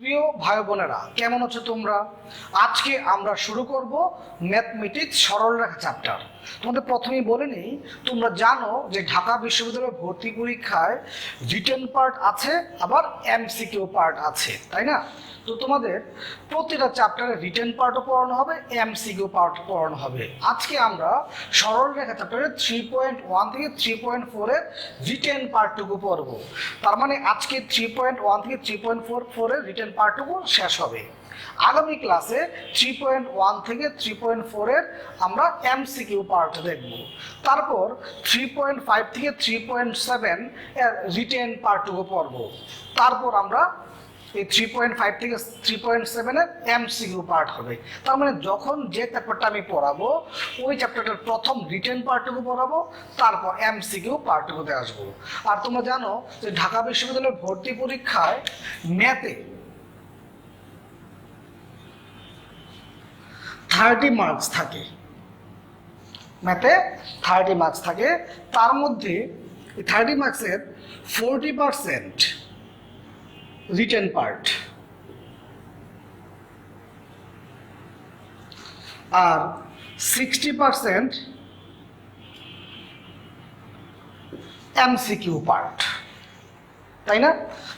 প্রিয় ভাই বোনেরা, কেমন আছো তোমরা? আজকে আমরা শুরু করব ম্যাথমেটিক্স সরলরেখা চ্যাপ্টার। তোমাদের প্রথমেই বলে নেই, তোমরা জানো যে ঢাকা বিশ্ববিদ্যালয়ের ভর্তি পরীক্ষায় রিটেন পার্ট আছে, আবার এমসিকিউ পার্ট আছে, তাই না? তো তোমাদের প্রতিটা চ্যাপ্টারে রিটেন পার্টও পড়ানো হবে, এমসিকিউ পার্ট পড়ানো হবে। আজকে আমরা সরলরেখা চ্যাপ্টারের 3.1 থেকে 3.4 এর রিটেন পার্টটুকু পড়ব। তার মানে আজকে 3.1 থেকে 3.4 এর রিটেন পার্টটুকু শেষ হবে। আগামী ক্লাসে 3.1 থেকে 3.4 এর আমরা এমসিকিউ পার্ট দেখব। তারপর 3.5 থেকে 3.7 এর রিটেন পার্টটুকু পড়ব। তারপর আমরা এই 3.5 থেকে 3.7 এর এমসিকিউ পার্ট হবে। তার মানে যখন যে চ্যাপ্টারটা আমি পড়াবো ওই চ্যাপ্টারটার প্রথম রিটেন পার্টটুকু পড়াবো, তারপর এমসিকিউ পার্টটুকুতে আসবো। আর তোমরা জানো যে ঢাকা বিশ্ববিদ্যালয়ের ভর্তি পরীক্ষায় ম্যাথে 30 মার্কস থাকে। ম্যাথে 30 মার্কস থাকে, তার মধ্যে 30 মার্কসের 40% রিটেন পার্ট আর 60% এমসিকিউ পার্ট, তাই না?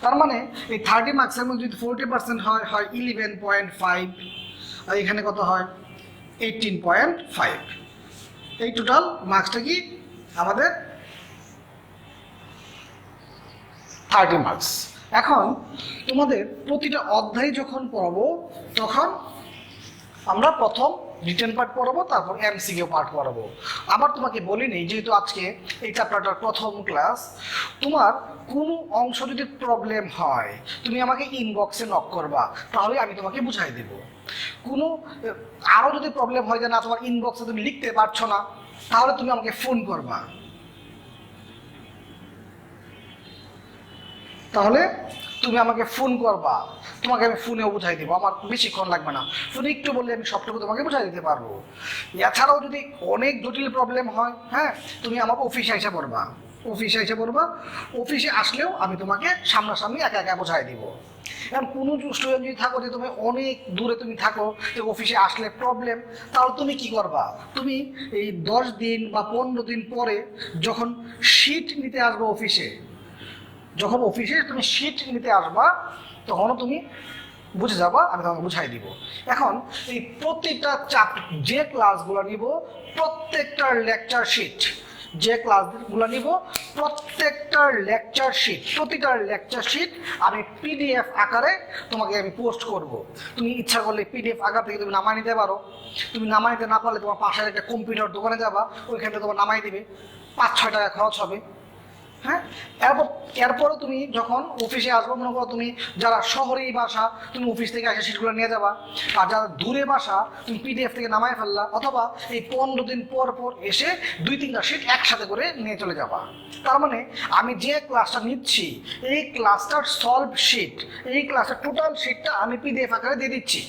তার মানে এই 30 মার্কসের মধ্যে যদি 40% হয় 11.5, আর এখানে কত হয় 18.5। এই টোটাল মার্কসটা কি আমাদের 30 মার্কস। এখন তোমাদের প্রতিটা অধ্যায় যখন পড়াবো তখন আমরা প্রথম রিটেন পার্ট পড়াবো, তারপর এমসিকিউ পার্ট পড়াবো। আবার তোমাকে বলি নেই, যেহেতু আজকে এই চ্যাপ্টারটার প্রথম ক্লাস, তোমার কোনো অংশ যদি প্রবলেম হয় তুমি আমাকে ইনবক্সে নক করবা, তাহলে আমি তোমাকে বুঝাই দেব। কোনো আরও যদি প্রবলেম হয় যে না তোমার ইনবক্সে তুমি লিখতে পারছো না, তাহলে তুমি আমাকে ফোন করবা। তাহলে তুমি আমাকে ফোন করবা, তোমাকে আমি ফোনেও বুঝাই দেবো, আমার বেশিক্ষণ লাগবে না। ফোনে একটু বললে আমি সবটুকু তোমাকে বুঝাই দিতে পারবো। এছাড়াও যদি অনেক জটিল প্রবলেম হয়, হ্যাঁ, তুমি আমার অফিসে এসে পড়বা। অফিসে আসলেও আমি তোমাকে সামনাসামনি একা একা বোঝাই দিব। এখন কোনো স্টুডেন্ট যদি থাকো যে তুমি অনেক দূরে তুমি থাকো, যে অফিসে আসলে প্রবলেম, তাহলে তুমি কি করবা? তুমি এই 10 দিন বা 15 দিন পরে যখন শিট নিতে আসবে যখন অফিসে তুমি শিট নিতে আসবা, তখনও তুমি বুঝে যাবা, আমি তোমাকে বুঝাই দিব। এখন এই প্রতিটা চ্যাপ্টার যে ক্লাসগুলো নিব, প্রত্যেকটার লেকচার শিট, যে ক্লাসগুলো নিব প্রত্যেকটার প্রতিটার লেকচার শিট আমি পিডিএফ আকারে তোমাকে আমি পোস্ট করব। তুমি ইচ্ছা করলে পিডিএফ আকার থেকে তুমি নামাই নিতে পারো। তুমি নামাই নিতে না পারলে তোমার পাশের একটা কম্পিউটার দোকানে যাবা, ওইখান থেকে তোমার নামাই দিবে, 5-6 টাকা খরচ হবে। হ্যাঁ, এরপরও তুমি যখন অফিসে আসবো, মনে করো তুমি যারা শহরেই বাসা, তুমি অফিস থেকে এসে শিটগুলো নিয়ে যাবা। আর যারা দূরে বাসা, তুমি পিডিএফ থেকে নামায় ফেললা, অথবা এই 15 দিন পর পর এসে 2-3টা শিট একসাথে করে নিয়ে চলে যাবা। তার মানে আমি যে ক্লাসটা নিচ্ছি, এই ক্লাসটার সলভ শিট, এই ক্লাসের টোটাল শিটটা আমি পিডিএফ আকারে দিয়ে দিচ্ছি।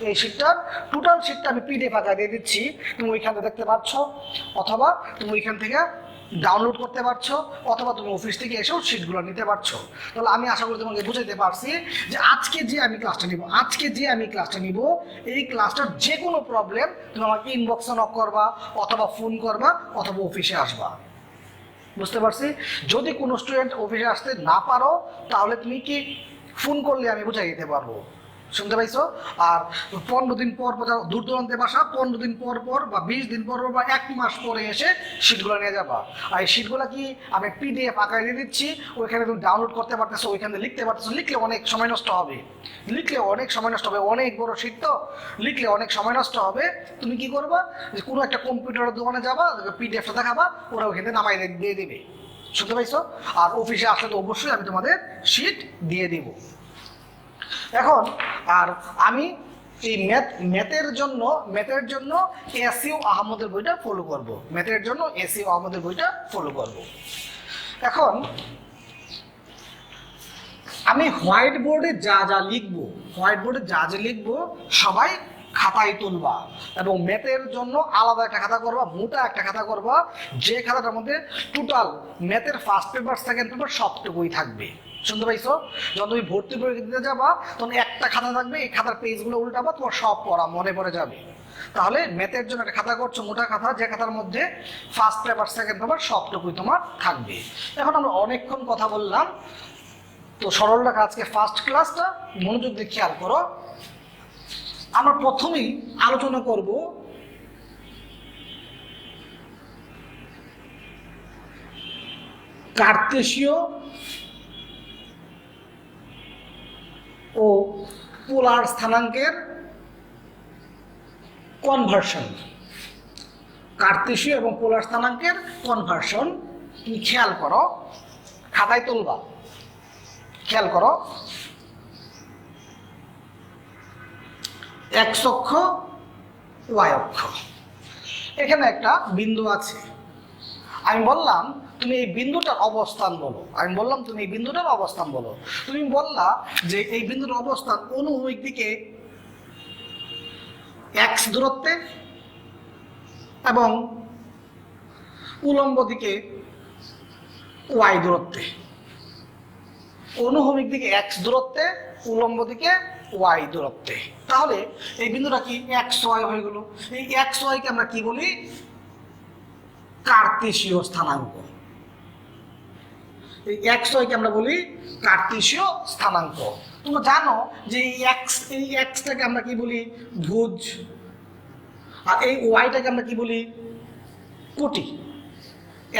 এই শিটটার টোটাল শিটটা আমি পিডিএফ আকারে দিয়ে দিচ্ছি, তুমি ওইখান থেকে দেখতে পাচ্ছ, অথবা তুমি ওইখান থেকে ডাউনলোড করতে পারছো, অথবা তুমি অফিস থেকে এসেও শিটগুলো নিতে পারছো। তাহলে আমি আশা করি তোমাকে বুঝাতে পারছি যে আজকে যে আমি ক্লাসটা নিব এই ক্লাসটার যে কোনো প্রবলেম তুমি আমাকে ইনবক্সে নক করবা, অথবা ফোন করবা, অথবা অফিসে আসবা। বুঝতে পারছি? যদি কোনো স্টুডেন্ট অফিসে আসতে না পারো, তাহলে তুমি কি ফোন করলে আমি বুঝাই দিতে পারবো। শুনতে পাইছো? আর 15 দিন পর পর দূর দূরান্তে বাসা, 15 দিন পর পর বা 20 দিন পর বা 1 মাস পরে এসে শিটগুলো নিয়ে যাবা। আর এই শিটগুলো কি আমি পিডিএফ আকারে দিয়ে দিচ্ছি, ওইখানে তুমি ডাউনলোড করতে পারতেছো, ওইখানে লিখতে পারতেছো। লিখলে অনেক সময় নষ্ট হবে, অনেক বড় শিট তো, লিখলে অনেক সময় নষ্ট হবে। তুমি কি করবা, যে কোনো একটা কম্পিউটারের দোকানে যাবা, পিডিএফটা দেখাবা, ওরা ওইখানে নামাই দিয়ে দিবে। শুনতে পাইছো? আর অফিসে আসলে তো অবশ্যই আমি তোমাদের শিট দিয়ে দিব। এখন আর আমি এই ম্যাথের জন্য এসইউ আহমদের বইটা ফলো করব। এখন আমি হোয়াইট বোর্ডে যা লিখবো সবাই খাতায় তুলবা, এবং ম্যাথের জন্য আলাদা একটা খাতা করবা, মোটা একটা খাতা করবা, যে খাতাটার মধ্যে টোটাল ম্যাথের ফার্স্ট পেপার সেকেন্ড পেপার সবটুকুই থাকবে। শুনতে পাইছো? যখন তুমি ভর্তি পরীক্ষা দিতে যাবা তখন একটা খাতা থাকবে, এই খাতার পেজগুলো উল্টাবা, তোমার সব পড়া মনে পড়ে যাবে। তাহলে ম্যাথের জন্য একটা খাতা করছো, মোটা খাতা, যে খাতার মধ্যে ফার্স্ট পেপার সেকেন্ড পেপার সবটুকুই তোমার থাকবে। এখন আমরা অনেকক্ষণ কথা বললাম, তো সরল রেখা আজকে ফার্স্ট ক্লাসটা মনোযোগ দিয়ে খেয়াল করো। আমরা প্রথমেই আলোচনা করব কার্তেশীয় ও পোলার স্থানাঙ্কের কনভার্সন। কার্তেশীয় এবং পোলার স্থানাঙ্কের কনভার্সন তুমি খেয়াল করো, খাতায় তুলবা, খেয়াল করো। এক্স অক্ষ, ওয়াই অক্ষ, এখানে একটা বিন্দু আছে। আমি বললাম তুমি এই বিন্দুটার অবস্থান বলো, আমি বললাম তুমি এই বিন্দুটার অবস্থান বলো। তুমি বললা যে এই বিন্দুর অবস্থান অনুভূমিক দিকে এক্স দূরত্বে এবং উলম্ব দিকে ওয়াই দূরত্বে। অনুভূমিক দিকে এক্স দূরত্বে, উলম্ব দিকে ওয়াই দূরত্বে। তাহলে এই বিন্দুটা কি এক্স ওয়াই হয়ে গেল। এই এক্স ওয়াইকে আমরা কি বলি? কার্তেশীয় স্থানাঙ্ক। এই এক্স ওয়াইকে আমরা বলি কার্তেশীয় স্থানাঙ্ক। তোমরা জানো যে এই এক্সটাকে আমরা কি বলি? ভুজ। আর এই ওয়াইটাকে আমরা কি বলি? কোটি।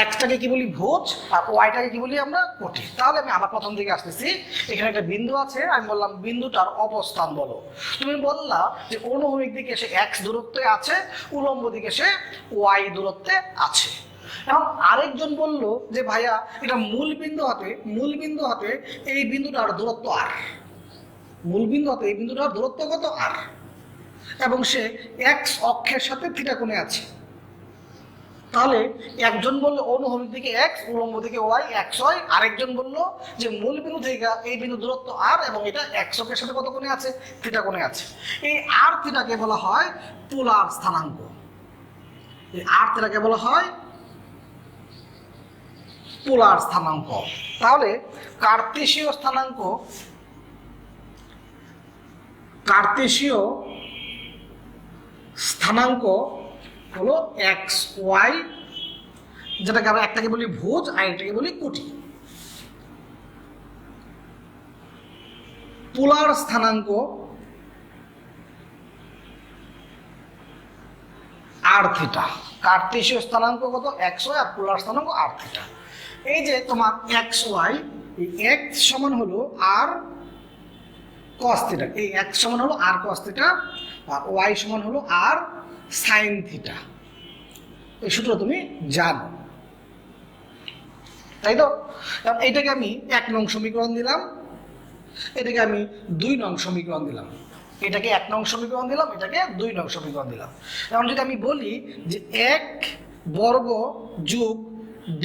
এক্সটাকে কি বলি? ভুজ, আর ওয়াইটাকে কি বলি আমরা? কোটি। তাহলে আমি আবার প্রথম দিকে আসতেছি। এখানে একটা বিন্দু আছে, আমি বললাম বিন্দুটার অবস্থান বলো। তুমি বললা যে অনুভূমিক দিকে সে এক্স দূরত্বে আছে, উলম্ব দিকে সে ওয়াই দূরত্বে আছে। এখন আরেকজন বলল যে ভাইয়া এটা মূল বিন্দু হতে এই বিন্দুটার দূরত্ব আর। মূল বিন্দু হতে এই বিন্দুটার দূরত্ব কত? আর। এবং সে এক্স অক্ষের সাথে থিটা কোণে আছে। তাহলে একজন বললো অনুভূমিক দিকে এক্স, উলম্ব দিকে ওয়াই, এক্স ওয়াই। আরেকজন বললো যে মূল বিন্দু থেকে এই বিন্দু দূরত্ব আর, এবং এটা এক্স অক্ষের সাথে কত কোণে আছে? থিটা কোণে আছে। এই আর থিটাকে বলা হয় পোলার স্থানাঙ্ক। এই আর থিটাকে বলা হয় পোলার স্থানাঙ্ক। তাহলে কার্তেশীয় স্থানাঙ্ক হলো এক্স ওয়াই, যেটাকে আমরা একটাকে বলি ভুজ আর একটাকে বলি কোটি। পোলার স্থানাঙ্ক আর থিটা। কার্তেশীয় স্থানাঙ্ক কত? এক্স ওয়াই, আর পোলার স্থানাঙ্ক আর থিটা। এই যে তোমার এক্স ওয়াই, এই এক্স সমান হলো আর কস থিটা, এই এক্স সমান হলো আর কস থিটা, আর ওয়াই সমান হলো আর সাইন থিটা। এই সূত্র তুমি জানো, তাই তো? এইটাকে আমি 1 নং সমীকরণ দিলাম, এটাকে আমি 2 নং সমীকরণ দিলাম। এটাকে 1 নং সমীকরণ দিলাম, এটাকে 2 নং সমীকরণ দিলাম। এখন যদি আমি বলি যে 1 বর্গ যোগ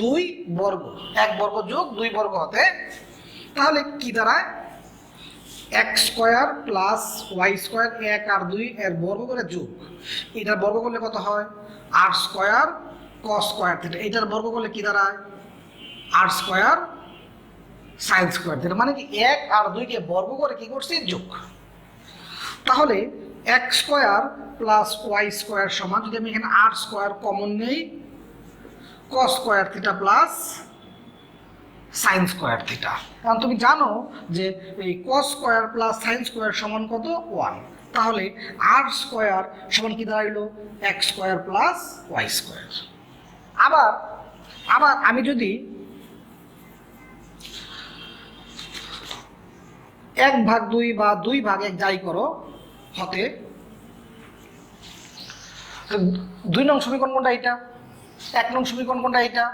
2 বর্গ, 1 বর্গ যোগ 2 বর্গ হতে, তাহলে কি দাঁড়ায়? X square plus Y square, 1 আর 2 এর বর্গ করে যোগ, এটার বর্গ করলে কত হয়? আর স্কোয়ার কস স্কোয়ার থিটা। এটার বর্গ করলে কি দাঁড়ায়? আর স্কোয়ার সাইন স্কোয়ার থিটা। মানে কি 1 আর 2 কে বর্গ করে কি করছি? যোগ। তাহলে x square plus Y square সমান, যদি আমি এখানে আর স্কোয়ার কমন নেই, cos square theta plus sin square theta. কারণ তুমি জানো যে এই cos square plus sin square সমান কত? 1। তাহলে আর স্কোয়ার সমান কি দাঁড়াইলো? X square plus Y square. আবার আমি যদি 1/2 বা 2/1 যাই করো হতে, 2 নং সমীকরণ কোনটা? এটা। 1 নং সমীকরণ কোনটা? এটা।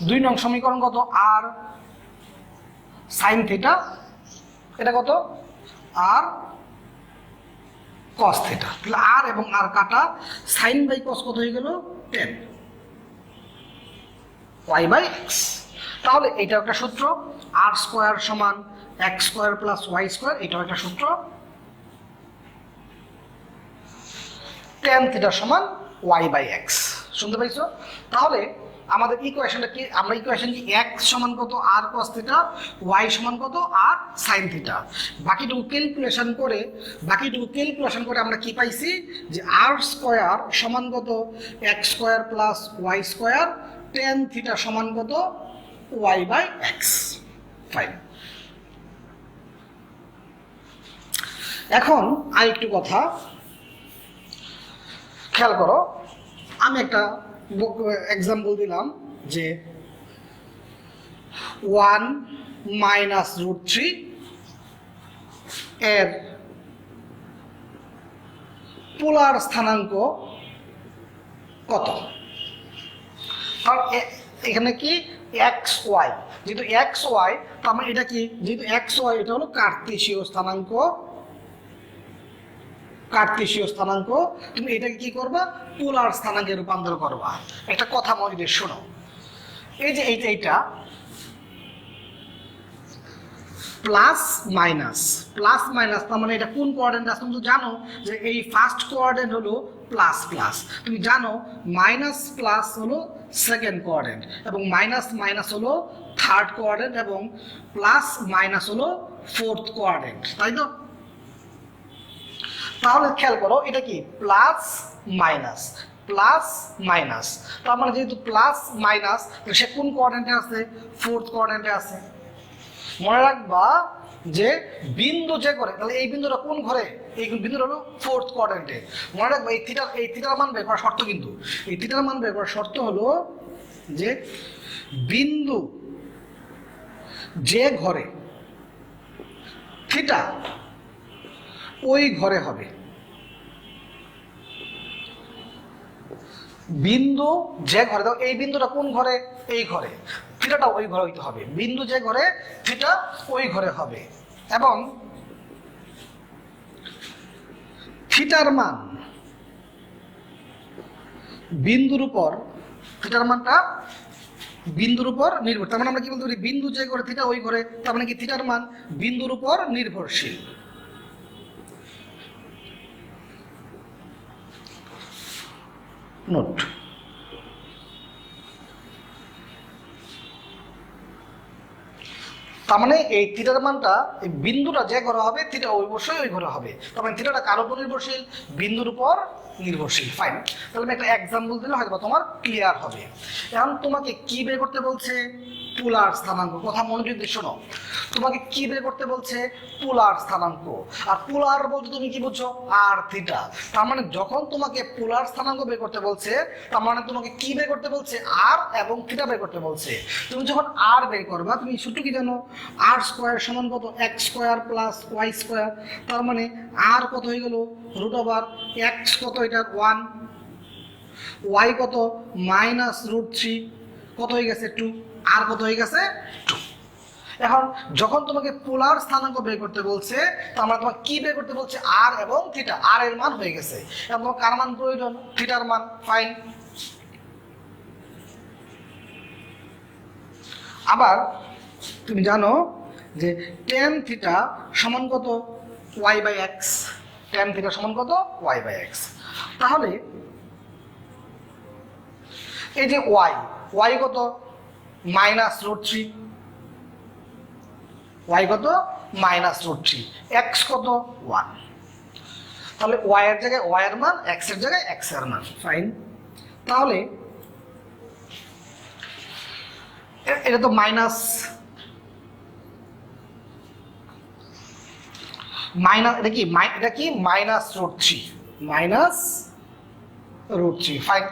2 নং সমীকরণ কত? আর সাইন থিটা, এটা কত? আর কস থিটা। তাহলে আর এবং আর কাটা, সাইন বাই কস কত হয়ে গেল? 10 ওয়াই বাই এক্স। তাহলে এটাও একটা সূত্র, আর স্কোয়ার সমান X square plus Y square, এটাও একটা সূত্র। tan থিটা সমান y/x। শুনতে পাইছো? তাহলে আমাদের ইকুয়েশনটা কি? আমরা ইকুয়েশন কি x সমান কত r cos থিটা, y সমান কত r sin থিটা। বাকিটুকু ক্যালকুলেশন করে আমরা কি পাইছি যে r স্কয়ার সমান কত x square plus y square tan theta সমান কত y/x। ফাইন। এখন আরেকটু কথা খেয়াল করো, আমি একটা এক্সাম্পল দিলাম যে 1 মাইনাস রুট 3 এর পোলার স্থানাঙ্ক কত। কারণ এখানে কি এক্স ওয়াই, যেহেতু এক্স ওয়াই তার মানে এটা কি, যেহেতু এক্স ওয়াই এটা হলো কার্তেশীয় স্থানাঙ্ক, তুমি এটাকে কি করবা, পোলার স্থানাঙ্কে রূপান্তর করবা। একটা কথা মনে দিয়ে শোনো, এই যে এইটা প্লাস মাইনাস তার মানে এটা কোন কোঅর্ডিনেট আছে? তুমি তো জানো যে এই ফার্স্ট কোঅর্ডিনেট হলো প্লাস প্লাস, তুমি জানো মাইনাস প্লাস হলো সেকেন্ড কোঅর্ডিনেট, এবং মাইনাস মাইনাস হলো থার্ড কোঅর্ডিনেট, এবং প্লাস মাইনাস হলো ফোর্থ কোঅর্ডিনেট, তাই তো? তাহলে খেয়াল করো এটা কি প্লাস মাইনাস, তার মানে যেহেতু প্লাস মাইনাস সে কোন কোঅর্ডিনেটে আছে? ফোর্থ কোঅর্ডিনেটে আছে। মনে রাখবা যে বিন্দু যে করে, তাহলে এই বিন্দুটা কোন ঘরে? এই বিন্দুটা হলো ফোর্থ কোঅর্ডিনেটে। মনে রাখবা এই থিটার মান বের করার শর্ত, কিন্তু এই থিটার মান বের করার শর্ত হলো যে বিন্দু যে ঘরে থিটা ওই ঘরে হবে, বিন্দু যে ঘরে, দাও এই বিন্দুটা কোন ঘরে? এই ঘরে, থিটাটা ওই ঘরে হইতে হবে, বিন্দু যে ঘরে থিটা ওই ঘরে হবে, এবং থিটার মান বিন্দুর উপর, থিটার মানটা বিন্দুর উপর নির্ভর। তার মানে আমরা কি বলতে পারি, বিন্দু যে ঘরে থিটা ওই ঘরে, তার মানে কি থিটার মান বিন্দুর উপর নির্ভরশীল। নোট, তার মানে এই থিটার মানটা, এই বিন্দুটা যে ঘরে হবে থিটা অবশ্যই ওই ঘরে হবে, তার মানে থিটাটা কার উপর নির্ভরশীল? বিন্দুর উপর নির্ভরশীল। ফাইন, তাহলে আমি একটা এক্সাম্পল দিলে হয়তো তোমার ক্লিয়ার হবে। এখন তোমাকে কি বের করতে বলছে? পোলার স্থানাঙ্ক। কথা মনোযোগ দিয়ে শোনো, তোমাকে কি বের করতে বলছে? পোলার স্থানাঙ্ক। আর পোলার বলতে তুমি কি বুঝছো? আর থিটা। তার মানে যখন তোমাকে পোলার স্থানাঙ্ক বের করতে বলছে, তার মানে তোমাকে কি বের করতে বলছে? আর এবং থিটা বের করতে বলছে। তুমি যখন আর বের করবা, তুমি সূত্র কি জানো? আর স্কয়ার সমান কত? X square plus Y square. তার মানে আর কত হয়ে গেল? রুট ওভার এক্স কত, এটা 1, ওয়াই কত মাইনাস রুট 3, কত হয়ে গেছে 2, আর কত হয়ে গেছে 2। এখন যখন তোমাকে পোলার স্থানাঙ্ক বের করতে বলছে, তার মানে তোমাকে কি বের করতে বলছে? আর এবং থিটা। আর এর মান হয়ে গেছে, এখন তোমার কার মান প্রয়োজন? থিটার মান। ফাইন। আবার তুমি জানো যে tan থিটা সমান কত? y/x। tan থিটা সমান কত? y/x। তাহলে এই যে y কত? মাইনাস রুট 3, y কত? মাইনাস রুট 3, x কত? 1। তাহলে y এর জায়গায় y এর মান, x এর জায়গায় x এর মান। ফাইন। তাহলে এটা তো মাইনাস এটা কি মাইনাস রুট 3, ফাইন।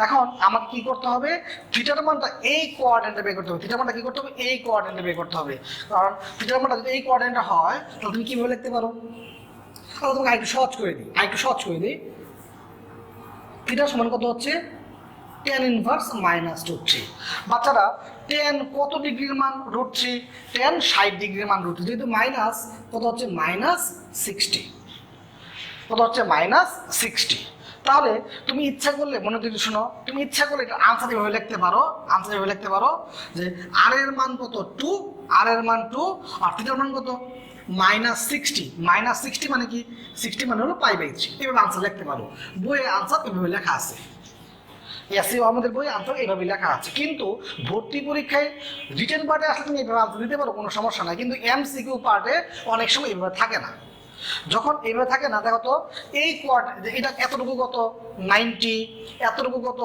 এখন আমাকে কি করতে হবে? থিটার মানটা এই কোঅর্ডিনেটে বের করতে হবে। থিটার মানটা কি করতে হবে? এই কোঅর্ডিনেটে বের করতে হবে। কারণ থিটার মানটা যদি এই কোঅর্ডিনেটে হয়, তাহলে তুমি কিভাবে লিখতে পারো? তাহলে তোমাকে আরেকটু সহজ করে দিই। থিটা সমান কত হচ্ছে? tan inverse minus root 3। বাচ্চারা, tan কত ডিগ্রির মান? রুট 3। tan 60 ডিগ্রির মান রুট 3, যেহেতু মাইনাস কত হচ্ছে? মাইনাস 60। কত হচ্ছে? মাইনাস 60। তাহলে তুমি ইচ্ছা করলে মনে যদি শোনো, তুমি ইচ্ছা করলে এটা আনসার এভাবে লিখতে পারো যে আর এর মান কত 2, আর এর মান 2, আর থিটার মান কত -60। -60 মানে কি, 60 মানে হলো π/3। এভাবে আনসার লিখতে পারো। বইয়ে আনসার এভাবে লেখা আছে, এসইও আমাদের বই আনসার এইভাবে লেখা আছে। কিন্তু ভর্তি পরীক্ষায় রিটেন পার্টে আসলে তুমি এইভাবে আনসার দিতে পারো, কোনো সমস্যা নাই। কিন্তু এমসিকিউ পার্টে অনেক সময় এইভাবে থাকে না। যখন এইভাবে থাকে না, দেখো তো এই কোয়ার্টার এটা এতটুকু কত 90, এতটুকু কত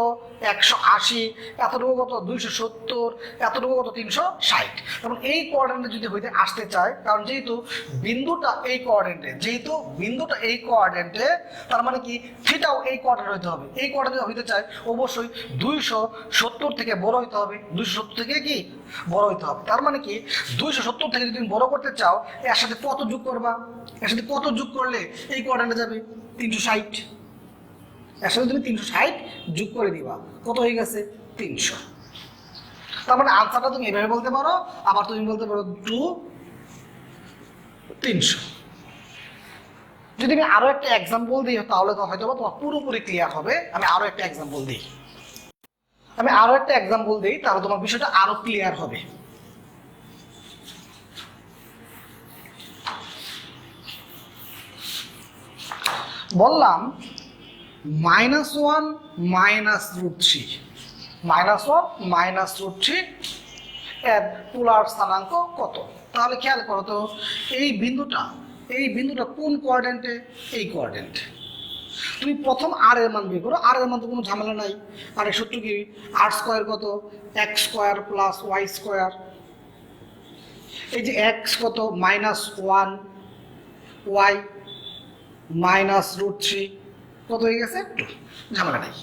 180, এতটুকু কত 270, এতটুকু কত 360। এবং এই কোয়ার্ড্রেন্টে যদি হইতে আসতে চায়, কারণ যেহেতু বিন্দুটা এই কোয়ার্ড্রেন্টে, তার মানে কি থিটাও এই কোয়ার্ড্রেন্টে হইতে হবে। এই কোয়ার্ড্রেন্টে হইতে চায় অবশ্যই 270 থেকে বড় হইতে হবে, 270 থেকে কি বড় হইতে হবে। তার মানে কি 270 থেকে যদি তুমি বড় করতে চাও, এর সাথে কত যোগ করবা, এর সাথে কত যোগ করলে এই কোয়ার্ড্রেন্টে যাবে 360। এর সাথে তুমি 360 যোগ করে দিবা, কত হয়ে গেছে 300। তার মানে আনসারটা তুমি এভাবে বলতে পারো, আবার তুমি বলতে পারো 300। যদি আমি আরো একটা এক্সাম্পল দিই তাহলে তো হয়তো তোমার পুরোপুরি ক্লিয়ার হবে। আমি আরো একটা এক্সাম্পল দিই তাহলে তোমার বিষয়টা আরো ক্লিয়ার হবে। বললাম -1 -√3 এর পোলার স্থানাঙ্ক কত? তাহলে খেয়াল করো তো, এই বিন্দুটা কোন কোয়াড্রেন্টে? এই কোয়াড্রেন্টে। তুমি প্রথম আর এর মান বের করো। আর এর মান তো কোনো ঝামেলা নাই। আর এর সূত্র কি? r² কত? x² + y²। এই যে x কত -1, y -√3 কত হয়ে গেছে 2, ঝামেলা নাই।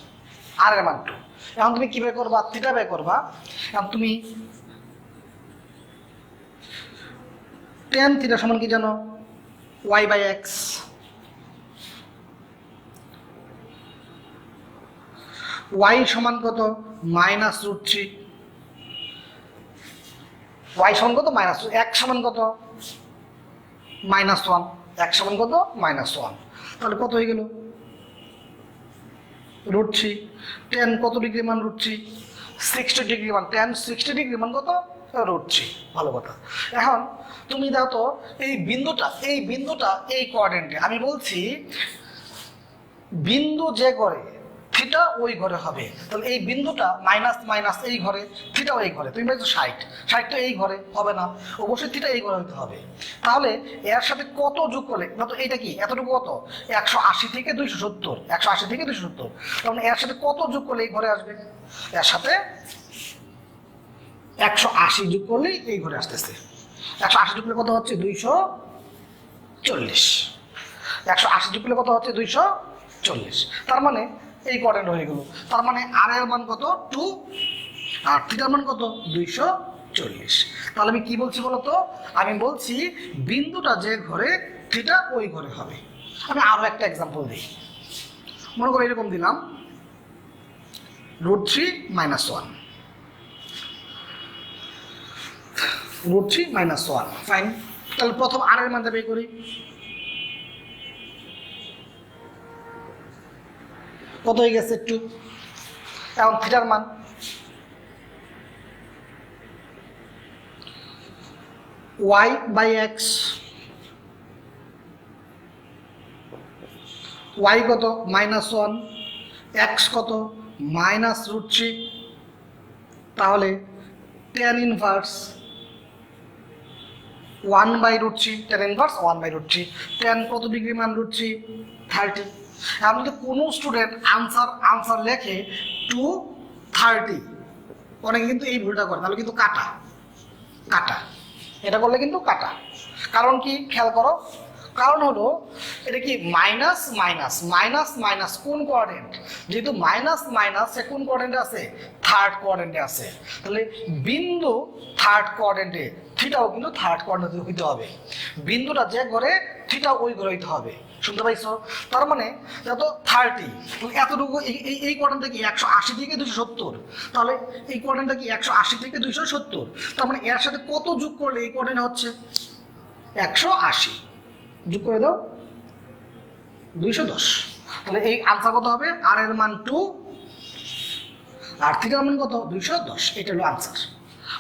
আর এর মান 2। এখন তুমি কি বের করবা? থিটা বের করবা। এখন তুমি tan থিটা সমান কি জানো? y/x। y সমান কত? -√3। y সমান কত? x সমান কত? -1। x সমান কত? -1। তাহলে কত হয়ে গেল? √3। tan কত ডিগ্রি মান? √3। 60 ডিগ্রি মান। tan 60 ডিগ্রি মান কত? √3। ভালো কথা। এখন তুমি দাও তো এই বিন্দুটা এই কোয়াড্রেন্টে। আমি বলছি বিন্দু যে ঘরে থিটা ওই ঘরে হবে। তাহলে এই বিন্দুটা মাইনাস এই ঘরে, থিটাও এই ঘরে। তুমি বলছো 60 তো এই ঘরে হবে না, অবশ্যই থিটা এই ঘরে হতে হবে। তাহলে এর সাথে কত যোগ করলে, তো এইটা কি এতটুকু কত 180 থেকে 270, 180 থেকে 270। তাহলে এর সাথে কত যোগ করলে এই ঘরে আসবে? এর সাথে 180 যোগ করলেই এই ঘরে আসতেছে। 180 যোগ করলে কত হচ্ছে? 240। 180 যোগ করলে কত হচ্ছে? 240। তার মানে এই কোয়াড্রেন্ট হয়ে গেল। তার মানে আর এর মান কত? 2, আর থিটার মান কত? 240। তাহলে আমি কি বলছি বলতো? আমি বলছি বিন্দুটা যে ঘরে থিটা ওই ঘরে হবে। আমি আরো একটা এক্সাম্পল দিই। মনে করো এরকম দিলাম √3 - 1, √3 - 1। ফাইন। তাহলে প্রথম আর এর মানটা বের করি। কত হয়ে গেছে? 2। এখন থিটার মান y/x। y কত? -1, x কত? -√3। তাহলে tan inverse 1/√3, tan inverse 1/√3। tan কত ডিগ্রি মান? √3, 30। এখন যদি কোনো স্টুডেন্ট আনসার লেখে 230, অনেকে কিন্তু এই ভুলটা করে, তাহলে কিন্তু কাটা এটা করলে কিন্তু কাটা। কারণ কি খেয়াল করো, কারণ হলো এটা কি মাইনাস কোন কোয়াড্রেন্ট? যেহেতু মাইনাস সে কোন কোয়াড্রেন্টে আছে? থার্ড কোয়াড্রেন্টে আছে। তাহলে বিন্দু থার্ড কোয়াড্রেন্টে, থিটাও কিন্তু থার্ড কোয়াড্রেন্টে হইতে হবে। বিন্দুটা যে ঘরে থিটা ওই ঘরে হইতে হবে। শুনতে পাইছো? তার মানে যত 30, এতটুকু এই কোয়াড্রেন্টটা কি 180 থেকে 270। তাহলে এই কোয়াড্রেন্টটা কি 180 থেকে 270। তার মানে এর সাথে কত যোগ করলে এই কোয়াড্রেন্ট হচ্ছে 180? যোগ করে দাও 210। তাহলে এই আনসার কত হবে, আর এর মান 2 আর থিটার মান কত 210, এটা হলো আনসার।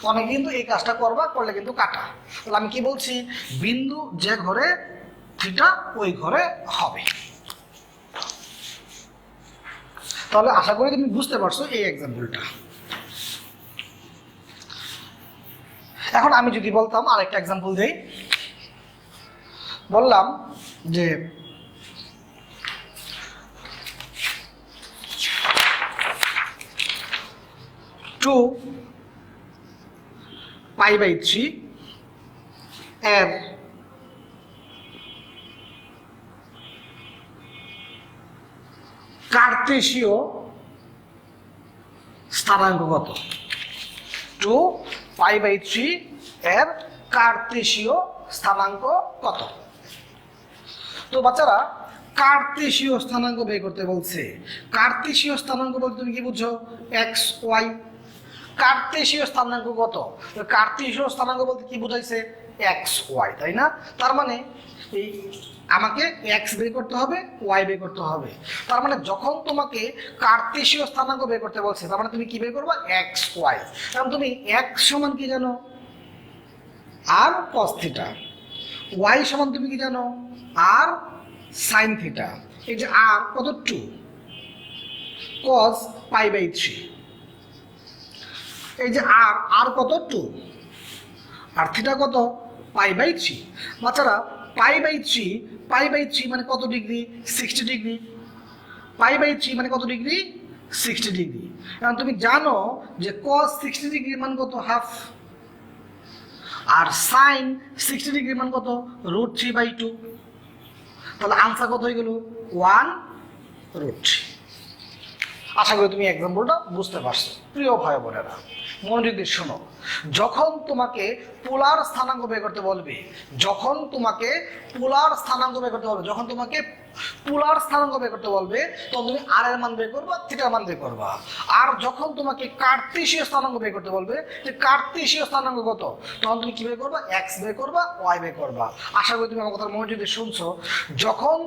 অনেকে কিন্তু এই কাজটা করবা, করলে কিন্তু কাটা। তাহলে আমি কি বলছি, বিন্দু যে ঘরে থিটা ওই ঘরে হবে। তাহলে আশা করি তুমি বুঝতে পারছো এই এক্সাম্পলটা। এখন আমি যদি বলতাম আরেকটা এক্সাম্পল দেই, বললাম যে 2π/3 এর কার্তেশীয় স্থানাঙ্ক কত? 2π/3 এর কার্তেশীয় স্থানাঙ্ক কত? তো বাচ্চারা, কার্তেশীয় স্থানাঙ্ক বের করতে বলছে। কার্তেশীয় স্থানাঙ্ক বলতে তুমি কি বুঝছো? X Y. কার্তেশীয় স্থানাঙ্ক কত? কার্তেশীয় স্থানাঙ্ক বলতে কি বুঝাইছে? এক্স ওয়াই, তাই না? তার মানে এই আমাকে এক্স বের করতে হবে, ওয়াই বের করতে হবে। তার মানে যখন তোমাকে কার্তেশীয় স্থানাঙ্ক বের করতে বলছে, তার মানে তুমি কি বের করবা? X Y. কারণ তুমি এক্স সমান কি জানো? আর কস থিটা। ওয়াই সমান তুমি কি জানো? আর সাইন থিটা। এই যে আর কত? 2 cos π/3। এই যে আর কত? 2 আর থিটা কত? π/3। বাচ্চারা, π/3 মানে কত ডিগ্রি? 60 ডিগ্রি। π/3 মানে কত ডিগ্রি? 60 ডিগ্রি। কারণ তুমি জানো যে cos 60 ডিগ্রির মান কত? হাফ। আর সাইন 60 ডিগ্রির মান কত? √3/2। তাহলে আনসার কত হয়ে গেল? 1√3। আশা করি তুমি এক্সাম্পলটা বুঝতে পারছো। প্রিয় ভাই বোনেরা, মনোযোগ দিয়ে শোনো। যখন তোমাকে পোলার স্থানাঙ্ক বের করতে বলবে, যখন তোমাকে পোলার স্থানাঙ্ক বের করতে বলবে, যখন তোমাকে পোলার স্থানাঙ্ক বের করতে বলবে, তখন তুমি আর এর মান বের করবা, থিটার মান বের করবা। আর যখন তোমাকে কার্তেশীয় স্থানাঙ্ক বের করতে বলবে, যে কার্তেশীয় স্থানাঙ্ক কত, তখন তুমি কি বের করবা? এক্স বের করবা, ওয়াই বের করবা। আশা করি তুমি আমার কথা মনোযোগ দিয়ে শুনছো। যখন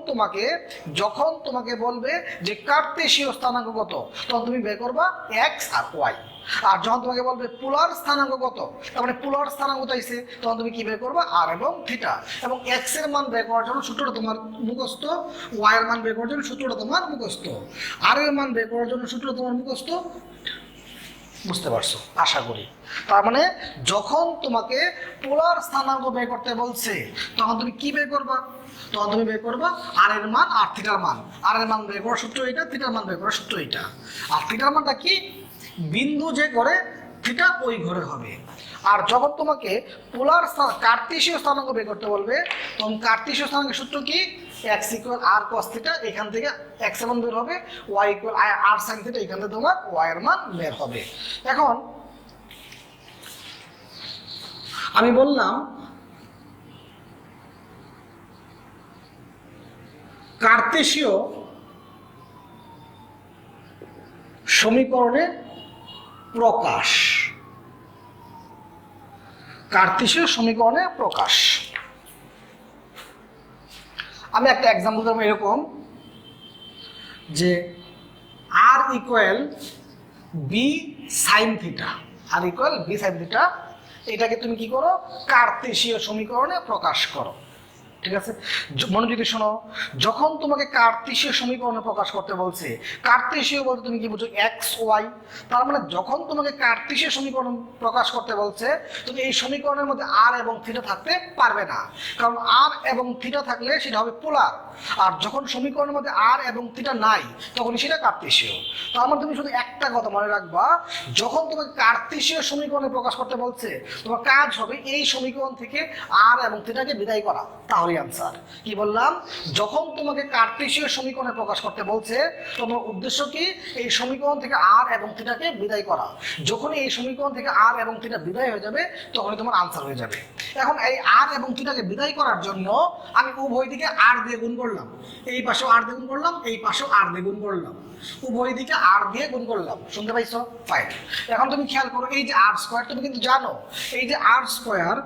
তোমাকে বলবে যে কার্তেশীয় স্থানাঙ্ক কত, তখন তুমি বের করবা এক্স আর ওয়াই। আর যখন তোমাকে বলবে পোলার স্থানাঙ্ক কত, তার মানে পোলার স্থানাঙ্ক চাইছে, তখন তুমি কি বের করবা? আর এবং থিটা। এবং এক্স এর মান বের করার জন্য সূত্রটা তোমার মুখস্থ, ওয়াই এর মান বের করার জন্য সূত্রটা তোমার মুখস্থ, আর এর মান বের করার জন্য সূত্র তোমার মুখস্থ। বুঝতে পারছো আশা করি। তার মানে যখন তোমাকে পোলার স্থানাঙ্ক বের করতে বলছে, তখন তুমি কি বের করবা? তখন তুমি বের করবা আর এর মান আর থিটার মান। আর এর মান বের করার সূত্র এটা, থিটার মান বের করার সূত্র এটা। আর থিটার মানটা কি? বিন্দু যে ঘরে থিটা ওই ঘরে হবে। আর যখন তোমাকে পোলার কার্তেশীয় স্থানাঙ্ক বের করতে বলবে, তখন কার্তেশীয় স্থানাঙ্কের সূত্র কি? এক্স ইকুয়াল আর কস থিটা, এখান থেকে এক্স এর মান বের হবে, ওয়াই ইকুয়াল আর সাইন থিটা, এখান থেকে তোমার ওয়াই এর মান বের হবে। এখন আমি বললাম কার্তেশীয় সমীকরণের প্রকাশ। কার্তেশীয় সমীকরণের প্রকাশ আমি একটা এক্সাম্পল দেবো এরকম, যে আর ইকুয়াল বি সাইন থিটা, আর ইকুয়াল বি সাইন থিটা, এটাকে তুমি কি করো? কার্তেশীয় সমীকরণে প্রকাশ করো। ঠিক আছে, মনোযোগ দিয়ে শোনো। যখন তোমাকে কার্তেশীয় সমীকরণে প্রকাশ করতে বলছে, কার্তেশীয় বলতে তুমি কি বুঝো? X Y. তার মানে যখন তোমাকে কার্তেশীয় সমীকরণ প্রকাশ করতে বলছে, তুমি এই সমীকরণের মধ্যে আর এবং থিটা থাকতে পারবে না, কারণ আর এবং থিটা থাকলে সেটা হবে পোলার। আর যখন সমীকরণের মধ্যে আর এবং থিটা নাই, তখন সেটা কার্তেশীয়। তার মানে তুমি শুধু একটা কথা মনে রাখবা, যখন তোমাকে কার্তেশীয় সমীকরণে প্রকাশ করতে বলছে, তোমার কাজ হবে এই সমীকরণ থেকে আর এবং থিটাকে বিদায় করা। তাহলে আনসার কি বললাম? যখন তোমাকে কার্তেশীয় সমীকরণে প্রকাশ করতে বলছে, তোমার উদ্দেশ্য কি? এই সমীকরণ থেকে আর এবং থিটাকে বিদায় করা। যখন এই সমীকরণ থেকে আর এবং থিটা বিদায় হয়ে যাবে, তখনই তোমার আনসার হয়ে যাবে। এখন এই আর এবং থিটাকে বিদায় করার জন্য আমি উভয় দিকে আর দিয়ে গুণ করলাম, এই পাশেও আর দিয়ে গুণ করলাম, এই পাশেও আর দিয়ে গুণ করলাম, উভয় দিকে আর দিয়ে গুণ করলাম। শুনতে পাইছো? ফাইন। এখন তুমি খেয়াল করো, এই যে আর স্কোয়ার, তুমি কিন্তু জানো এই যে আর স্কোয়ার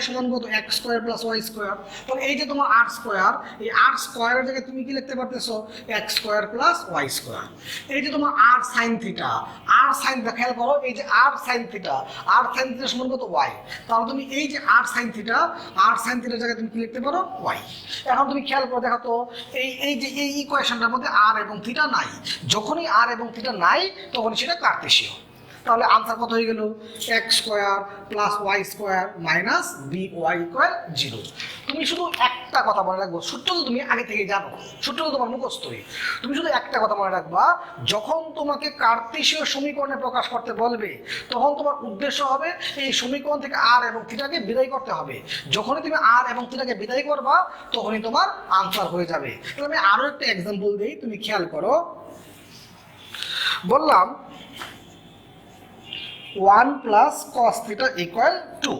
সমান কত? X square plus Y square. তাহলে এই যে তোমার আর স্কোয়ার, এই আর স্কোয়ারের জায়গায় তুমি কি লিখতে পারতেছো X square plus Y square. এই যে তোমার R sine theta, R sine খেয়াল করো, এই যে R sine theta, R sine theta সমান কত ওয়াই, তাহলে তুমি এই যে R sine theta, R sine থিটার জায়গায় তুমি কি লিখতে পারো ওয়াই। এখন তুমি খেয়াল করে দেখো তো এই যে এই ইকুয়েশনটার মধ্যে আর এবং থিটা নাই, যখনই আর এবং থিটা নাই তখনই সেটা কার্টেসীয়। তাহলে আনসার কত হয়ে গেল X square plus Y square minus B Y equal 0। তুমি শুধু একটা কথা মনে রাখবো, সূত্র তো তুমি আগে থেকে জানো, সূত্র তো তোমার মুখস্থই, তুমি শুধু একটা কথা মনে রাখবা, যখন তোমাকে কার্টেসীয় সমীকরণে প্রকাশ করতে বলবে তখন তোমার উদ্দেশ্য হবে এই সমীকরণ থেকে আর এবং থিটাকে বিদায় করতে হবে। যখনই তুমি আর এবং থিটাকে বিদায় করবা তখনই তোমার আনসার হয়ে যাবে। তাহলে আমি আরো একটা এক্সাম্পল দিই, তুমি খেয়াল করো। বললাম 1 প্লাস কস থিটা ইকুয়াল 2।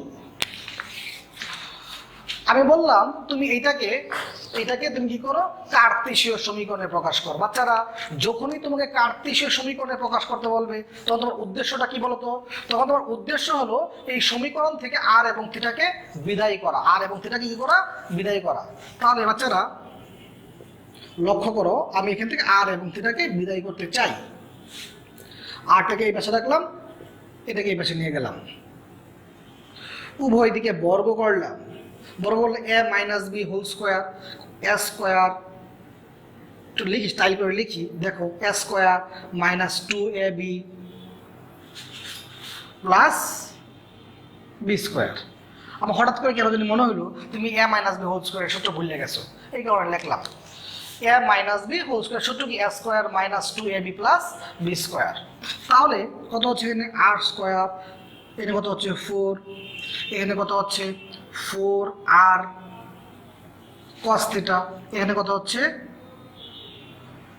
আমি বললাম তুমি এইটাকে তুমি কি করো কার্টেসীয় সমীকরণে প্রকাশ করো। বাচ্চারা যখনই তোমাকে কার্টেসীয় সমীকরণে প্রকাশ করতে বলবে তখন তোমার উদ্দেশ্যটা কি বলতো? তখন তোমার উদ্দেশ্য হলো এই সমীকরণ থেকে আর এবং থিটাকে বিদায় করা, আর এবং থিটাকে কি করা বিদায় করা। তাহলে বাচ্চারা লক্ষ্য করো, আমি এখান থেকে আর এবং থিটাকে বিদায় করতে চাই, আরটাকে এই পাশে রাখলাম, এটাকে এই পাশে নিয়ে গেলাম, উভয় দিকে বর্গ করলাম, বর্গ করলে a minus b whole square, a square একটু লিখি, স্টাইল করে লিখি, দেখো a square minus 2ab plus b square. আমার হঠাৎ করে কেন যদি মনে হলো তুমি a minus b whole square সূত্র ভুলে গেছো, এই কারণে লিখলাম a minus b whole square, সূত্র কি a square minus 2ab plus b square. তাহলে কত হচ্ছে এখানে আর স্কোয়ার, এখানে কত হচ্ছে 4, এখানে কত হচ্ছে 4r cos থিটা, এখানে কত হচ্ছে,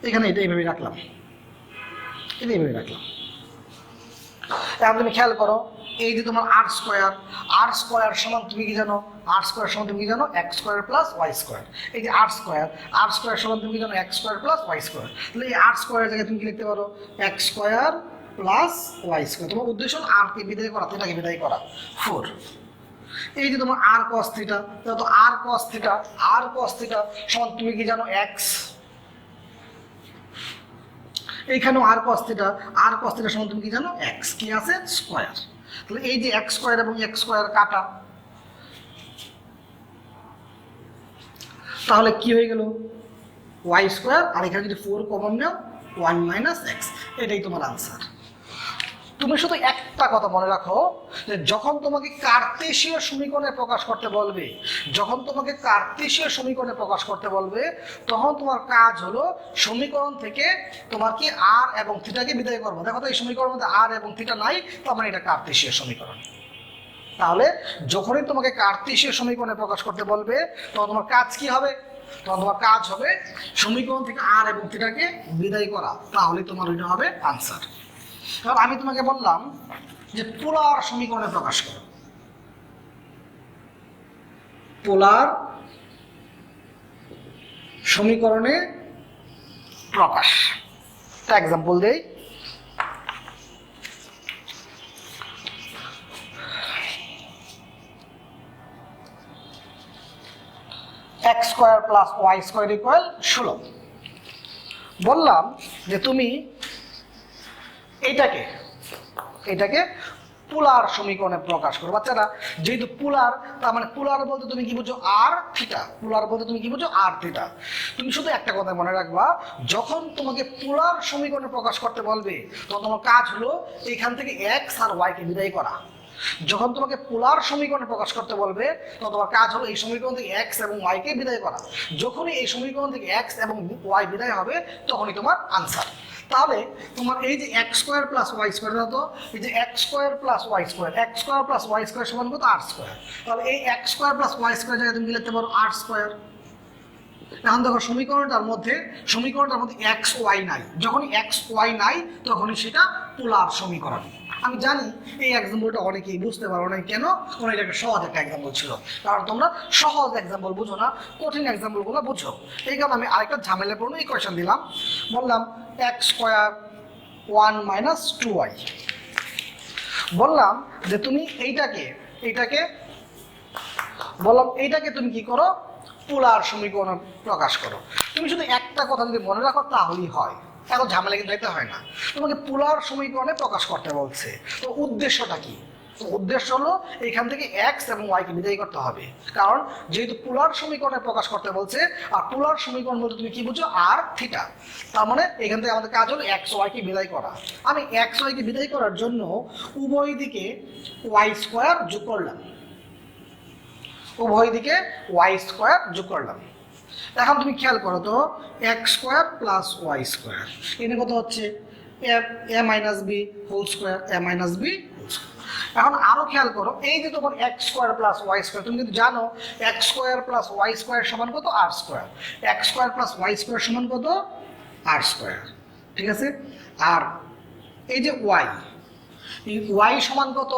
এখানে এটা এইভাবে রাখলাম, এটা এইভাবে রাখলাম। এখন তুমি খেয়াল করো, এই যে তোমার আর স্কোয়ার সমান তুমি কি জানো, আর স্কোয়ার সমান তুমি কি জানো x square plus Y square. এই যে আর স্কোয়ার সমান তুমি কি জানো x square plus Y square. তাহলে এই আর স্কোয়ারের জায়গায় তুমি কি লিখতে পারো X square plus Y square. তোমার উদ্দেশ্য আর কে বিদায় করা, থিটাকে বিদায় করা, 4। এই যে তোমার আর কস থিটা, তো আর কস থিটা সমান তুমি কি জানো এক্স, এইখানেও আর কস থিটা সমান তুমি কি জানো এক্স, কি আছে স্কোয়ার। তাহলে এই যে এক্স স্কোয়ার এবং এক্স স্কোয়ার কাটা, তাহলে কি হয়ে গেল ওয়াই স্কোয়ার, আর এখানে যদি 4 কমন নাও 1 মাইনাস এক্স, এটাই তোমার আনসার। তুমি শুধু একটা কথা মনে রাখো, যে যখন তোমাকে কার্টেসীয় সমীকরণে প্রকাশ করতে বলবে, তখন তোমার কাজ হলো সমীকরণ থেকে তোমার কি আর এবং থিটাকে বিদায় করবো। দেখো তো এই সমীকরণের মধ্যে আর এবং থিটা নাই, তার মানে এটা কার্টেসীয় সমীকরণ। তাহলে যখনই তোমাকে কার্টেসীয় সমীকরণে প্রকাশ করতে বলবে তখন তোমার কাজ কি হবে? তখন তোমার কাজ হবে সমীকরণ থেকে আর এবং থিটাকে বিদায় করা, তাহলে তোমার ওইটা হবে আনসার। এবার আমি তোমাকে বললাম যে পোলার সমীকরণে প্রকাশ করো, পোলার সমীকরণে প্রকাশ। একটা এক্সাম্পল দেই, X square plus Y square equal 16। বললাম যে তুমি এটাকে পোলার সমীকরণে প্রকাশ করো। বাচ্চারা যেহেতু পোলার, তার মানে পোলার বলতে তুমি কি বুঝো আর থিটা, তুমি শুধু একটা কথা মনে রাখবা, যখন তোমাকে পোলার সমীকরণে প্রকাশ করতে বলবে তখন তোমার কাজ হলো এখান থেকে এক্স আর ওয়াই কে বিদায় করা। যখন তোমাকে পোলার সমীকরণে প্রকাশ করতে বলবে তখন তোমার কাজ হলো এই সমীকরণ থেকে এক্স এবং ওয়াই কে বিদায় করা। যখনই এই সমীকরণ থেকে এক্স এবং ওয়াই বিদায় হবে তখনই তোমার আনসার। তাহলে তোমার এই যে X square plus Y square, তো এই যে X square plus Y square সমান কত আর স্কোয়ার। তাহলে এই X square plus Y square জায়গায় তুমি লিখতে পারো আর স্কোয়ার। এখন দেখো সমীকরণটার মধ্যে এক্স ওয়াই নাই, যখনই এক্স ওয়াই নাই তখনই সেটা পোলার সমীকরণ। আমি জানি এই এক্সাম্পলটা অনেকেই বুঝতে পারো না, কেন? কারণ এটা একটা সহজ একটা এক্সাম্পল ছিল, কারণ তোমরা সহজ এক্সাম্পল বুঝো না, কঠিন এক্সাম্পলগুলো বুঝো। এই কারণে আমি আরেকটা ঝামেলা পড়ুন ইকুয়েশন দিলাম, বললাম এক্স স্কোয়ার 1 মাইনাস 2y। বললাম যে তুমি এইটাকে বললাম এইটাকে তুমি কি করো, পোলার সমীকরণ প্রকাশ করো। তুমি শুধু একটা কথা যদি মনে রাখো তাহলেই হয়, এত ঝামেলা কিন্তু যাইতে হয় না। তোমাকে পোলার সমীকরণে প্রকাশ করতে বলছে, তো উদ্দেশ্যটা কি? উদ্দেশ্য হলো এখান থেকে এক্স এবং ওয়াই কে বিদায় করতে হবে, কারণ যেহেতু পোলার সমীকরণে প্রকাশ করতে বলছে, আর পোলার সমীকরণ বলতে তুমি কি বুঝো, আর থিটা। তার মানে এখান থেকে আমাদের কাজ হলো এক্স ওয়াই কে বিদায় করা। আমি এক্স ওয়াই কে বিদায় করার জন্য উভয় দিকে ওয়াই স্কোয়ার যোগ করলাম, উভয় দিকে ওয়াই স্কোয়ার যোগ করলাম। এখন তুমি খেয়াল করো তো, x square plus Y square এখানে কত হচ্ছে, a minus b whole square, a minus b whole square. এখন আরো খেয়াল করো, এই যে তোমার x square plus Y square, তুমি কিন্তু জানো x square plus Y square সমান কত, আর square. X square plus Y square সমান কত, আর স্কোয়ার, ঠিক আছে। আর এই যে ওয়াই, ওয়াই সমান কত,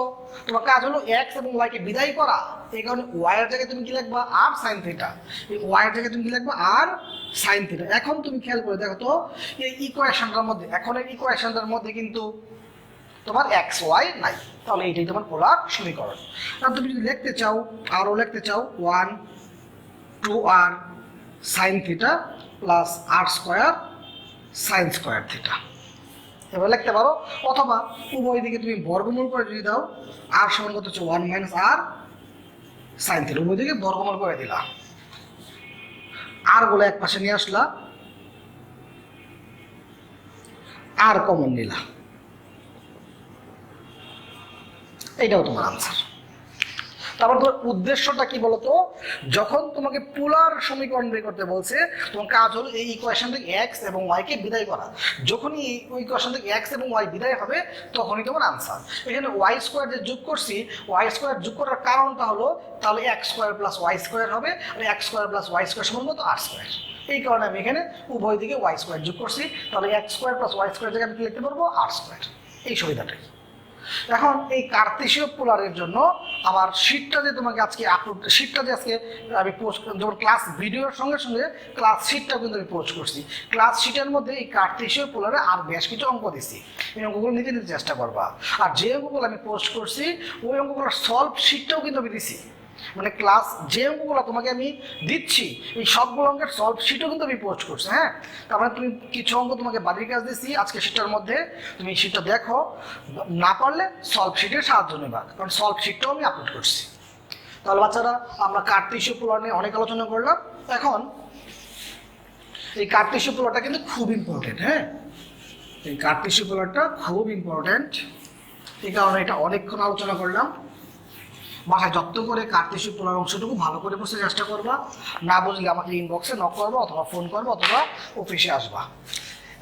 তোমার কাজ হলো এক্স এবং ওয়াই কে বিদায় করা, এই কারণে ওয়াই এর জায়গায় তুমি কি লিখবা, আর সাইন থিটা। এই ওয়াই এর জায়গায় তুমি কি লিখবা, আর সাইন থিটা। এখন তুমি খেয়াল করে দেখো তো, এই ইকুয়েশনটার মধ্যে, এখন এই ইকুয়েশনটার মধ্যে কিন্তু তোমার এক্স ওয়াই নাই, তাহলে এইটাই তোমার পোলার সমীকরণ। আর তুমি যদি লিখতে চাও, আরও লিখতে চাও, 1 2r সাইন থিটা প্লাস আর স্কোয়ার সাইন স্কোয়ার থিটা, এবার লিখতে পারো। অথবা উভয় দিকে তুমি বর্গমূল করে যদি দাও, আর সমান কত হচ্ছে 1 মাইনাস আর সাইন থিটা, উভয় দিকে বর্গমূল করে দিলা, আর গুলো এক পাশে নিয়ে আসলা, আর কমন নিলা, এইটাও তোমার আনসার। তারপর তোমার উদ্দেশ্যটা কি বলতো, যখন তোমাকে পোলার সমীকরণ বের করতে বলছে, তোমার কাজ হলো এই ইকুয়েশন থেকে এক্স এবং ওয়াই কে বিদায় করা। যখনই এই ইকুয়েশন থেকে এক্স এবং ওয়াই বিদায় হবে, তখনই তোমার আনসার। এখানে ওয়াই স্কোয়ার যে যোগ করছি, ওয়াই স্কোয়ার যোগ করার কারণটা হলো, তাহলে x square plus Y square হবে, আর x square plus Y square সমান কত, আর স্কোয়ার। এই কারণে আমি এখানে উভয় দিকে ওয়াই স্কোয়ার যোগ করছি, তাহলে x square plus Y square জায়গায় আমি লিখতে পারবো আর স্কোয়ার, এই সুবিধাটাই। এখন এই কার্তেশীয় পোলারের জন্য আমার শীটটা যে তোমাকে আজকে আপলোড, শীটটা যে আজকে আমি পোস্ট, যেমন ক্লাস ভিডিওর সঙ্গে সঙ্গে ক্লাস শীটটাও কিন্তু আমি পোস্ট করছি। ক্লাস শীটের মধ্যে এই কার্তেশীয় পোলারে আর বেশ কিছু অঙ্ক দিচ্ছি, এই অঙ্কগুলো নিতে নিতে চেষ্টা করবা। আর যে অঙ্কগুলো আমি পোস্ট করছি, ওই অঙ্কগুলোর সলভ শীটটাও কিন্তু আমি দিছি। মানে ক্লাস যে অঙ্কগুলো তোমাকে আমি দিচ্ছি, এই সবগুলো অঙ্কের সলভ শিটও কিন্তু আমি পোস্ট করছি। হ্যাঁ, তারপরে তুমি কিছু অঙ্ক তোমাকে বাড়ির কাজ দিচ্ছি আজকে শিটটার মধ্যে, তুমি শিটটা দেখো, না পারলে সলভ শিটের সাহায্য নেবা, কারণ সলভ শিটটাও আমি আপলোড করছি। তাহলে বাচ্চারা, আমরা কার্তেশীয় পোলার নিয়ে অনেক আলোচনা করলাম। এখন এই কার্তেশীয় পোলারটা কিন্তু খুব ইম্পর্টেন্ট। হ্যাঁ, এই কার্তেশীয় পোলারটা খুব ইম্পর্টেন্ট, এই কারণে এটা অনেকক্ষণ আলোচনা করলাম। বাসায় যত্ন করে কার্তেশীয় পোলার অংশটুকু ভালো করে বুঝতে চেষ্টা করবা, না বুঝলে আমাকে ইনবক্সে নক করবো, অথবা ফোন করবো, অথবা অফিসে আসবা।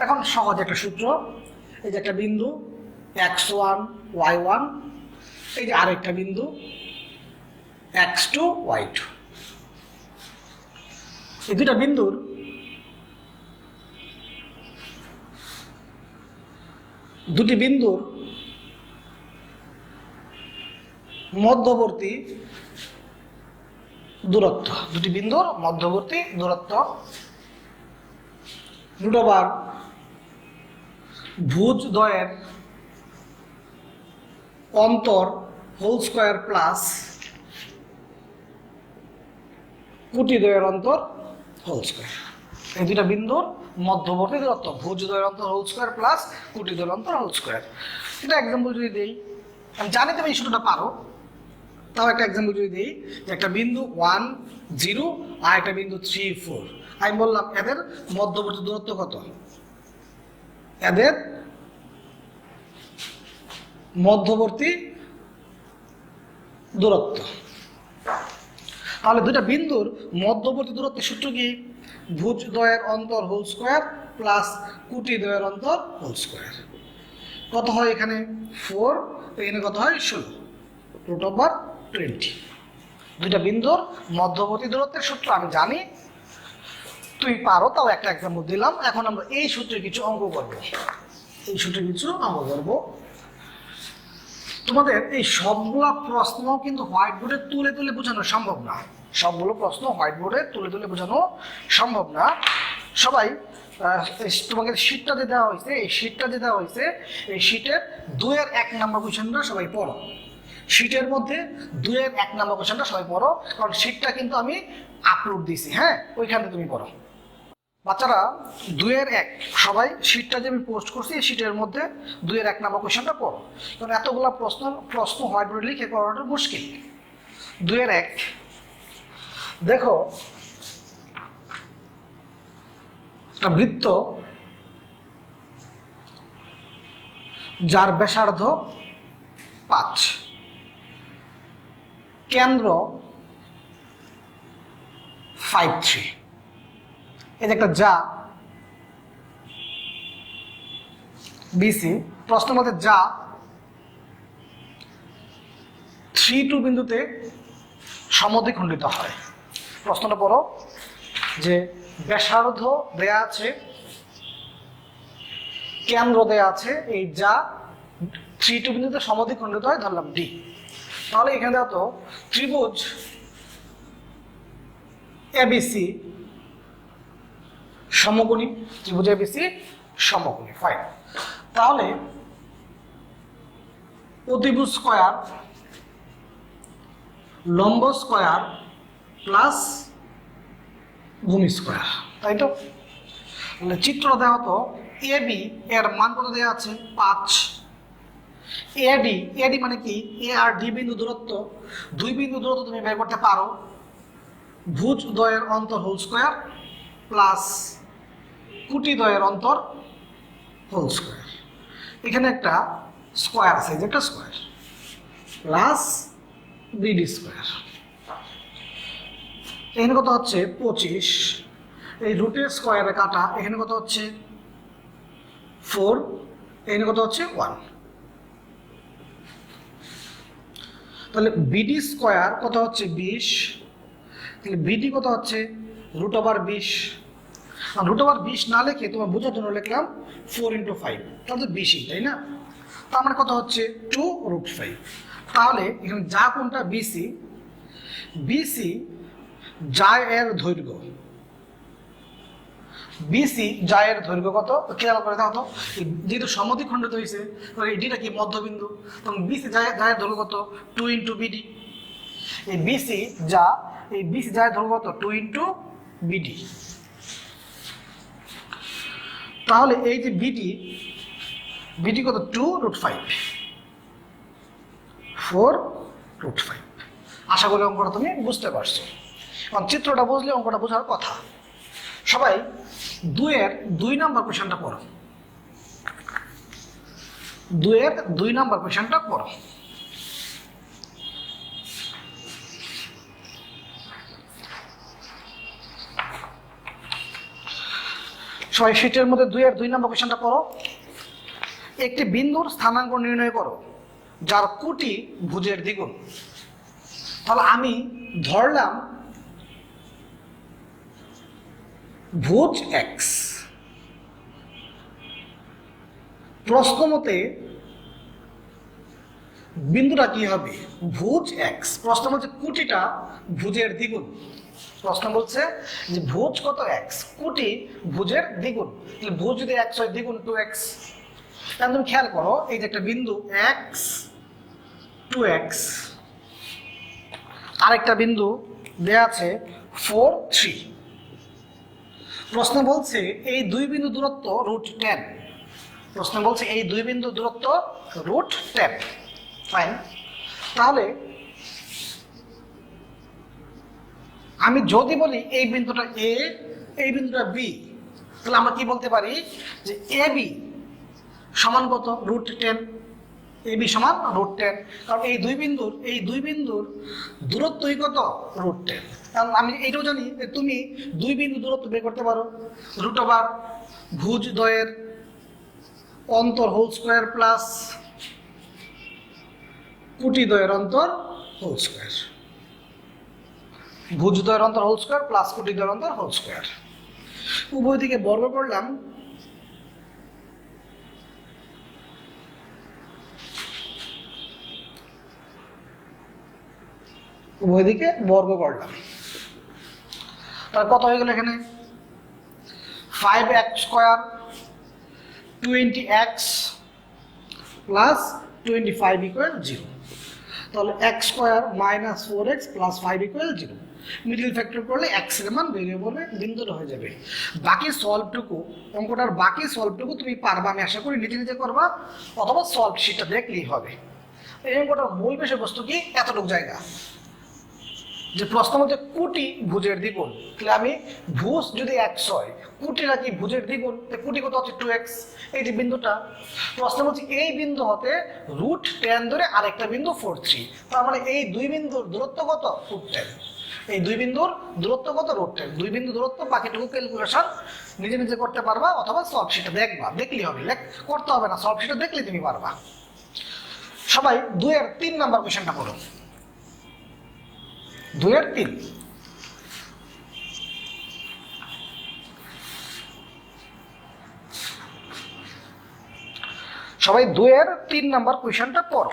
এখন সহজ একটা সূত্র, এই যে একটা বিন্দু x1 y1, এই যে আরেকটা বিন্দু x2 y2, এই দুটা বিন্দুর মধ্যবর্তী দূরত্ব, দুটি বিন্দুর মধ্যবর্তী দূরত্ব √, ভুজ দ্বয়ের অন্তর হোল স্কোয়ার প্লাস কুটি দ্বয়ের অন্তর হোল স্কোয়ার। এই দুইটা বিন্দুর মধ্যবর্তী দূরত্ব, ভুজ দ্বয়ের অন্তর হোল স্কোয়ার প্লাস কুটি দ্বয়ের অন্তর হোল স্কোয়ার। এটা এক্সাম্পল যদি দিই, আমি জানি তুমি এই সূত্রটা পারো, তাও একটা এক্সাম্পল যদি দিই, যে একটা বিন্দু 1 0 আর একটা বিন্দু 3 4, আমি বললাম এদের মধ্যবর্তী দূরত্ব কত, এদের মধ্যবর্তী দূরত্ব। তাহলে দুটা বিন্দুর মধ্যবর্তী দূরত্বের সূত্র কি, ভুজ দ্বয়ের অন্তর হোল স্কোয়ার প্লাস কুটি দ্বয়ের অন্তর হোল স্কোয়ার। কত হয় এখানে 4, এখানে কত হয় 16, √20। দুইটা বিন্দুর মধ্যবর্তী দূরত্বের সূত্র আমি জানি, তুই পারো, তাও একটা এক্সাম্পল দিলাম। এখন আমরা এই সূত্রে কিছু অঙ্ক করবো, এই সূত্রে কিছু অঙ্ক করবো। তোমাদের এই সবগুলো প্রশ্ন কিন্তু হোয়াইট বোর্ডে তুলে তুলে বোঝানো সম্ভব না, সবগুলো প্রশ্ন হোয়াইট বোর্ডে তুলে তুলে বোঝানো সম্ভব না। সবাই তোমাকে শীটটা যে দেওয়া হয়েছে, এই শীটটা যে দেওয়া হয়েছে, এই শীটের 2-এর 1 নম্বর কোয়েশ্চেনটা সবাই পড়ো। শীটের মধ্যে 2-1 নাম্বার কোশ্চেনটা সবাই পড়ো, কারণ শীটটা কিন্তু আমি আপলোড দিছি, হ্যাঁ ওইখানে তুমি পড়ো। বাচ্চারা 2-1 সবাই শীটটা যে আমি পোস্ট করছি এই শীটের মধ্যে 2-1 নাম্বার কোশ্চেনটা পড়ো, কারণ এতগুলো প্রশ্ন হোয়াইট বোর্ডে লিখে করাটা মুশকিল। 2-1 দেখো, একটা বৃত্ত যার ব্যাসার্ধ 5, কেন্দ্র 5-3, এই যে একটা যা বিসি, প্রশ্নের মধ্যে যা 3-2 বিন্দুতে সমদ্বিখণ্ডিত হয়। প্রশ্নটা পড়ো যে ব্যাসার্ধ দেয়া আছে, কেন্দ্র দেয়া আছে, এই যা 3-2 বিন্দুতে সমদ্বিখণ্ডিত হয়, ধরলাম ডি। তাহলে এখানে দেখো তো ত্রিভুজ এবিসি সমকোণী, ত্রিভুজ এবিসি সমকোণী, ফাইন। তাহলে অতিভুজ স্কয়ার লম্ব স্কয়ার প্লাস ভূমি স্কয়ার, তাই তো? তাহলে চিত্রটা দেখো তো, এবি এর মান কত দেওয়া আছে 5, এডি, এডি মানে কি, এ আর ডি বিন্দু দূরত্ব, 2 বিন্দু দূরত্ব তুমি বের করতে পারো, ভুজ দ্বয়ের অন্তর হোল স্কয়ার প্লাস কুটি দ্বয়ের অন্তর হোল স্কয়ার, এখানে একটা স্কয়ার আছে, যে একটা স্কয়ার প্লাস বিডি স্কয়ার। এখানে কত হচ্ছে 25, এই রুটের স্কয়ারে কাটা, এখানে কত হচ্ছে 4, এখানে কত হচ্ছে 1। তাহলে বিডি স্কয়ার কত হচ্ছে 20, তাহলে বিডি কত হচ্ছে √20। √20 না লিখে তোমার বোঝার জন্য লিখলাম 4 × 5, তাহলে তো 20, তাই না? তার মানে কত হচ্ছে 2√5। তাহলে এখানে যা কোনটা বিসি, বিসি যা এর দৈর্ঘ্য, বিসি যা এর দৈর্ঘ্য কত খেয়াল করে দেখো তো, যেহেতু সমদ্বিখণ্ডিত হয়েছে এটিটা কি মধ্যবিন্দু, তখন বিসি যা এর দৈর্ঘ্য কত 2 × বিডি। এই বিসি যা, এই বিসি যা এর দৈর্ঘ্য কত 2 × বিডি। তাহলে এই যে বিডি, বিডি কত 2√5, 4√5। আশা করি অঙ্কটা তুমি বুঝতে পারছো, কারণ চিত্রটা বুঝলে অঙ্কটা বোঝার কথা। সবাই 2-এর 2 নাম্বার কোশ্চেনটা পড়ো, 2-এর 2 নাম্বার কোশ্চেনটা পড়ো। সবাই শীটের মধ্যে 2-এর 2 নাম্বার কোশ্চেনটা পড়ো। একটি বিন্দুর স্থানাঙ্ক নির্ণয় করো যার কুটি ভুজের দ্বিগুণ। তাহলে আমি ধরলাম ভুজ এক্স, প্রশ্ন মতে বিন্দুটা কি হবে ভুজ এক্স, প্রশ্ন বলছে কুটিটা ভুজের দ্বিগুণ, প্রশ্ন বলছে যে ভুজ কত এক্স, কুটি ভুজের দ্বিগুণ, ভুজ যদি এক্স হয় দ্বিগুণ 2x। তাহলে তুমি খেয়াল করো, এই যে একটা বিন্দু এক্স 2x, আরেকটা বিন্দু দেয়া আছে 4-3। প্রশ্ন বলছে এই 2 বিন্দু দূরত্ব √10, প্রশ্ন বলছে এই 2 বিন্দু দূরত্ব √10, ফাইন। তাহলে আমি যদি বলি এই বিন্দুটা এ, এই বিন্দুটা বি, তাহলে আমরা কি বলতে পারি যে এ বি সমান কত √10, এ বি সমান √10, কারণ এই দুই বিন্দুর দূরত্বই কত √10। কারণ আমি এইটাও জানি যে তুমি 2 বিন্দু দূরত্ব বের করতে পারো, √ ভুজ দ্বয়ের অন্তর হোল স্কয়ার প্লাস কুটি দ্বয়ের অন্তর হোল স্কয়ার, ভুজ দ্বয়ের অন্তর হোল স্কয়ার প্লাস কুটি দ্বয়ের অন্তর হোল স্কয়ার। উভয় দিকে বর্গ করলাম, উভয় দিকে বর্গ করলাম, তাহলে কত হয়ে গেল এখানে 5x² 20x + 25 = 0। তাহলে x square minus 4x plus 5 equal 0। Middle factor করলে এক্স এর মান বেরিয়ে পড়বে, বিন্দুটা হয়ে যাবে। বাকি সলভটুকু, অঙ্কটার বাকি সলভটুকু তুমি পারবা, আমি আশা করি নিজে নিজে করবা অথবা সলভ শিটটা দেখলেই হবে। এই অঙ্কটার মূল বিষয়বস্তু কি, এতটুকু জায়গা যে প্রশ্ন মধ্যে কোটি ভুজের দ্বিগুণ, তাহলে আমি ভুজ যদি 1 হয়, কোটিটা কি ভুজের দ্বিগুণ, কোটি কত হচ্ছে 2x। এই যে বিন্দুটা প্রশ্ন বলছে এই বিন্দু হতে √10 ধরে আরেকটা বিন্দু 4.3, তার মানে এই দুই বিন্দুর দূরত্ব কত, √10। এই দুই বিন্দুর দূরত্ব কত, √10। দুই বিন্দু দূরত্ব, বাকিটুকু ক্যালকুলেশন নিজে নিজে করতে পারবা অথবা সলভ শিটটা দেখবা, দেখলেই হবে, করতে হবে না, সলভ শিটটা দেখলেই তুমি পারবা। সবাই 2-এর 3 নাম্বার কোশ্চেনটা করো। 2-এর 3, সবাই 2-এর 3 নাম্বার কোশ্চেনটা পড়ো।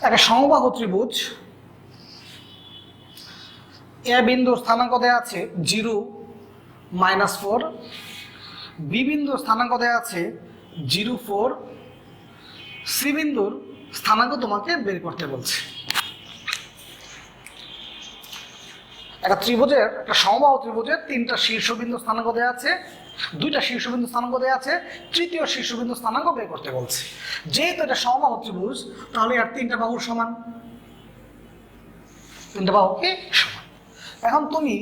একটা সমবাহু ত্রিভুজ, এ বিন্দুর স্থানাঙ্ক দেয়া আছে 0 -4, বি বিন্দুর স্থানাঙ্ক দেয়া আছে 0 4, সি বিন্দুর স্থানাঙ্ক তোমাকে বের করতে বলছে। একটা ত্রিভুজের, একটা সমবাহু ত্রিভুজের 3টা শীর্ষবিন্দু স্থানাঙ্ক দেওয়া আছে, 2টা শীর্ষবিন্দু স্থানাঙ্ক দেওয়া আছে, তৃতীয় শীর্ষবিন্দু স্থানাঙ্ক বের করতে বলছে। যেহেতু এটা সমবাহু ত্রিভুজ, তাহলে আর 3টা বাহুর সমান, 3টা বাহু কি সমান। এখন তুমি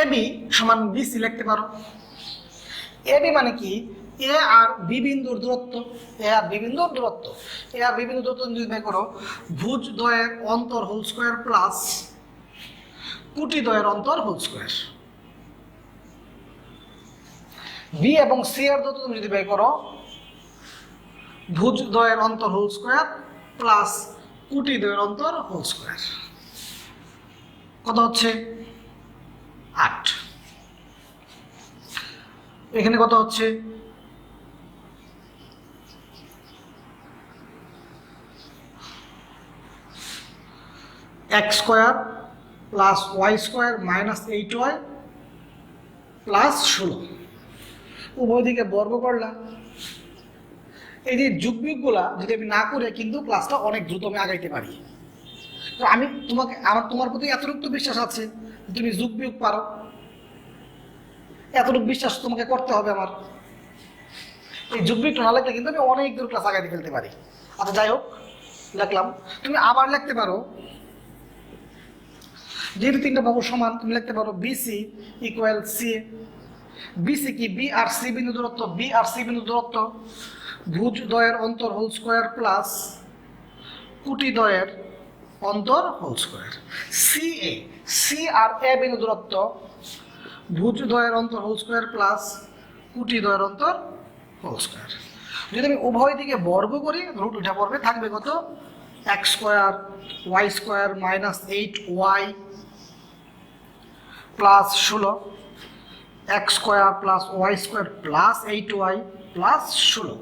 এবি সমান বিসি লিখতে পারো। এবি মানে কি, এ আর বি বিন্দুর দূরত্ব, এ আর বি বিন্দুর দূরত্ব, এ আর বি বিন্দুর দূরত্ব যদি বের করো, ভুজ দ্বয়ের অন্তর হোল স্কোয়ার প্লাস কুটি দ্বয়ের অন্তর হোল স্কোয়ার। বি এবং সি এর দূরত্ব তুমি যদি বের করো, ভুজ দ্বয়ের অন্তর হোল স্কোয়ার প্লাস কুটি দ্বয়ের অন্তর হোল স্কোয়ার। কত হচ্ছে 8। এখানে কত হচ্ছে x square plus y square minus 8y plus 16। উভয় দিকে বর্গ করলাম। এই যে যোগ বিয়োগগুলা যদি আমি না করে কিন্তু ক্লাসটা অনেক দ্রুত আমি আগাইতে পারি। তো আমি তোমার প্রতি এতটুকু বিশ্বাস আছে, তুমি যোগ বিয়োগ পারো, এতটুকু বিশ্বাস তোমাকে করতে হবে আমার। এই যোগ বিয়োগটা না লাগলে কিন্তু আমি অনেক দূর ক্লাস আগাইতে ফেলতে পারি। আচ্ছা যাই হোক, লিখলাম। তুমি আবার লিখতে পারো, যেহেতু 3টা বাহু সমান, তুমি লিখতে পারো বিসি ইকুয়াল সি। বিসি কি, বি আর সি বিন্দু দূরত্ব, বি আর সি বিন্দু দূরত্ব ভুজ দ্বয়ের অন্তর হোল স্কোয়ার প্লাস কুটি দ্বয়ের অন্তর হোল স্কোয়ার। সি এ, সি আর এ বিন্দু দূরত্ব ভুজ দ্বয়ের অন্তর হোল স্কোয়ার প্লাস কুটি দ্বয়ের অন্তর হোল স্কোয়ার। যদি আমি উভয় দিকে বর্গ করি, রুট উঠা পড়বে, থাকবে কত x square y square minus 8y plus 16, x square plus y square plus 8y plus 16।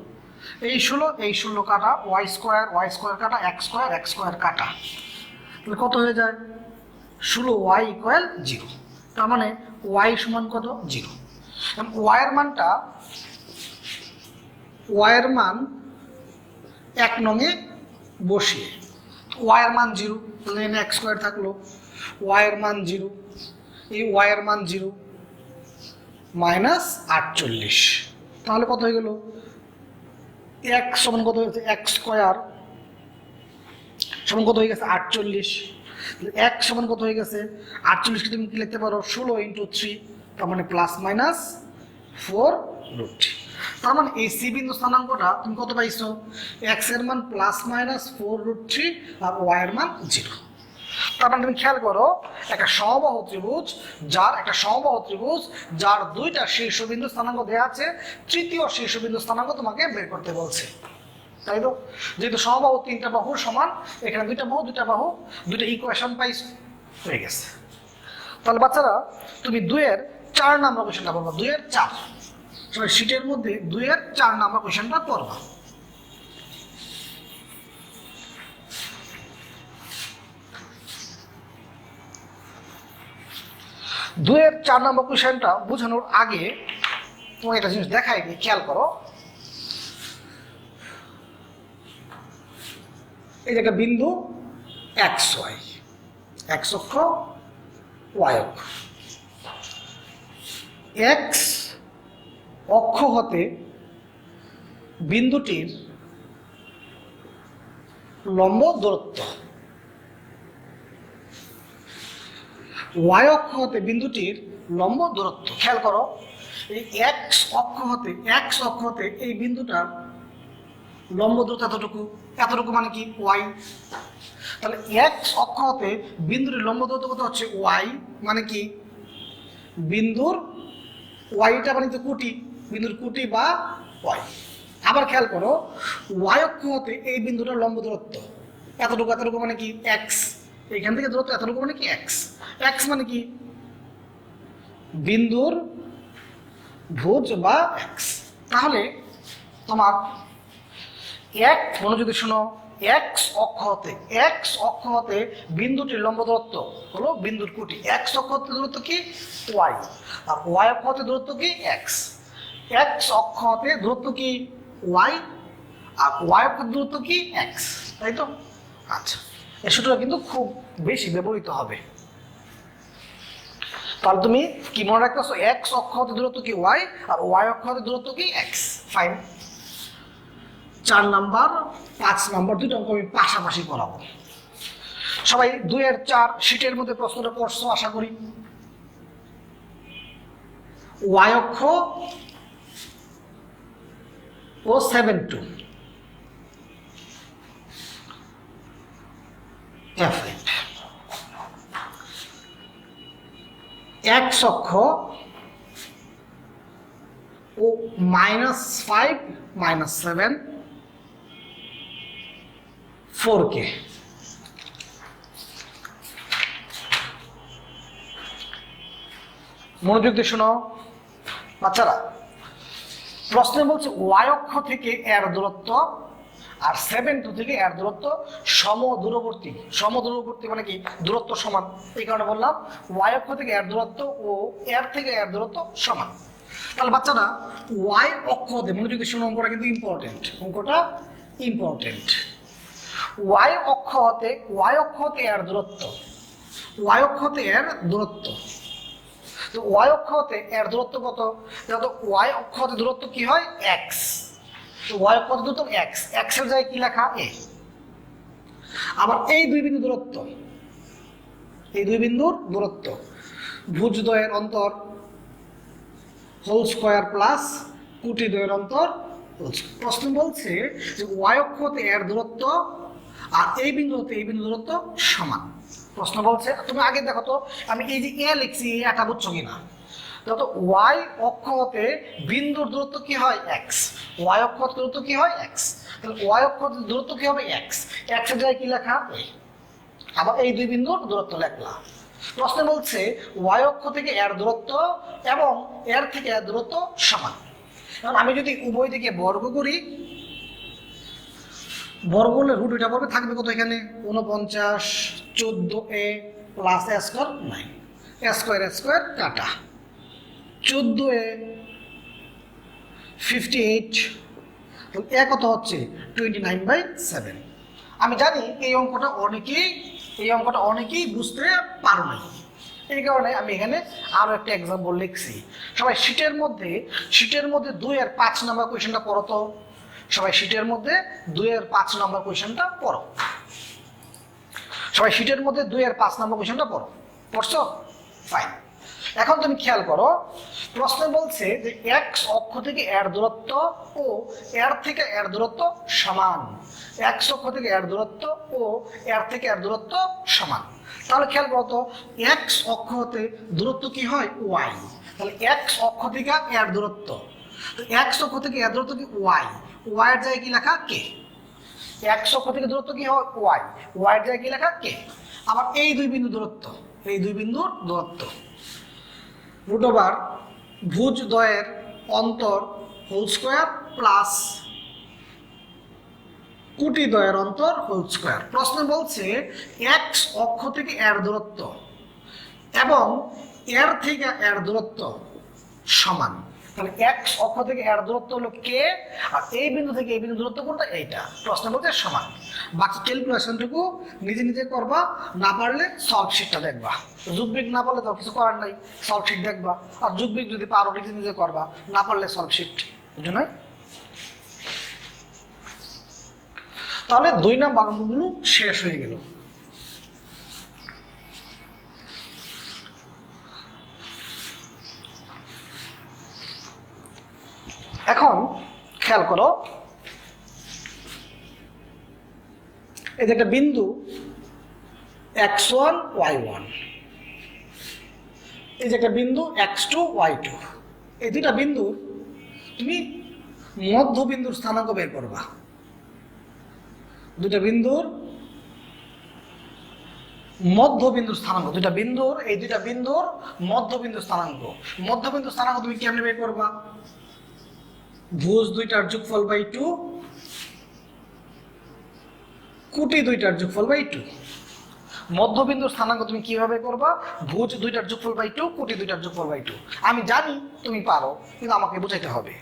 এই 16 কাটা, y স্কোয়ার কাটা, x স্কোয়ার কাটা, তাহলে কত হয়ে যায় 16y ইকুয়াল 0। তার মানে y সমান কত, 0। y এর মানটা, y এর মান 1 নঙে বসিয়ে, y এর মান 0, তাহলে এখানে x স্কোয়ার থাকলো, y এর মান 0, এই y এর মান 0 মাইনাস 48, তাহলে কত হয়ে গেল, x সমান কত হয়েছে, x স্কোয়ার সমান কত হয়ে গেছে 48, x সমান কত হয়ে গেছে 48 কে তুমি কি লিখতে পারো 16 × 3, তার মানে প্লাস মাইনাস 4√3। তার মানে এই সি বিন্দু স্থানাঙ্কটা তুমি কত পাইছো, x এর মান প্লাস মাইনাস 4√3 আর y এর মান 0। তার মানে তুমি খেয়াল করো, একটা সমবাহু ত্রিভুজ যার 2টা শীর্ষবিন্দু স্থানাঙ্ক দেওয়া আছে, তৃতীয় শীর্ষবিন্দু স্থানাঙ্ক তোমাকে বের করতে বলছে, তাই তো? যেহেতু সমবাহু 3টা বাহুর সমান, এখানে 2টা বাহু 2টা ইকুয়েশন পাইছো, হয়ে গেছে। তাহলে বাচ্চারা তুমি 2-এর 4 নাম্বার কোশ্চেনটা পড়বা, 2-এর 4, সবাই শীটের মধ্যে 2-এর 4 নাম্বার কোশ্চেনটা পড়বা। দুয়ের 4 নম্বর কোশ্চেনটা বোঝানোর আগে তোমাকে একটা জিনিস দেখাই দিই, খেয়াল করো। এই যে একটা বিন্দু এক্স ওয়াই, এক্স অক্ষ ওয়াই অক্ষ। এক্স অক্ষ হতে বিন্দুটির লম্ব দূরত্ব, ওয়াই অক্ষ হতে বিন্দুটির লম্ব দূরত্ব। খেয়াল করো, এই এক্স অক্ষ হতে এই বিন্দুটার লম্ব দূরত্ব এতটুকু, এতটুকু মানে কি ওয়াই। তাহলে এক্স অক্ষ হতে বিন্দুটির লম্ব দূরত্ব কত হচ্ছে ওয়াই, মানে কি বিন্দুর ওয়াইটা মানে তো কুটি, বিন্দুর কুটি বা ওয়াই। আবার খেয়াল করো, ওয়াই অক্ষ হতে এই বিন্দুটার লম্ব দূরত্ব এতটুকু, এতটুকু মানে কি এক্স, এইখান থেকে দূরত্ব এতটুকু মানে কি এক্স। এক্স মানে কি বিন্দুর ভুজ বা এক্স। তাহলে তোমার এক মনোযোগী শোনো, এক্স অক্ষ হতে বিন্দুটির লম্ব দূরত্ব হলো বিন্দুর কুটি। এক্স অক্ষ হতে দূরত্ব কি ওয়াই, আর ওয়াই অক্ষ হতে দূরত্ব কি এক্স। এক্স অক্ষ হতে দূরত্ব কি ওয়াই, আর ওয়াই অক্ষ দূরত্ব কি এক্স, তাই তো? আচ্ছা, এই সূত্রটা কিন্তু খুব বেশি ব্যবহৃত হবে। তাহলে তুমি কি মনে রাখতেছো, এক্স অক্ষ হতে দূরত্ব কি ওয়াই, আর ওয়াই অক্ষ হতে দূরত্ব কি এক্স। ফাইন। 4 নাম্বার 5 নাম্বার দুটো অঙ্ক আমি পাশাপাশি করাবো। সবাই 2 এর 4 শীটের মধ্যে প্রশ্নটা পড়ছো আশা করি। ওয়াই অক্ষ ও 7-2 F8, এক্স অক্ষ ও -5 -7 4K। মনোযোগ দিয়ে শোনো বাচ্চারা, প্রশ্নে বলছে ওয়াই অক্ষ থেকে এর দূরত্ব আর 7-2 থেকে এর দূরত্ব সমদূরবর্তী। সমদূরবর্তী মানে কি দূরত্ব সমান, এই কারণে বললাম ওয়াই অক্ষ থেকে এর দূরত্ব ও এর থেকে এর দূরত্ব সমান। তাহলে বাচ্চারা ওয়াই অক্ষ হতে, মনোযোগ দিয়ে শোনো, অঙ্কটা কিন্তু ইম্পর্টেন্ট, অঙ্কটা ইম্পর্টেন্ট। ওয়াই অক্ষ হতে এর দূরত্ব, ওয়াই অক্ষ হতে এর দূরত্ব, তো ওয়াই অক্ষ হতে এর দূরত্ব কত? দেখো ওয়াই অক্ষ হতে দূরত্ব কি হয় এক্স, তো ওয়াই অক্ষ হতে দূরত্ব এক্স, এক্স এর জায়গায় কি লেখা এ। আবার এই দুই বিন্দু দূরত্ব, এই দুই বিন্দুর দূরত্ব ভুজদ্বয়ের অন্তর হোল স্কয়ার প্লাস কুটি দ্বয়ের অন্তর। প্রশ্ন বলছে যে ওয়াই অক্ষ হতে এর দূরত্ব আর এই বিন্দু হতে এই বিন্দু দূরত্ব সমান। প্রশ্ন বলছে, তুমি আগে দেখো তো আমি এই যে এ লিখছি, এটা বুঝছো কিনা? দেখো ওয়াই অক্ষ হতে বিন্দুর দূরত্ব কি হয় এক্স, ওয়াই অক্ষ হতে দূরত্ব কি হয় এক্স, তাহলে ওয়াই অক্ষ হতে দূরত্ব কি হবে এক্স, এক্স এর জায়গায় কি লেখা এ। আবার এই দুই বিন্দুর দূরত্ব লেখলাম। প্রশ্ন বলছে ওয়াই অক্ষ থেকে এর দূরত্ব এবং এর থেকে এর দূরত্ব সমান। এখন আমি যদি উভয় দিকে বর্গ করি, বর্গ করলে রুট এটা পড়বে, থাকবে কত এখানে 49 14a plus a square 9, a square কাটা 14a 58, এ কত হচ্ছে 29/7। আমি জানি এই অঙ্কটা অনেকেই বুঝতে পারো নাই, এই কারণে আমি এখানে আরো একটা এক্সাম্পল লিখছি। সবাই শীটের মধ্যে 2 এর 5 নাম্বার কোয়েশ্চেনটা পড়ো তো। সবাই শীটের মধ্যে 2 এর 5 নাম্বার কোয়েশ্চেনটা পড়ো। সবাই শীটের মধ্যে 2 এর 5 নাম্বার কোয়েশ্চেনটা পড়ো। পড়ছো? ফাইন। এখন তুমি খেয়াল করো, প্রশ্নে বলছে যে এক্স অক্ষ থেকে এর দূরত্ব ও এর থেকে এর দূরত্ব সমান। এক্স অক্ষ থেকে এর দূরত্ব ও এর থেকে এর দূরত্ব সমান। তাহলে খেয়াল করো তো, এক্স অক্ষ হতে দূরত্ব কি হয় ওয়াই, তাহলে এক্স অক্ষ থেকে এর দূরত্ব, তো এক্স অক্ষ থেকে এর দূরত্ব কি ওয়াই, ওয়াই এর জায়গায় কি লেখা কে। এক্স অক্ষ থেকে দূরত্ব কি হয় ওয়াই, ওয়াই এর জায়গায় কি লেখা কে। আবার এই দুই বিন্দু দূরত্ব, এই দুই বিন্দুর দূরত্ব রুট ওভার ভুজ দ্বয়ের অন্তর হোল স্কয়ার প্লাস কুটি দ্বয়ের অন্তর হোল স্কয়ার। প্রশ্ন বলছে এক্স অক্ষ থেকে এর দূরত্ব এবং এর থেকে এর দূরত্ব সমান। তাহলে এক্স অক্ষ থেকে এর দূরত্ব হলো কে, আর এই বিন্দু থেকে এই বিন্দু দূরত্ব কোনটা, এইটা। প্রশ্ন বলতে সমান। বাকি ক্যালকুলেশনটুকু নিজে নিজে করবা, না পারলে সলভ শিটটা দেখবা। যুগবিগ না পারলে তো কিছু করার নাই, সলভ শিট দেখবা। আর যুগবিগ যদি পারো নিজে নিজে করবা, না পারলে সলভ শিট, বুঝো না? তাহলে 2 নাম্বার অঙ্কগুলো শেষ হয়ে গেল। এখন খেয়াল করো, এই যে একটা বিন্দু x1 y1, এই যে একটা বিন্দু x2 y2, এই দুইটা বিন্দু তুমি মধ্যবিন্দুর স্থানাঙ্ক বের করবা। দুইটা বিন্দুর মধ্যবিন্দুর স্থানাঙ্ক, দুইটা বিন্দুর, এই দুইটা বিন্দুর মধ্যবিন্দুর স্থানাঙ্ক। মধ্যবিন্দুর স্থানাঙ্ক তুমি কেমনে বের করবা? ভুজ দুইটার যোগফল বাই 2, কুটি দুইটার যোগফল বাই 2। মধ্যবিন্দুর স্থানাঙ্ক তুমি কিভাবে করবা? ভুজ দুইটার যোগফল বাই 2, কুটি দুইটার যোগফল বাই 2। আমি জানি তুমি পারো, কিন্তু আমাকে বুঝাইতে হবে।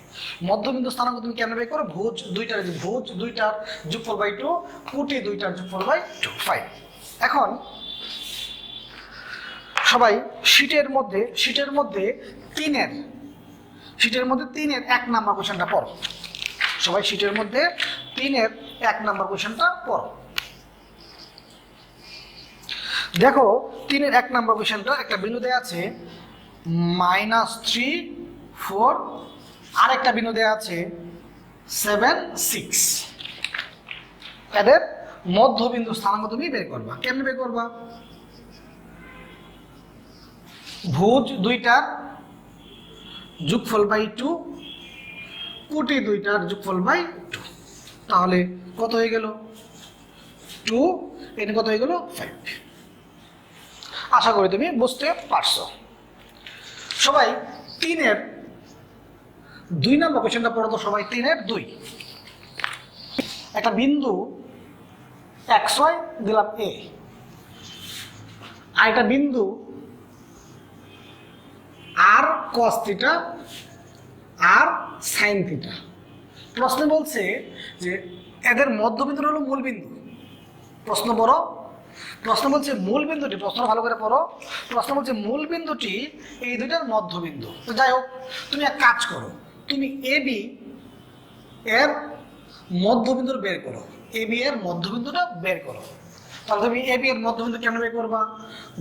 মধ্যবিন্দুর স্থানাঙ্ক তুমি কেমনে বের করো? ভুজ দুইটার যোগফল বাই 2, কুটি দুইটার যোগফল বাই 2। ফাইন। এখন সবাই শীটের মধ্যে 3-এর 1 নাম্বার কোশ্চেনটা পড়ো। সবাই শীটের মধ্যে 3-এর 1 নাম্বার কোশ্চেনটা পড়ো। দেখো 3-এর 1 নাম্বার কোশ্চেনটা, একটা বিন্দু দেয়া আছে -3, 4, আরেকটা বিন্দু দেয়া আছে 7, 6। এদের মধ্যবিন্দু স্থানাঙ্ক তুমি বের করবা। কেমনে বের করবা? ভুজ দুইটার যোগফল বাই 2, কুটি দুইটার যোগফল বাই 2। তাহলে কত হয়ে গেল? 2, এখানে কত হয়ে গেল? 5। আশা করি তুমি বুঝতে পারছো। সবাই 3-এর 2 নাম্বার কোশ্চেনটা পড়ো তো। সবাই 3-এর 2, একটা বিন্দু xy দিলাম a, আর একটা বিন্দু আর cos থিটা আর sin থিটা। প্রশ্ন বলছে যে এদের মধ্যবিন্দু হলো মূল বিন্দু। প্রশ্ন বলছে মূল বিন্দুটি, প্রশ্ন ভালো করে পড়ো। প্রশ্ন বলছে মূল বিন্দুটি এই দুইটার মধ্যবিন্দু। তো যাই হোক, তুমি এক কাজ করো, তুমি AB এর মধ্যবিন্দু বের করো। AB এর মধ্যবিন্দুটা বের করো। তাহলে তুমি AB এর মধ্যবিন্দু কেমন বের করবা?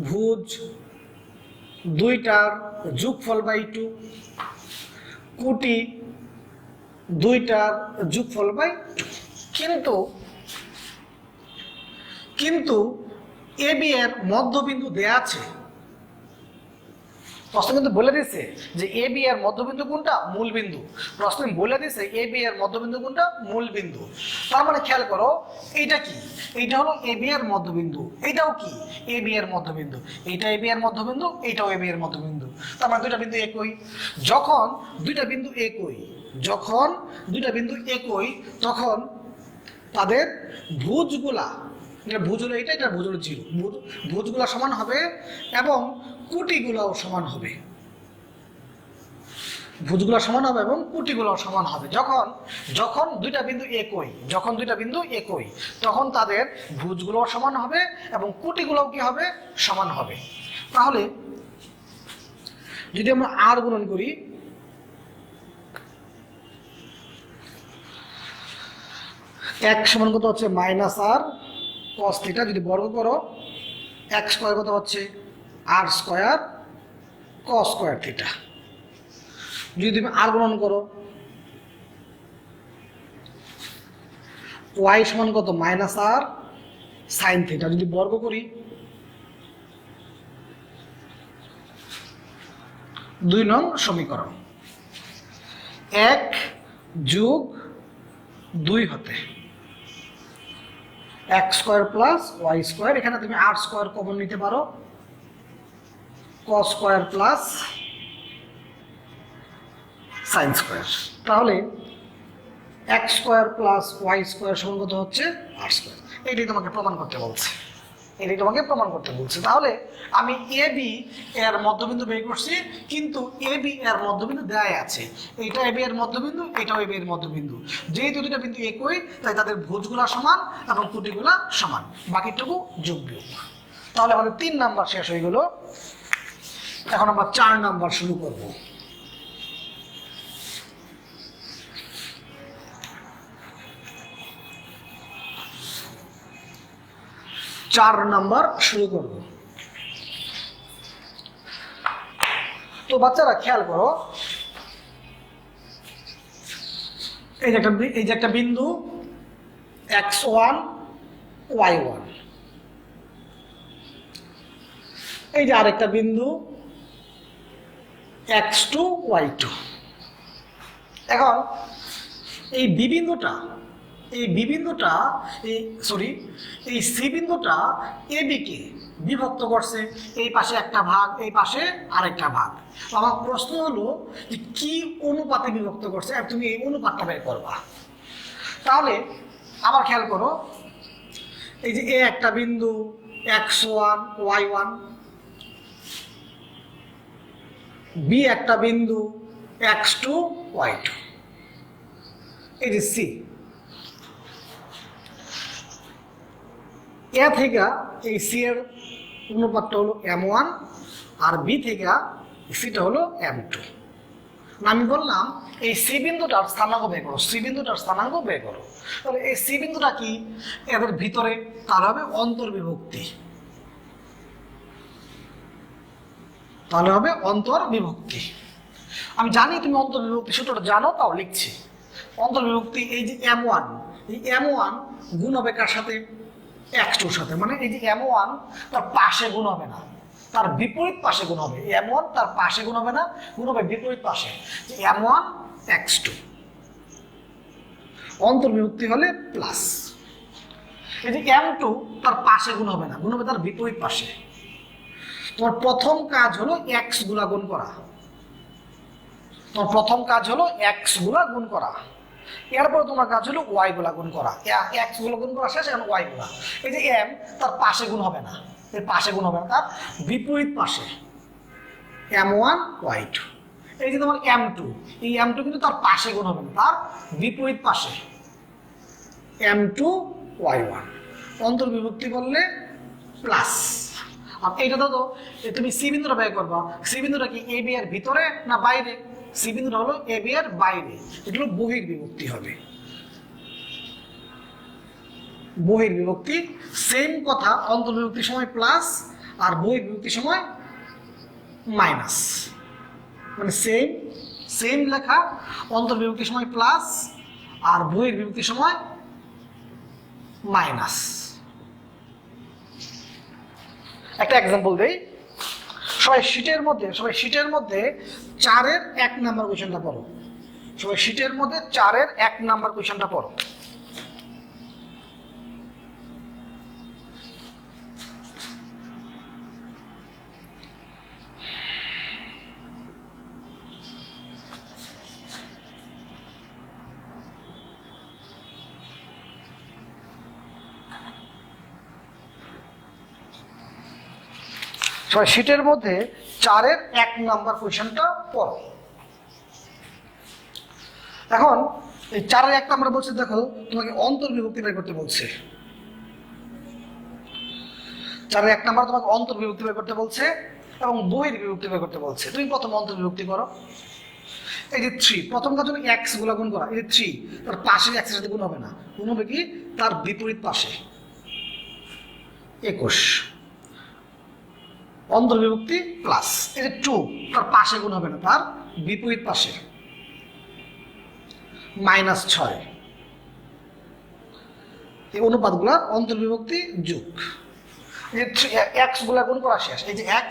ভুজ দুইটার যোগফল বাই 2, কুটি দুইটার যোগফল বাই 2। কিন্তু AB এর মধ্যবিন্দু দেয়া আছে। প্রশ্ন কিন্তু বলে দিচ্ছে যে AB এর মধ্যবিন্দু কোনটা? মূল বিন্দু। প্রশ্ন বলে দিচ্ছে AB এর মধ্যবিন্দু কোনটা? মূল বিন্দু। তার মানে খেয়াল করো, এইটা কি? এইটা হলো AB এর মধ্যবিন্দু, এইটাও কি? AB এর মধ্যবিন্দু। এইটা AB এর মধ্যবিন্দু, এইটাও AB এর মধ্যবিন্দু। তার মানে দুইটা বিন্দু একই। যখন দুইটা বিন্দু একই, তখন তাদের ভুজগুলা, ভুজ হলো এটা, এটা ভুজ হলো 0, ভুজগুলা সমান হবে এবং কুটিগুলাও সমান হবে। ভুজগুলা সমান হবে এবং কুটিগুলাও সমান হবে। যখন দুইটা বিন্দু একই, তখন তাদের ভুজগুলোও সমান হবে এবং কুটিগুলোও কি হবে? সমান হবে। তাহলে যদি আমরা আর গুণন করি, এক সমান কত হচ্ছে? -r cos theta. যদি বর্গ করো, x স্কয়ার কত হচ্ছে? r square cos square theta. যদি তুমি আর গুণন করো, y সমান কত? -r sin theta. যদি বর্গ করি, 2 নং সমীকরণ 1 যোগ 2 হতে x square plus y square, এখানে তুমি r স্কয়ার কমন নিতে পারো, cos square plus sin square. তাহলে x square plus y square সমান কত হচ্ছে? r square. এইটাই তোমাকে প্রমাণ করতে বলছে। এটাই তোমাকে প্রমাণ করতে বলছে। তাহলে আমি এ বি এর মধ্যবিন্দু বের করছি, কিন্তু এ বি এর মধ্যবিন্দু দেয় আছে, এইটা এ বি এর মধ্যবিন্দু, এটাও এ বি এর মধ্যবিন্দু। যেহেতু দুটো বিন্দু একই, তাই তাদের ভুজগুলা সমান এবং ত্রুটিগুলা সমান, বাকিটুকু যোগ বিয়োগ। তাহলে আমাদের 3 নাম্বার শেষ হয়ে গেল। এখন আমরা 4 নাম্বার শুরু করব। 4 নাম্বার শুরু করব। তো বাচ্চারা খেয়াল করো, এই যে একটা বিন্দু x1 y1, এই যে আরেকটা বিন্দু x2 y2। এখন এই বিবিন্দুটা এই সি বিন্দুটা এ বি কে বিভক্ত করছে, এই পাশে একটা ভাগ, এই পাশে আরেকটা ভাগ। আমার প্রশ্ন হলো যে কি অনুপাতে বিভক্ত করছে, আর তুমি এই অনুপাতটা বের করবা। তাহলে আবার খেয়াল করো, এই যে এ একটা বিন্দু x1 y1, বি একটা বিন্দু x2 y2, এই যে সি, এ থেকে এই সি এর অনুপাতটা হলো m1, আর বি থেকে সিটা হলো m2। আমি বললাম এই সি বিন্দুটার স্থানাঙ্ক বের করো, সি বিন্দুটার স্থানাঙ্ক বের করো। তাহলে এই সি বিন্দুটা কি এদের ভিতরে, তাহলে হবে অন্তর্বিভক্তি, তাহলে হবে অন্তর্বিভক্তি। আমি জানি তুমি অন্তর্বিভক্তি সূত্রটা জানো, তাও লিখছি। অন্তর্বিভক্তি, এই যে m1, এই m1 গুণ হবে কার সাথে, x2 সাথে। মানে এই যে m1 তার পাশে গুণ হবে না, তার বিপরীত পাশে গুণ হবে। m1 তার পাশে গুণ হবে না, গুণ হবে বিপরীত পাশে, যে m1 x2। অন্তর্বিভক্তি হলে প্লাস। এই যে m2 তার পাশে গুণ হবে না, গুণ হবে তার বিপরীত পাশে। তোমার প্রথম কাজ হলো x গুলা গুণ করা, তোমার প্রথম কাজ হলো x গুলা গুণ করা। এরপর তোমার কাজ হলো y গুলা গুণ করা, x গুলো গুণ করা শেষ, এখন y গুলা। এই যে m তার পাশে গুণ হবে না, এর পাশে গুণ হবে না, তার বিপরীত পাশে, m1 y2। এই যে তোমার m2, এই m2 কিন্তু তার পাশে গুণ হবে না, তার বিপরীত পাশে, m2 y1। অন্তর্বিভক্তি করলে প্লাস। আর এইটা তো তুমি সি বিন্দুটা বের করবা, সি বিন্দুটা কি এ বি এর ভিতরে না বাইরে? সি বিন্দুটা হলো এ বি এর বাইরে, এগুলো বহির্বিভক্তি হবে। বহির্বিভক্তি সেম কথা, অন্তর্বিভক্তির সময় প্লাস আর বহির্বিভক্তির সময় মাইনাস, মানে সেম লেখা। অন্তর্বিভক্তির সময় প্লাস আর বহির্বিভক্তির সময় মাইনাস। একটা এক্সাম্পল দেই, সবাই শিটের মধ্যে 4-এর 1 নাম্বার কোয়েশ্চেনটা পড়ো। সবাই শিটের মধ্যে 4-এর 1 নাম্বার কোয়েশ্চেনটা পড়ো। সবাই শিটের মধ্যে 4-এর 1 নাম্বার কোয়েশ্চেনটা পড়ো। এখন এই 4-এর 1 নাম্বার বলছে, দেখো তোমাকে অন্তর্বিভক্তি বের করতে বলছে। 4-এর 1 নাম্বার তোমাকে অন্তর্বিভক্তি বের করতে বলছে এবং বহির্বিভক্তি বের করতে বলছে। তুমি প্রথম অন্তর্বিভক্তি করো। এই যে 3, প্রথম কাজ হলো x গুলা গুণ করা। এই যে 3 তার পাশে x এর সাথে গুণ হবে না, গুণ হবে কি তার বিপরীত পাশে, 21। অন্তর্বিভক্তি প্লাস। এই যে 2 তার পাশে গুণ হবে না, তার বিপরীত পাশে, -6। এই অনুপাতগুলার অন্তর্বিভক্তি যোগ। এই যে x গুলা গুণ করা শেষ, এই যে x,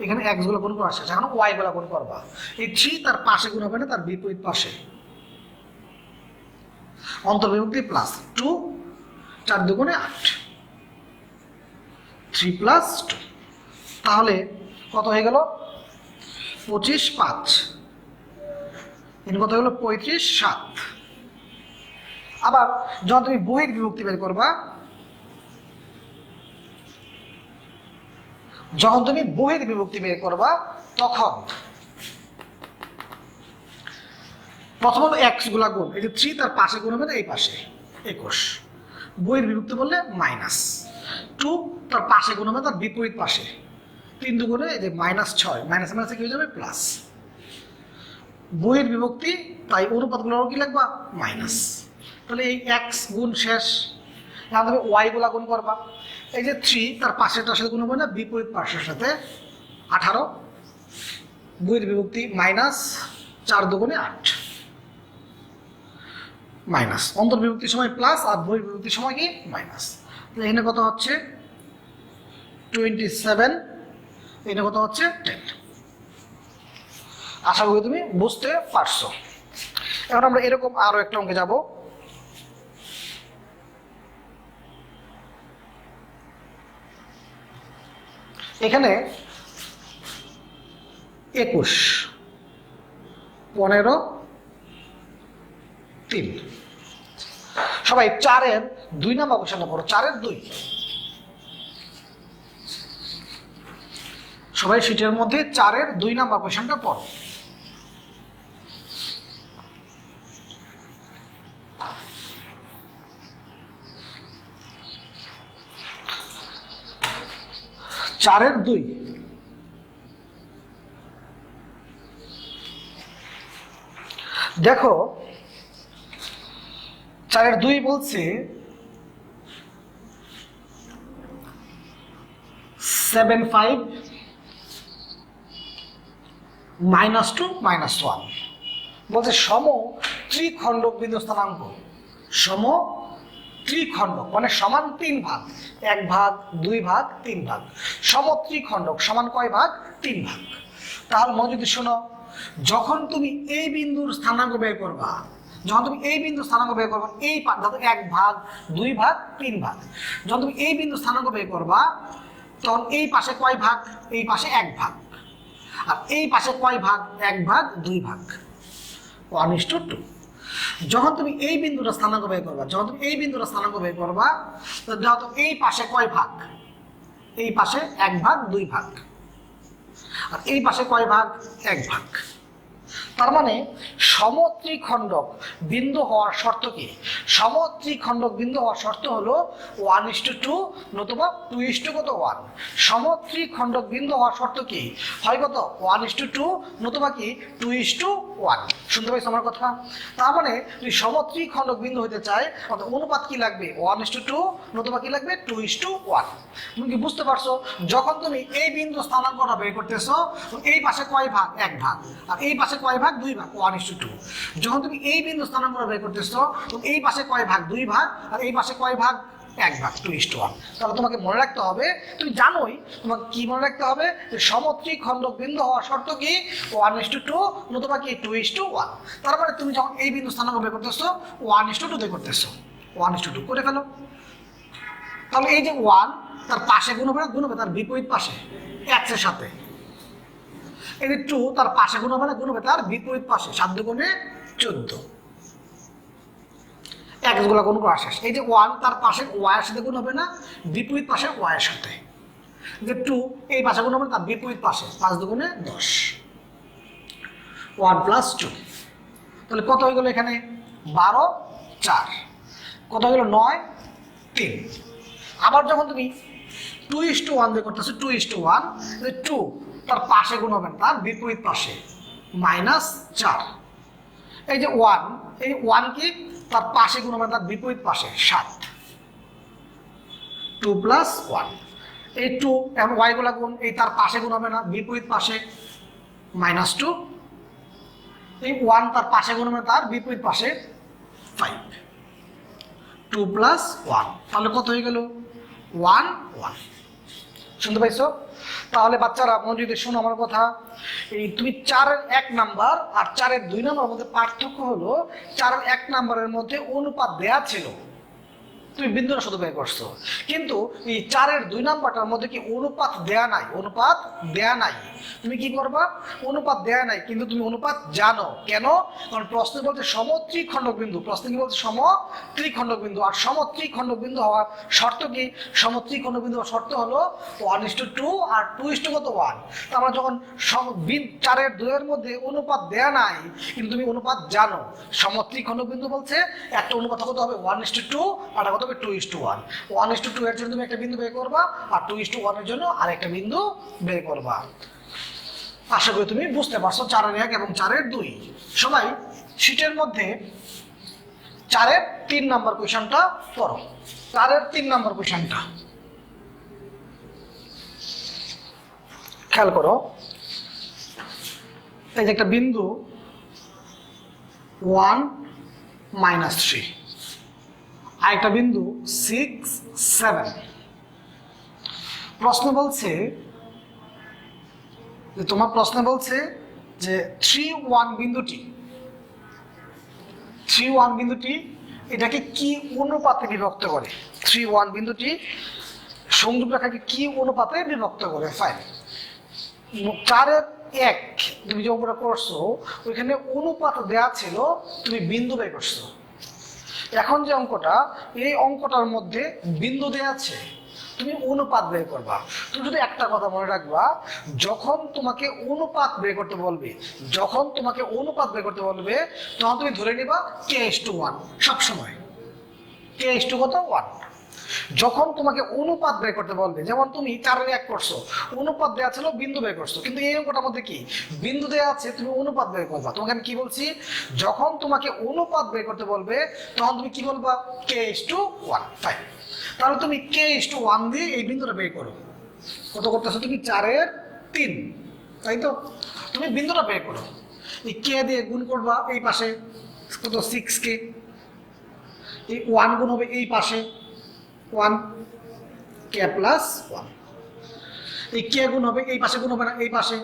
এখানে x গুলা গুণ করা শেষ, এখন y গুলা গুণ করবা। এই 3 তার পাশে গুণ হবে না, তার বিপরীত পাশে, অন্তর্বিভক্তি প্লাস। 2 4 দুগুণে 8, 3 + 2। তাহলে কত হয়ে গেল? 25 5, এর কত হলো 35 7। আবার যখন তুমি বহির্বিভক্তি বের করবা, যখন তুমি বহির বিভক্তি বের করবা তখন প্রথমত এক্স গুলা গুণ, এই যে 3 তার পাশে গুণ হবে না এই পাশে 21, বহির বিভক্তি বললে মাইনাস 2 তার পাশে গুণ হবে তার বিপরীত পাশে 3 দুগুণে এই যে -6, মাইনাস মাইনাসে কি হয়ে যাবে প্লাস, বহির বিভক্তি তাই অনুপাতগুলো কি লিখবা মাইনাস। তাহলে এই এক্স গুণ শেষ, এখন তুমি ওয়াই গুলা গুণ করবা, এই যে 3 তার পাশেরটার সাথে গুণ হবে না বিপরীত পাশের সাথে 18, বহির বিভক্তি মাইনাস 4 দুগুণে 8, মাইনাস অন্তর্বিভক্তির সময় প্লাস আর বহির্বিভক্তির সময় কি মাইনাস। এখানে কত হচ্ছে 27, এখানে কত হচ্ছে 10। আশা করি তুমি বুঝতে পারছো। এখন আমরা এরকম আরো একটা অঙ্কে যাব। এখানে 21, 15, 3, সবাই 4-এর 2 নাম্বার কোশ্চেনটা পড়ো, 4-এর 2, সবাই শীটের মধ্যে 4-এর 2 নাম্বার কোশ্চেনটা পড়ো। চারের 2, দেখো 4-এর 2 বলছে 75 -2 -1, বলছে সম ত্রিখণ্ডক বিন্দু স্থানাঙ্ক, সম ত্রিখণ্ডক মানে সমান 3 ভাগ, 1 ভাগ 2 ভাগ 3 ভাগ, সম ত্রিখণ্ডক সমান কয় ভাগ 3 ভাগ। তাহলে মনে যদি শোনো, যখন তুমি এই বিন্দুর স্থানাঙ্ক বের করবা, যখন তুমি এই বিন্দু স্থানাঙ্ক বের করবা, এই ধরো 1 ভাগ 2 ভাগ 3 ভাগ, যখন তুমি এই বিন্দু স্থানাঙ্ক বের করবা তখন এই পাশে কয় ভাগ, এই পাশে 1 ভাগ, আর এই পাশে কয় ভাগ 1 ভাগ 2 ভাগ 1:2। যখন তুমি এই বিন্দুটা স্থানাঙ্ক বের করবা, যখন তুমি এই বিন্দুটা স্থানাঙ্ক বের করবা তো এই পাশে কয় ভাগ, এই পাশে 1 ভাগ 2 ভাগ, আর এই পাশে কয় ভাগ 1 ভাগ। তার মানে সমত্রিখণ্ডক বিন্দু হওয়ার শর্ত কি, সমত্রিখণ্ডক বিন্দু হওয়ার শর্ত হলো 1:2 নতুবা 2:1। সমত্রিখণ্ডক বিন্দু হওয়ার শর্ত কি হয় কত 1:2 নতুবা কি 2:1। শুনতে পাইছো আমার কথা? তার মানে তুই সমত্রিখণ্ডক বিন্দু হতে চাই অনুপাত কি লাগবে 1:2 নতুবা কি লাগবে 2:1। তুমি কি বুঝতে পারছো? যখন তুমি এই বিন্দু স্থানাঙ্কটা বের করতেছো এই পাশে কয় ভাগ 1 ভাগ, আর এই পাশে কয় ভাগ 2 ভাগ 1:2। যখন তুমি এই বিন্দু স্থানাঙ্কটা বের করতেছো এই পাশে কয় ভাগ 2 ভাগ, আর এই পাশে কয় ভাগ 1 ভাগ 2:1। তাহলে তোমাকে মনে রাখতে হবে, তুমি জানোই তোমাকে কি মনে রাখতে হবে যে সমত্রিখণ্ডক বিন্দু হওয়ার শর্ত কি 1:2 নতুবা কি 2:1। তার মানে তুমি যখন এই বিন্দু স্থানাঙ্ক বের করতেছো 1:2 দিয়ে করতেছো, 1:2 করে ফেলো। তাহলে এই যে 1 তার পাশে গুণ হবে না, গুণ হবে তার বিপরীত পাশে x এর সাথে। এই যে 2 তার পাশে গুণ হবে না, গুণ হবে তার বিপরীত পাশে, 7 দুগুণে 14, x গুলা গুণ করা শেষ। এই যে 1 তার পাশে y এর সাথে গুণ হবে না, বিপরীত পাশে y এর সাথে। যে 2 এই পাশে গুণ হবে তার বিপরীত পাশে, 5 দুগুণে 10, 1 + 2। তাহলে কত হয়ে গেল এখানে 12, 4, কত হয়ে গেল 9, 3। আবার যখন তুমি 2:1 দিয়ে করতেছো 2:1, 2 তার পাশে গুণ হবে তার বিপরীত পাশে -4। এই যে 1, এই 1 কি তার পাশে গুণ হবে তার বিপরীত পাশে 7, 2 + 1। এই 2 এখন y গুলা গুণ, এই তার পাশে গুণ হবে না বিপরীত পাশে -2, এই 1 তার পাশে গুণ হবে তার বিপরীত পাশে 5, 2 + 1। তাহলে কত হয়ে গেল 1, 1। শুনতে পাইছো? তাহলে বাচ্চারা মনোযোগ শোনো আমার কথা, এই তুমি 4-এর 1 নাম্বার আর 4-এর 2 নাম্বারের মধ্যে পার্থক্য হলো 4-এর 1 নাম্বারের মধ্যে অনুপাত দেয়া ছিল, তুমি বিন্দুটা শুধু বের করছো। কিন্তু এই 4-এর 2 নাম্বারটার মধ্যে কি অনুপাত দেয়া নাই, অনুপাত দেয়া নাই। তুমি কি করবা, অনুপাত দেয়া নাই কিন্তু তুমি অনুপাত জানো। কেন? কারণ প্রশ্নে বলতে সমত্রিখণ্ডক বিন্দু, প্রশ্নে কি বলছে সমত্রিখণ্ডক বিন্দু। আর সমত্রিখণ্ডক বিন্দু হওয়ার শর্ত কি, সমত্রিখণ্ডক বিন্দু হওয়ার শর্ত হলো 1:2 আর 2:1। আমরা যখন 4-এর 2-এর মধ্যে অনুপাত দেয়া নাই কিন্তু তুমি অনুপাত জানো, সমত্রিখণ্ডক বিন্দু বলছে একটা অনুপাত কত হবে 1:2 আর কত হবে 2:1। 1:2 এর জন্য তুমি একটা বিন্দু বের করবা আর 2:1 এর জন্য আরেকটা বিন্দু বের করবা। আশা করি তুমি বুঝতে পারছো 4-এর 1 এবং 4-এর 2। সবাই শীটের মধ্যে 4-এর 3 নাম্বার কোয়েশ্চনটা পড়ো। 4-এর 3 নাম্বার কোয়েশ্চনটা খেয়াল করো। এই যে একটা বিন্দু 1 -3, আরেকটা বিন্দু 6 7। প্রশ্ন বলছে যে তোমার প্রশ্ন বলছে যে 3-1 বিন্দুটি, 3-1 বিন্দুটি এটাকে কি অনুপাতে বিভক্ত করে? 3-1 বিন্দুটি সংযোগ রেখাকে কি অনুপাতে বিভক্ত করে? ফাইন। 4-এর 1 তুমি যে অঙ্কটা করছো ওইখানে অনুপাত দেয়া ছিল, তুমি বিন্দু বের করছো। এখন যে অঙ্কটা, এই অঙ্কটার মধ্যে বিন্দু দেয়া আছে, তুমি অনুপাত বের করবা। তুমি যদি একটা কথা মনে রাখবা, যখন তোমাকে অনুপাত বের করতে বলবে, যখন তোমাকে অনুপাত বের করতে বলবে তখন তুমি ধরে নিবা k:1 সবসময়। k:1 যখন তোমাকে অনুপাত বের করতে বলবে, যেমন তুমি 4-এর 1 করছো, অনুপাত দেওয়া ছিল, বিন্দু বের করছো, কিন্তু এই অঙ্কটার মধ্যে কি বিন্দু দেওয়া আছে, তুমি অনুপাত বের করবা। তোমাকে আমি কি বলছি, যখন তোমাকে অনুপাত বের করতে বলবে তখন তুমি কি বলবা k:1। ফাইন, তাহলে তুমি k:1 দিয়ে এই বিন্দুটা বের করো। কত করতেছো তুমি? 4-এর 3, তাই তো? তুমি বিন্দুটা বের করো, এই k দিয়ে গুণ করবা এই পাশে, কত 6k, এই 1 গুণ হবে এই পাশে 1, k + 1, এই k গুণ হবে এই পাশে, গুণ হবে না এই পাশে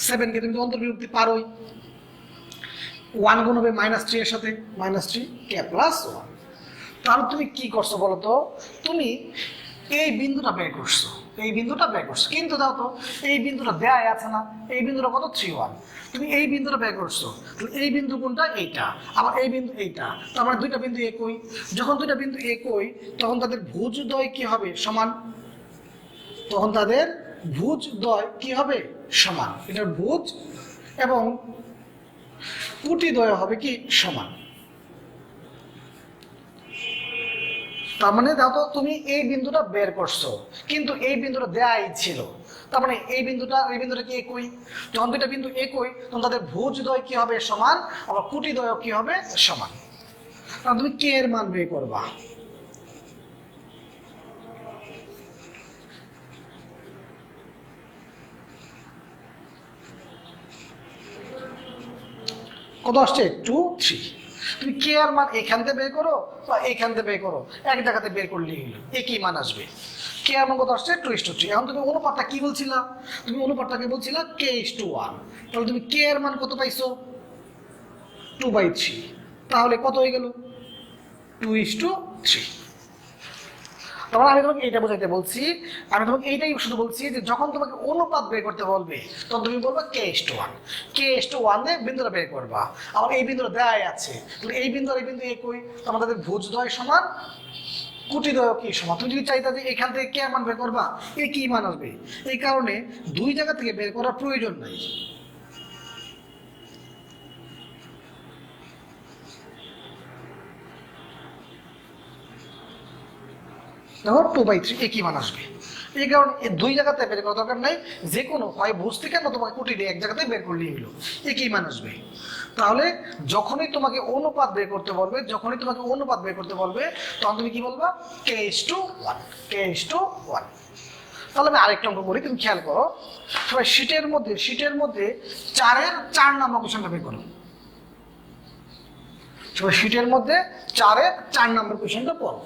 7কে, তুমি তো অন্তর্বিভক্তি পারোই। 1 গুণ হবে -3 এর সাথে, -3 k + 1। তাহলে তুমি কি করছো বলো তো, তুমি এই বিন্দুটা বের করছো, এই বিন্দুটা বের করছো, কিন্তু দাও তো এই বিন্দুটা দেয়া আছে না, এই বিন্দুটা কত 3-1, তুমি এই বিন্দুটা বের করছো, এই বিন্দু কোনটা? এইটা, আবার এই বিন্দু এইটা, তো আমার দুইটা বিন্দু একই। যখন দুইটা বিন্দু একই তখন তাদের ভুজদ্বয় কি হবে? সমান। তখন তাদের ভুজদ্বয় কি হবে? সমান। এটার ভুজ এবং কুটিদ্বয় হবে কি? সমান। তার মানে দেখো তুমি এই বিন্দুটা বের করছো কিন্তু এই বিন্দুটা দেয়াই ছিল, তার মানে এই বিন্দুটা এই বিন্দুটা কি একই। যখন দুইটা বিন্দু একই তখন তাদের ভুজদ্বয় কি হবে? সমান, আবার কুটিদ্বয় কি হবে? সমান। তাহলে তুমি কে এর মান বের করবা। কত আসছে? 2 3। তুমি কে এর মান এখান থেকে বের করো বা এখান থেকে বের করো, এক জায়গাতে বের করলেই হলো, একই মান আসবে। কে এর মান কত আসছে? 2:3। এখন তুমি অনুপাতটা কি বলছিলা? তুমি অনুপাতটাকে বলছিলা k:1। তাহলে তুমি কে এর মান কত পাইছো? 2/3। তাহলে কত হয়ে গেল? 2:3। তখন আমি তোমাকে এইটা বোঝাইতে বলছি, আমি তোমাকে এইটাই শুধু বলছি যে যখন তোমাকে অনুপাত বের করতে বলবে তখন তুমি বলবা k:1, k:1 দিয়ে বিন্দুটা বের করবা। আবার এই বিন্দুটা দেয়াই আছে, এই বিন্দু আর এই বিন্দু একই, তখন তাদের ভুজদ্বয় সমান, কুটিদ্বয় কি সমান। তুমি যদি চাইতা যে এখান থেকে কে মান বের করবা, এই কি মান আসবে, এই কারণে দুই জায়গা থেকে বের করার প্রয়োজন নাই। দেখো 2/3 একই মান আসবে, এই কারণে দুই জায়গাতে বের করার দরকার নাই, যে কোনো হয় ভুজ থেকে নতুবা কুটি দিয়ে এক জায়গাতে বের করলেই হলো, একই মান আসবে। তাহলে যখনই তোমাকে অনুপাত বের করতে বলবে, যখনই তোমাকে অনুপাত বের করতে বলবে তখন তুমি কি বলবা? k:1, k:1। তাহলে আমি আরেকটা অঙ্ক করি, তুমি খেয়াল করো। সবাই শীটের মধ্যে 4-এর 4 নাম্বার কোশ্চেনটা বের করো। সবাই শীটের মধ্যে 4-এর 4 নাম্বার কোশ্চেনটা পড়ো।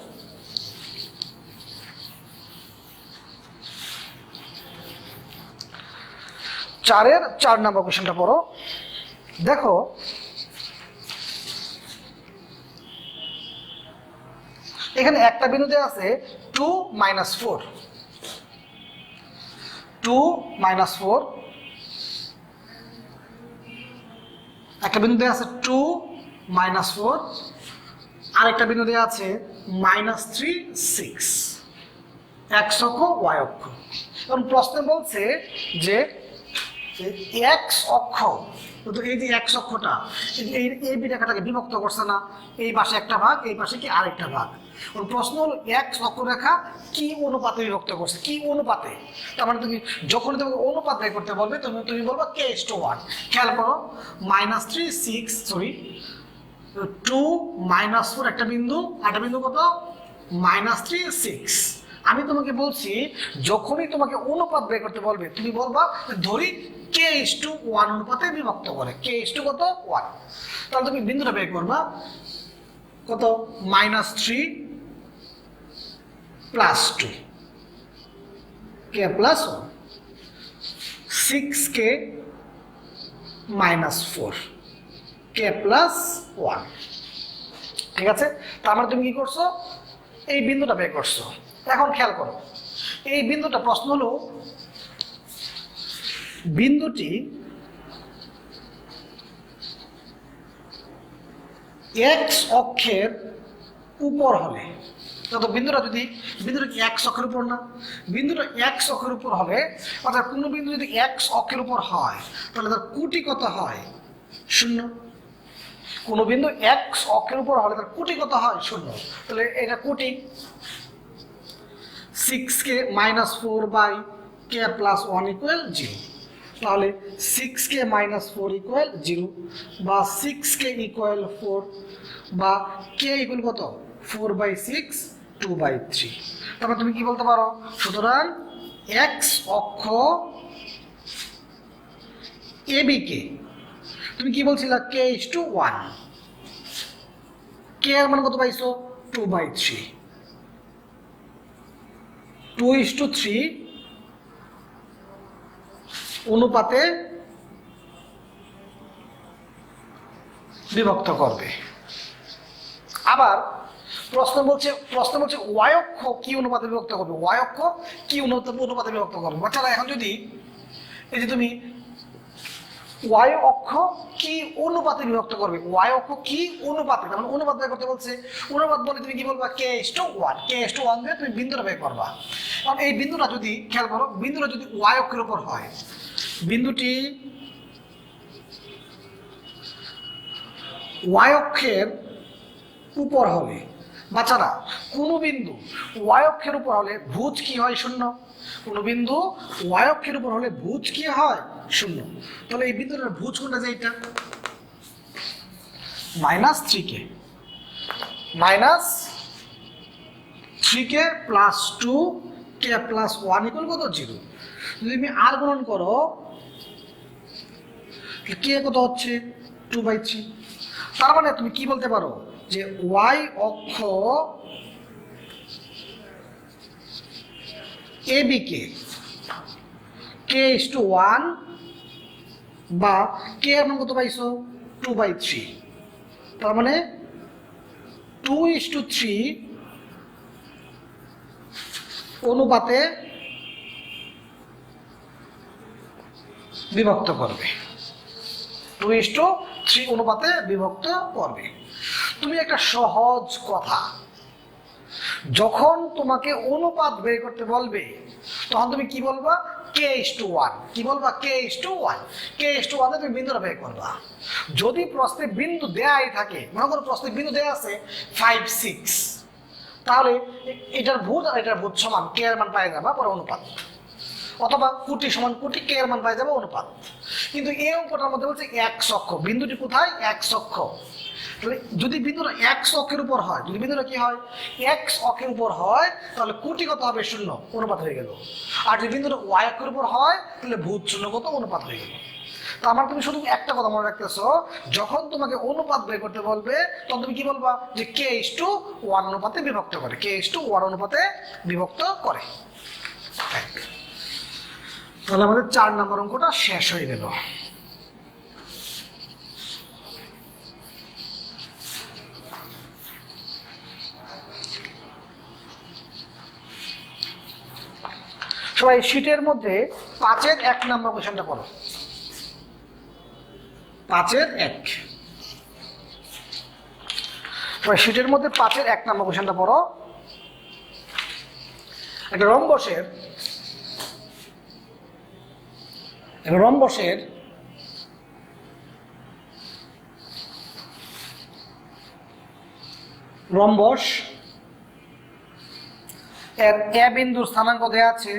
4-এর 4 নাম্বার কোশ্চেনটা পড়ো। দেখো এখানে একটা বিন্দুতে আছে 2 - 4, 2 - 4, একটা বিন্দুতে আছে 2 - 4, আরেকটা বিন্দুতে আছে -3 6, x অক্ষ y অক্ষ। এবং প্রশ্নে বলছে যে x অক্ষ, তো এই যে x অক্ষটা এই রেখাটাকে বিভক্ত করছে না, এই পাশে একটা ভাগ, এই পাশে কি আরেকটা ভাগ। প্রশ্ন হলো x অক্ষরেখা কি অনুপাতে বিভক্ত করছে, কি অনুপাতে। তার মানে তুমি যখন তোমাকে অনুপাত বের করতে বলবে তুমি বলবা k:1। খেয়াল করো, -3 6 সরি 2 - 4 একটা বিন্দু, একটা বিন্দু কত -3 6। আমি তোমাকে বলছি যখনই তোমাকে অনুপাত বের করতে বলবে তুমি বলবা ধরি k:1 অনুপাতে বিভক্ত করে, k:1 কত 1। তাহলে তুমি বিন্দুটা বের করবা কত -3 + 2 k + 1, 6k - 4 k + 1। ঠিক আছে, তার মানে তুমি কি করছো, এই বিন্দুটা বের করছো। এখন খেয়াল করো, এই বিন্দুটা প্রশ্ন হলো বিন্দুটি x অক্ষের উপর হলে, তো বিন্দুটা কি x অক্ষের উপর না, বিন্দুটা x অক্ষের উপর হলে, অর্থাৎ কোনো বিন্দু যদি x অক্ষের উপর হয় তাহলে তার কোটি কত হয় 0। কোনো বিন্দু x অক্ষের উপর হলে তার কোটি কত হয় 0। তাহলে এটা কোটি 6k - 4/k + 1 = 0। তাহলে 6k - 4 = 0, বা 6k = 4, বা k = কত 4/6 2/3। তারপর তুমি কি বলতে পারো, সুতরাং x অক্ষ AB কে তুমি কি বলছিলা k:1, k এর মান কত পাইছো 2/3, 2:3 অনুপাতে বিভক্ত করবে। আবার প্রশ্ন বলছে y অক্ষ কি অনুপাতে বিভক্ত করবে, y অক্ষ কি অনুপাতে বিভক্ত করবে। বাচ্চারা এখন যদি এই যে তুমি y অক্ষ কি অনুপাতে বিভক্ত করবে, y অক্ষ কি অনুপাতে, মানে অনুপাত বের করতে বলছে। অনুপাত বলে তুমি কি বলবা k:1, k:1 দিয়ে তুমি বিন্দুটা বের করবা। কারণ এই বিন্দুটা যদি খেয়াল করো, বিন্দুটা যদি y অক্ষের উপর হয়, বিন্দুটি y অক্ষের উপর হলে, বাচ্চারা কোনো বিন্দু y অক্ষের উপর হলে ভুজ কি হয় 0। কোনো বিন্দু y অক্ষের উপর হলে ভুজ কি হয় 0। তাহলে এই বিন্দুটার ভুজ কোনটা, যে এটা -3k + 2k + 1 = কত 0। যদি তুমি আর গুণন করো k কত হচ্ছে 2/3। তার মানে তুমি কি বলতে পারো যে y অক্ষ AB কে k:1, বা k এর মান কত পাইছো 2/3। তার মানে 2:3 অনুপাতে বিভক্ত করবে, 2:3 অনুপাতে বিভক্ত করবে। তুমি একটা সহজ কথা, যখন তোমাকে অনুপাত বের করতে বলবে তখন তুমি কি বলবা k:1, কি বলবা k:1, k:1 তুমি বিন্দুটা বের করবা। যদি প্রশ্নে বিন্দু দেয়াই থাকে, মনে করো প্রশ্নে বিন্দু দেয়া আছে 5 6, তাহলে এটার ভুজ আর এটার ভুজ সমান, k এর মান পাই যাবা পরে অনুপাত, অথবা কোটি সমান কোটি, k এর মান পাই যাবে অনুপাত। কিন্তু এই অঙ্কটার মধ্যে বলছে x অক্ষ, বিন্দুটি কোথায় x অক্ষ। তাহলে যদি বিন্দুটা x অক্ষের উপর হয়, যদি বিন্দুটা কি হয় x অক্ষের উপর হয়, তাহলে কোটি কত হবে 0, অনুপাত হয়ে গেল। আর যদি বিন্দুটা y অক্ষের উপর হয় তাহলে ভূত 0 কত, অনুপাত হয়ে গেল। তো আমার তুমি শুধু একটা কথা মনে রাখতেছো, যখন তোমাকে অনুপাত বের করতে বলবে তখন তুমি কি বলবা যে k:1 অনুপাতে বিভক্ত করে, k:1 অনুপাতে বিভক্ত করে। তাহলে আমাদের 4 নম্বর অঙ্কটা শেষ হয়ে গেল। সবাই শীটের মধ্যে 5-এর 1 নম্বর কোশ্চেনটা পড়ো। 5-এর 1, সবাই শীটের মধ্যে 5-এর 1 নম্বর কোশ্চেনটা পড়ো। একটা রম্বসের রম্বস এর এ বিন্দুর স্থানাঙ্ক দেয়া আছে,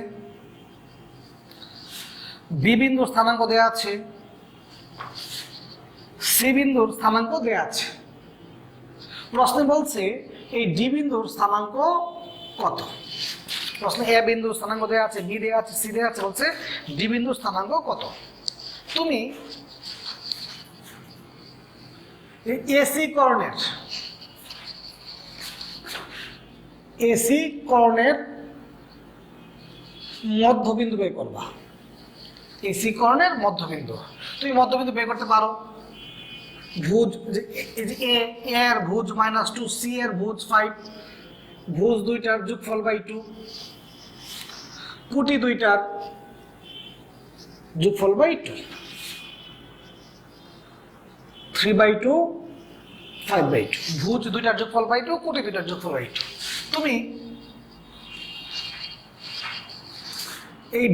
বি বিন্দুর স্থানাঙ্ক দেয়া আছে, সি বিন্দুর স্থানাঙ্ক দেয়া আছে। প্রশ্নে বলছে এই ডি বিন্দুর স্থানাঙ্ক কত। প্রশ্নে এ বিন্দুর স্থানাঙ্ক দেয়া আছে, বি দেয়া আছে, সি দেয়া আছে, বলছে ডি বিন্দুর স্থানাঙ্ক কত। তুমি এসি কর্ণের মধ্যবিন্দু বের করবা। এসি কর্ণের মধ্যবিন্দু, তুমি মধ্যবিন্দু বের করতে পারো। ভুজ এ এর ভুজ -2, সি এর ভুজ 5, ভুজ দুইটার যোগফল বাই 2, কুটি দুইটার যোগফল বাই 2, 3/2, 5/2, ভুজ দুইটার যোগফল বাই 2, কুটি দুইটার যোগফল বাই 2। তুমি এই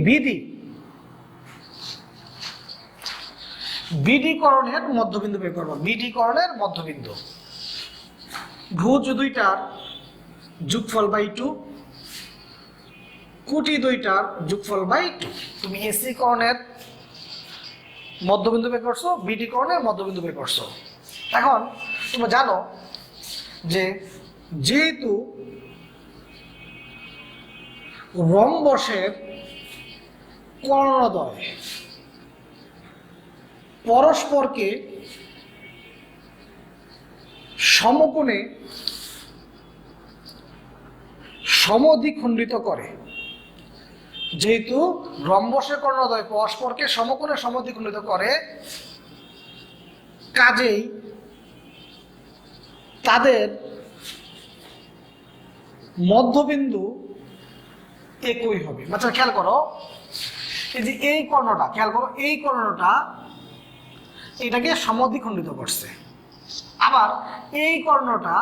বিডি করণের মধ্যবিন্দু বের করবো। বিডি করণের মধ্যবিন্দু, ভুজ দুইটার যোগফল বাই 2, কুটি দুইটার যোগফল বাই 2। তুমি এসি করণের মধ্যবিন্দু বের করছো, বিডি করণের মধ্যবিন্দু বের করছো। এখন তোমরা জানো যে যেহেতু রম্বসের কর্ণদ্বয় পরস্পরকে সমকোণে সমদ্বিখণ্ডিত করে, যেহেতু রম্বসের কর্ণদ্বয় পরস্পরকে সমকোণে সমদ্বিখণ্ডিত করে, কাজেই তাদের মধ্যবিন্দু একই হবে। আচ্ছা খেয়াল করো, এই যে এই কর্ণটা, খেয়াল করো এই কর্ণটা এটাকে সমদ্বিখণ্ডিত করছে, আবার এই কর্ণটা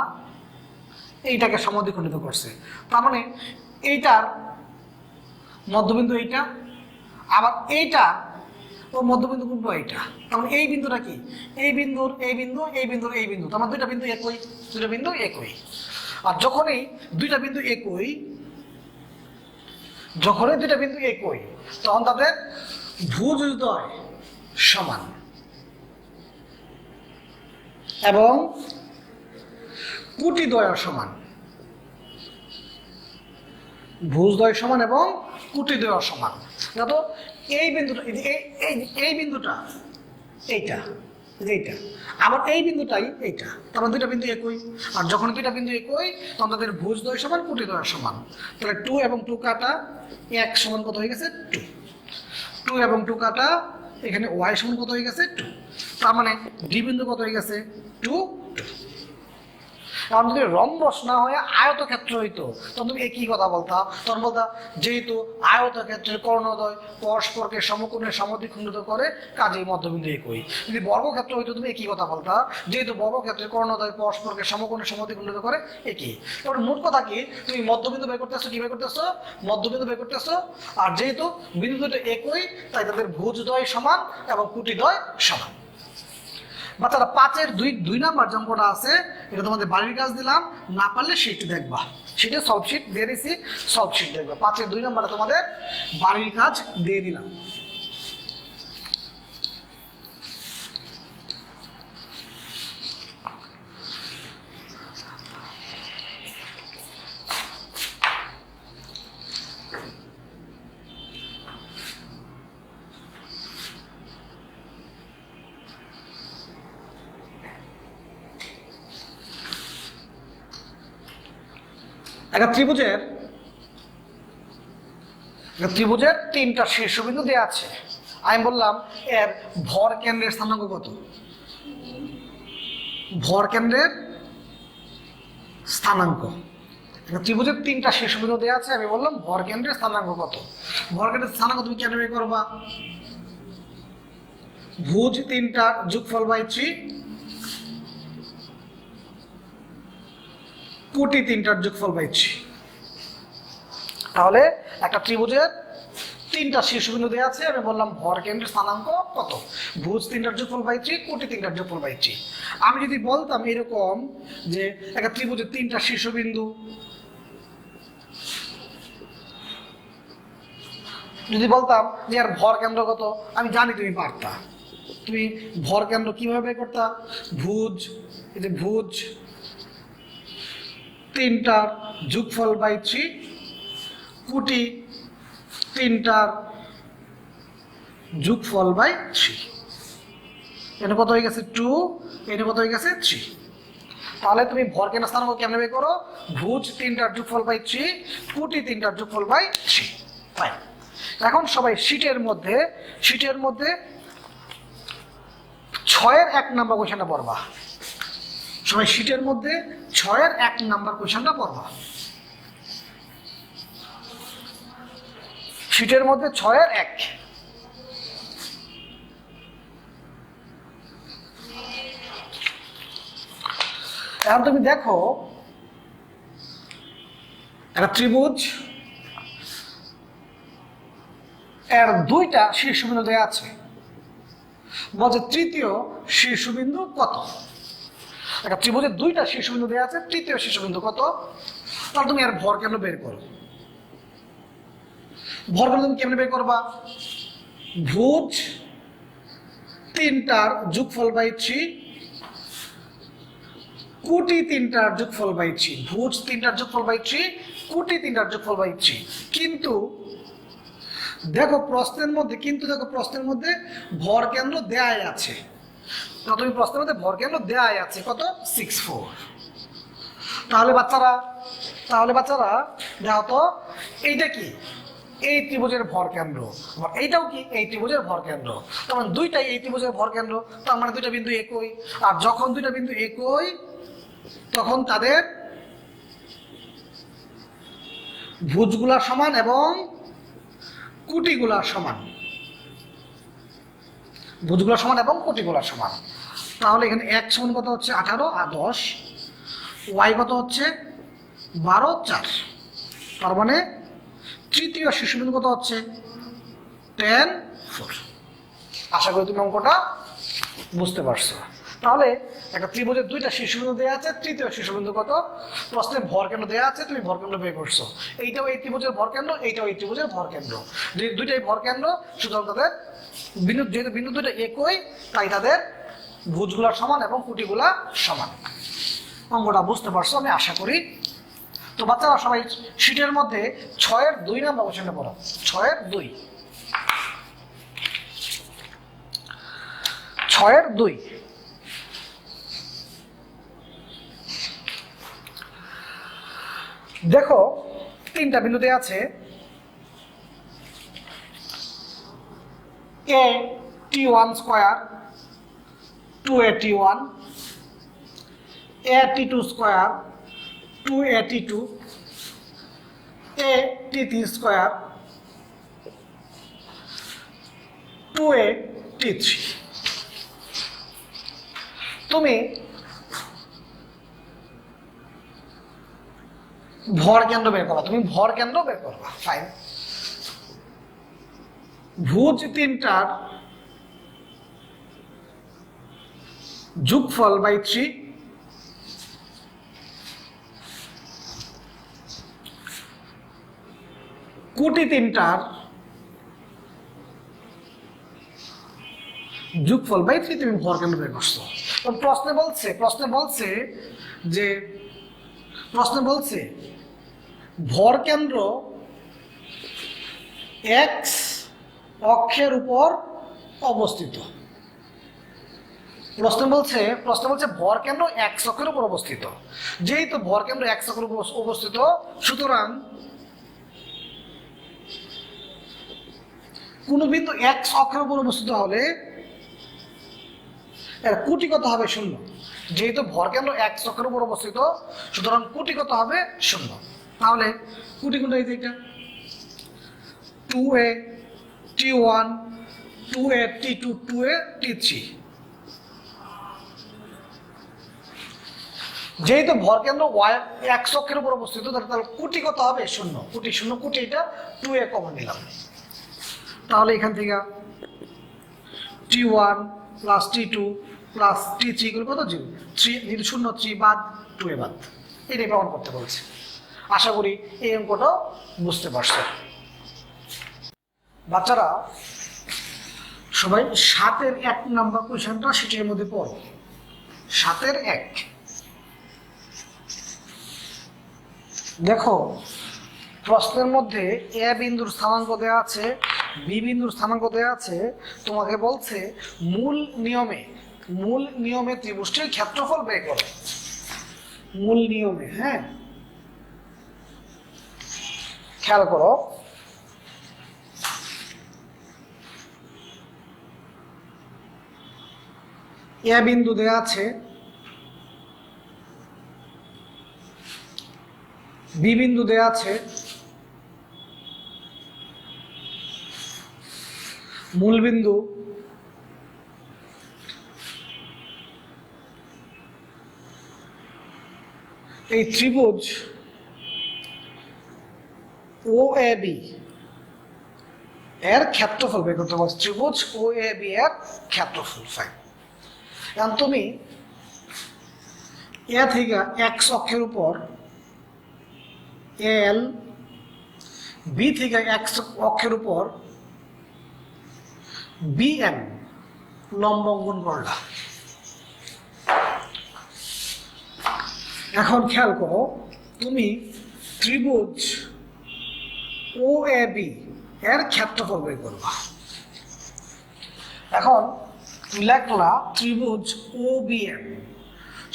এইটাকে সমদ্বিখণ্ডিত করছে। তার মানে এইটার মধ্যবিন্দু এইটা, আবার এইটা ও মধ্যবিন্দু কোনটা এইটা। তার মানে এই বিন্দুটা কি, এই বিন্দুর এই বিন্দু, এই বিন্দুর এই বিন্দু, তার মানে দুইটা বিন্দু একই, দুইটা বিন্দু একই। আর যখনই দুইটা বিন্দু একই, তখন তাদের ভুজদ্বয় সমান এবং কুটিদ্বয় সমান। ভুজদ্বয় সমান এবং কুটিদ্বয় সমান। দেখো এই বিন্দুটা, এই বিন্দুটা এইটা, এইটা, আবার এই বিন্দুটাই এইটা, তখন দুইটা বিন্দু একই। আর যখন দুইটা বিন্দু একই, তখন তাদের ভুজদ্বয় সমান, কুটিদ্বয় সমান। তাহলে 2 এবং 2 কাটা, 1 সমান কত হয়ে গেছে 2, 2 এবং 2 কাটা, এখানে y সমান কত হয়ে গেছে 2। তার মানে ডি বিন্দু কত হয়ে গেছে 2, 2। কারণ যদি রম্বস না হয়ে আয়তক্ষেত্র হইতো তখন তুমি একই কথা বলতা, তখন বলতা যেহেতু আয়তক্ষেত্রের কর্ণদ্বয় পরস্পরকে সমকোণে সমদ্বিখণ্ডিত করে, কাজেই মধ্যবিন্দু একই। যদি বর্গক্ষেত্র হইতো তুমি একই কথা বলতা, যেহেতু বর্গক্ষেত্রের কর্ণদ্বয় পরস্পরকে সমকোণে সমদ্বিখণ্ডিত করে, একই। তারপরে মোট কথা কি, তুমি মধ্যবিন্দু বের করতেছো, কি বের করতেছো, মধ্যবিন্দু বের করতেছো। আর যেহেতু বিন্দু দুটো একই, তাই তাদের ভুজদ্বয় সমান এবং কুটিদ্বয় সমান। বাচ্চারা 5-এর 2 নাম্বার যে অঙ্কটা আছে, এটা তোমাদের বাড়ির কাজ দিলাম, না পারলে সেটা দেখবা, সেটা সলভ শিট দিয়ে দিছি, সলভ শিট দেখবা। 5-এর 2 নাম্বারটা তোমাদের বাড়ির কাজ দিয়ে দিলাম। একটা ত্রিভুজের 3টা শীর্ষবিন্দু দেওয়া আছে। আমি বললাম এর ভর কেন্দ্রের স্থানাঙ্ক কত, ভর কেন্দ্রের স্থানাঙ্ক। ত্রিভুজের 3টা শীর্ষবিন্দু দেওয়া আছে, আমি বললাম ভর কেন্দ্রের স্থানাঙ্ক কত। ভরকেন্দ্রের স্থানাঙ্ক তুমি কেন বের করবা? ভুজ তিনটার যোগফল বাই 3, কোটি তিনটার যোগফল বাই 3। তাহলে একটা ত্রিভুজের তিনটা শীর্ষবিন্দু দেওয়া আছে, আমি বললাম ভরকেন্দ্রের স্থানাঙ্ক কত? ভুজ তিনটার যোগফল বাই 3, কোটি তিনটার যোগফল বাই 3। আমি যদি বলতাম এরকম যে একটা ত্রিভুজের তিনটা শীর্ষবিন্দু, যদি বলতাম যে আর ভর কেন্দ্র কত, আমি জানি তুমি পারতা। তুমি ভর কেন্দ্র কিভাবে বের করতা? ভুজ, এই যে ভুজ তিনটার যোগফল বাই 3, কোটি তিনটার যোগফল বাই 3। এটা কত হয়ে গেছে 2, এটা কত হয়ে গেছে 3। তাহলে তুমি ভর কেন্দ্র স্থানাঙ্ক কেমনে বের করো? ভুজ তিনটার যোগফল বাই 3, কোটি তিনটার যোগফল বাই 3। ফাইন। এখন সবাই শীটের মধ্যে 6-এর 1 নাম্বার কোয়েশ্চেনটা পড়বা। সবাই শীটের মধ্যে 6-এর 1 নাম্বার কোয়েশ্চেনটা পড়বা। শীটের মধ্যে 6-এর 1। এখন তুমি দেখো একটা ত্রিভুজ, এর দুইটা শীর্ষবিন্দু দেওয়া আছে, বলছে তৃতীয় শীর্ষবিন্দু কত? একটা ত্রিভুজের দুইটা শীর্ষবিন্দু দেওয়া আছে, তৃতীয় শীর্ষবিন্দু কত? তাহলে তুমি এর ভর কেন্দ্র বের করো। ভর কেন্দ্র তুমি কেমনে বের করবা? ভুজ তিনটার যোগফল বাই 3, কোটি তিনটার যোগফল বাই 3। ভুজ তিনটার যোগফল বাই 3, কোটি তিনটার যোগফল বাই 3। কিন্তু দেখো প্রশ্নের মধ্যে ভর কেন্দ্র দেয়াই আছে। তুমি প্রশ্নের মধ্যে ভর কেন্দ্র দেয়াই আছে কত? 6-4। তাহলে বাচ্চারা দেখো তো, এইটা কি? এই ত্রিভুজের ভর কেন্দ্র। এইটাও কি? এই ত্রিভুজের ভর কেন্দ্র। তার মানে দুইটাই এই ত্রিভুজের ভর কেন্দ্র, তার মানে দুইটা বিন্দু একই। আর যখন দুইটা বিন্দু একই, তখন তাদের ভুজগুলা সমান এবং কোটিগুলা সমান। ভুজগুলা সমান এবং কোটিগুলা সমান। তাহলে এখানে x সমান কত হচ্ছে 18 আর 10, y কত হচ্ছে 12, 4। তার মানে তৃতীয় শীর্ষবিন্দু কত হচ্ছে 10, 4। আশা করি তুমি অঙ্কটা বুঝতে পারছো। তাহলে একটা ত্রিভুজের দুইটা শীর্ষবিন্দু দেওয়া আছে, তৃতীয় শীর্ষবিন্দু কত? প্রশ্নে ভর কেন্দ্র দেওয়া আছে, তুমি ভর কেন্দ্র বের করছো। এইটাও এই ত্রিভুজের ভর কেন্দ্র, এইটাও এই ত্রিভুজের ভর কেন্দ্র। দুইটাই ভর কেন্দ্র, সুতরাং তাদের যেহেতু বিন্দু দুটো একই, তাই তাদের ভুজগুলা সমান এবং কোটিগুলা সমান। অঙ্কটা বুঝতে পারছো আমি আশা করি। তো বাচ্চারা সবাই শীটের মধ্যে 6-এর 2 নাম্বার কোশ্চেনটা পড়ো। 6-এর 2, 6-এর 2। দেখো তিনটা বিন্দু দেওয়া আছে, a_t1 square, 2a_t1, a_t2 square, 2a_t2, a_t3 square, 2a_t3। তুমি ভর কেন্দ্র বের করবা। ফাইন। ভুজ তিনটার যোগফল বাই 3, কোটি তিনটার যোগফল বাই 3 তুমি ভর কেন্দ্র বের করছো। প্রশ্নে বলছে ভর কেন্দ্র x অক্ষের উপর অবস্থিত। প্রশ্ন বলছে ভর কেন্দ্র x অক্ষের উপর অবস্থিত। যেহেতু ভর কেন্দ্র x অক্ষের উপর অবস্থিত, সুতরাং কোন বিন্দু x অক্ষের উপর অবস্থিত হলে এর কোটি কত হবে? 0। যেহেতু ভর কেন্দ্র x অক্ষের উপর অবস্থিত, সুতরাং কোটি কত হবে? 0। তাহলে কোটি কোনটা? এই যে এটা 2a T1 2a T2 2a T3। যেহেতু ভরকেন্দ্র ওয়াই এক্স অক্ষের উপর অবস্থিত, তাহলে কোটি কত হবে? শূন্য। কোটি শূন্য কোটি, এটা 2a কমন নিলাম। তাহলে এখান থেকে T1 plus T2 plus T3 এগুলো কত? 0 3 0 3 বাদ 2a বাদ। এটাই প্রমাণ করতে বলছে। আশা করি এই অঙ্কটা বুঝতে পারছো। বাচ্চারা সবাই 7-এর 1 নাম্বার কোয়েশ্চেনটা সেটার মধ্যে পড়ো। 7-এর 1 দেখো, প্রশ্নের মধ্যে এ বিন্দুর স্থানাঙ্ক দেওয়া আছে, বি বিন্দুর স্থানাঙ্ক দেওয়া আছে। তোমাকে বলছে মূল নিয়মে ত্রিভুজটির ক্ষেত্রফল বের করো। মূল নিয়মে, হ্যাঁ, খেয়াল করো। এ বিন্দু দেওয়া আছে, বি বিন্দু দেওয়া আছে, মূল বিন্দু, এই ত্রিভুজ ও এ বি এর ক্ষেত্রফল বের করতে বলছে। ত্রিভুজ ও এ বি এর ক্ষেত্রফল। ফাইন। এখন তুমি এ থেকে এক্স অক্ষের উপর এল, বি থেকে এক্স অক্ষের উপর বিএম লম্ব অঙ্কন করলা। এখন খেয়াল করো, তুমি ত্রিভুজ ও এ বি এর ক্ষেত্রফল বের করবা। এখন লেখলা ত্রিভুজ ও বি এম।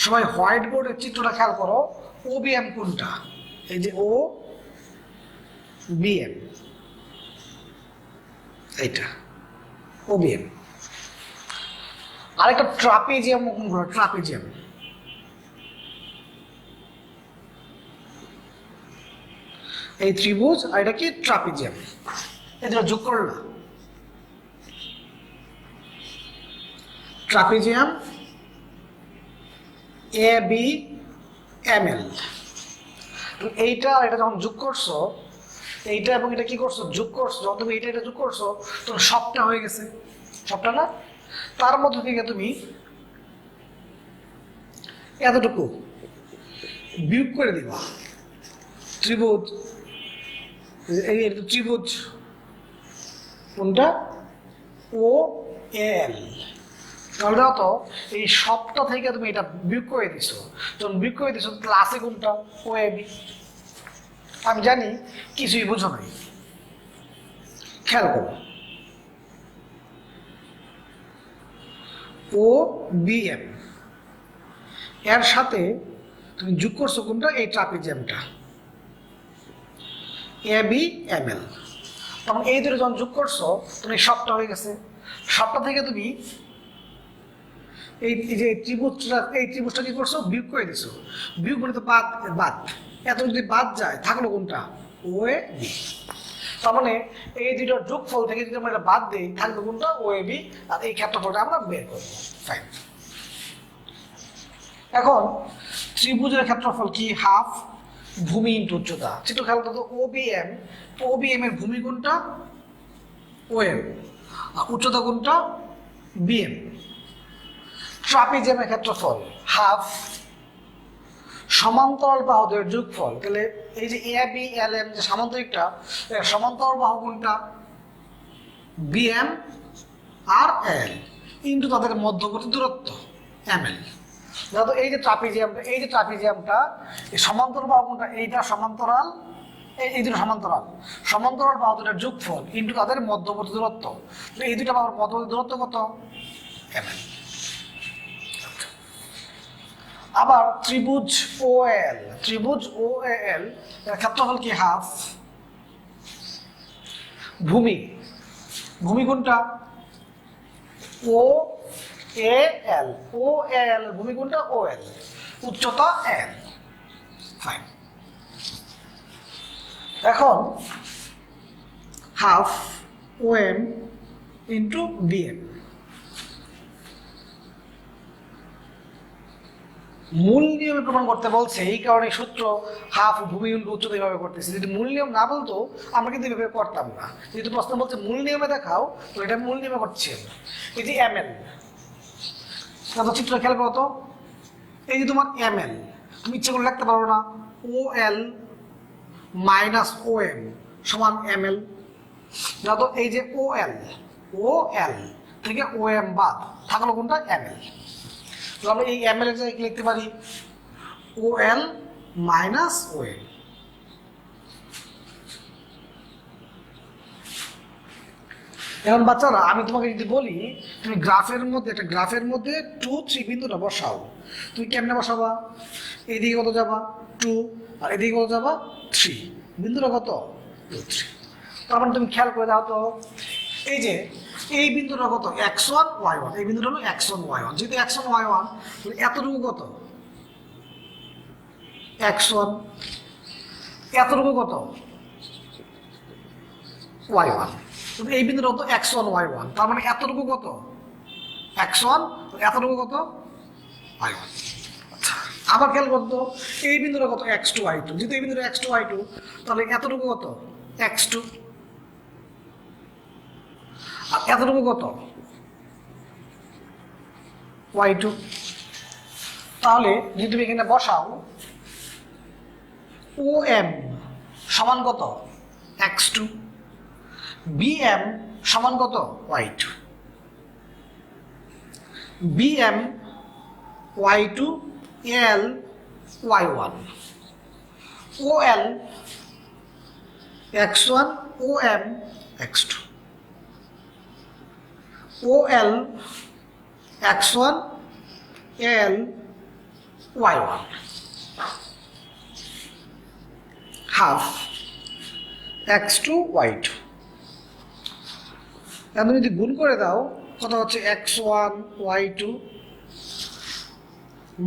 সবাই হোয়াইট বোর্ডের চিত্রটা খেয়াল করো। ও বি এম কোনটা? এই যে ও বি এম, এইটা ও বি এম। আরেকটা ট্রাপিজিয়াম অঙ্কন করো। ট্রাপিজিয়াম, এই ত্রিভুজ আর এটা কি? ট্রাপিজিয়াম। এটা যোগ করলা। Trapezium A B M L. এইটা আর এটা যখন যোগ করছো, এইটা এবং এটা কি করছো? যোগ করছো। যখন তুমি এটা যোগ করছো, তোমার সবটা হয়ে গেছে। সবটা না? তার মধ্যে থেকে তুমি এতটুকু বিয়োগ করে দিবা। ত্রিভুজ, এই ত্রিভুজ কোনটা? ও এল। তাহলে দাও তো, এই সবটা থেকে তুমি এটা বিয়োগ করে দিছো। যখন বিয়োগ করে দিছো, ক্লাসে কোনটা? ও এ বি। আমি জানি কিছুই বুঝো নাই। খেয়াল করো, ও বি এম এর সাথে তুমি যোগ করছো কোনটা? এই ট্রাপিজিয়ামটা এ বি এম এল। তখন এই দুটো যখন যোগ করছো, তুমি সবটা হয়ে গেছে। সবটা থেকে তুমি এই যে ত্রিভুজটা কি করছো? বিয়োগ করে দিছো। বিয়োগ করে তো বাদ এত যদি বাদ যায়, থাকলো কোনটা? ও এ বি। তার মানে এই দুটোর যোগফল থেকে যদি আমরা এটা বাদ দিই, থাকবে কোনটা? ও এ বি। আর এই ক্ষেত্রফলটা আমরা বের করবো। ফাইন। এখন ত্রিভুজের ক্ষেত্রফল কি? হাফ ভূমি ইন্টু উচ্চতা। চিত্র খেয়াল করতো, ও বি এম এর ভূমি কোনটা? ও এম। উচ্চতা কোনটা? B M. ট্রাপিজিয়ামের ক্ষেত্রফল হাফ সমান্তরাল বাহুদের যোগফল। তাহলে এই যে এ বি এল এম যে সামান্তরিকটা, সমান্তরাল বাহু কোনটা? B M R L into তাদের মধ্যবর্তী দূরত্ব এম এল। দেখো এই যে ট্রাপিজিয়ামটা এই সমান্তরাল বাহু কোনটা? এইটা সমান্তরাল, এই দুটো সমান্তরাল বাহু দুটার যোগফল ইন্টু তাদের মধ্যবর্তী দূরত্ব। এই দুটো বাহুর মধ্যবর্তী দূরত্ব কত? M L. আবার ত্রিভুজ ও এল এর ক্ষেত্রফল কি? হাফ ভূমি কোনটা? ও এ এল ভূমি কোনটা? ও এল। উচ্চতা এল। ফাইন। এখন হাফ ও এম ইন্টু বিএম। মূল নিয়মে প্রমাণ করতে বলছে, এই কারণে সূত্র হাফ ভূমি ইন্টু উচ্চতা এইভাবে করতেছি। যদি মূল নিয়ম না বলতো আমরা কিন্তু এইভাবে করতাম না। যেহেতু প্রশ্ন বলছে মূল নিয়মে দেখাও, তো এটা মূল নিয়মে করছে। এই যে এম এল, চিত্র খেয়াল করো তো, এই যে তোমার এম এল, তুমি ইচ্ছে করে লিখতে পারো না ও এল মাইনাস ও এম সমান এম এল। যত এই যে ও এল থেকে ও এম বাদ থাকলো কোনটা, এম এল। তো আমরা এই এম এল এর লিখতে পারি ও এল মাইনাস ও এম। এখন বাচ্চারা আমি তোমাকে যদি বলি তুমি একটা গ্রাফের মধ্যে 2, 3 বিন্দুটা বসাও, তুমি কেমনে বসাবা? এইদিকে কত যাবা 2, আর এদিকে কত যাবা 3, বিন্দুটা কত 2, 3। তার মানে তুমি খেয়াল করে দাও তো, এই যে এই বিন্দুটা কত x1 y1, এই বিন্দুটা হলো x1 y1। যেহেতু x1 y1, এতটুকু কত x1, এতটুকু কত y1। এই বিন্দুটা কত x1 y1, তার মানে এতটুকু কত x1, এতটুকু কত y1। আচ্ছা, আবার খেয়াল করতো এই বিন্দুটা কত x2 y2, যেহেতু এই বিন্দুটা x2 y2, তাহলে এতটুকু কত x2, আর এতটুকু কত y2। তাহলে যদি তুমি এখানে বসাও ও এম সমান কত x2, বিএম সমান কত y2, বিএম y2 এল y1, ও এল x1 ও এম x2, ও এল x1 এল y1, হাফ x2 y2। এখন যদি গুণ করে দাও কত হচ্ছে x1 y2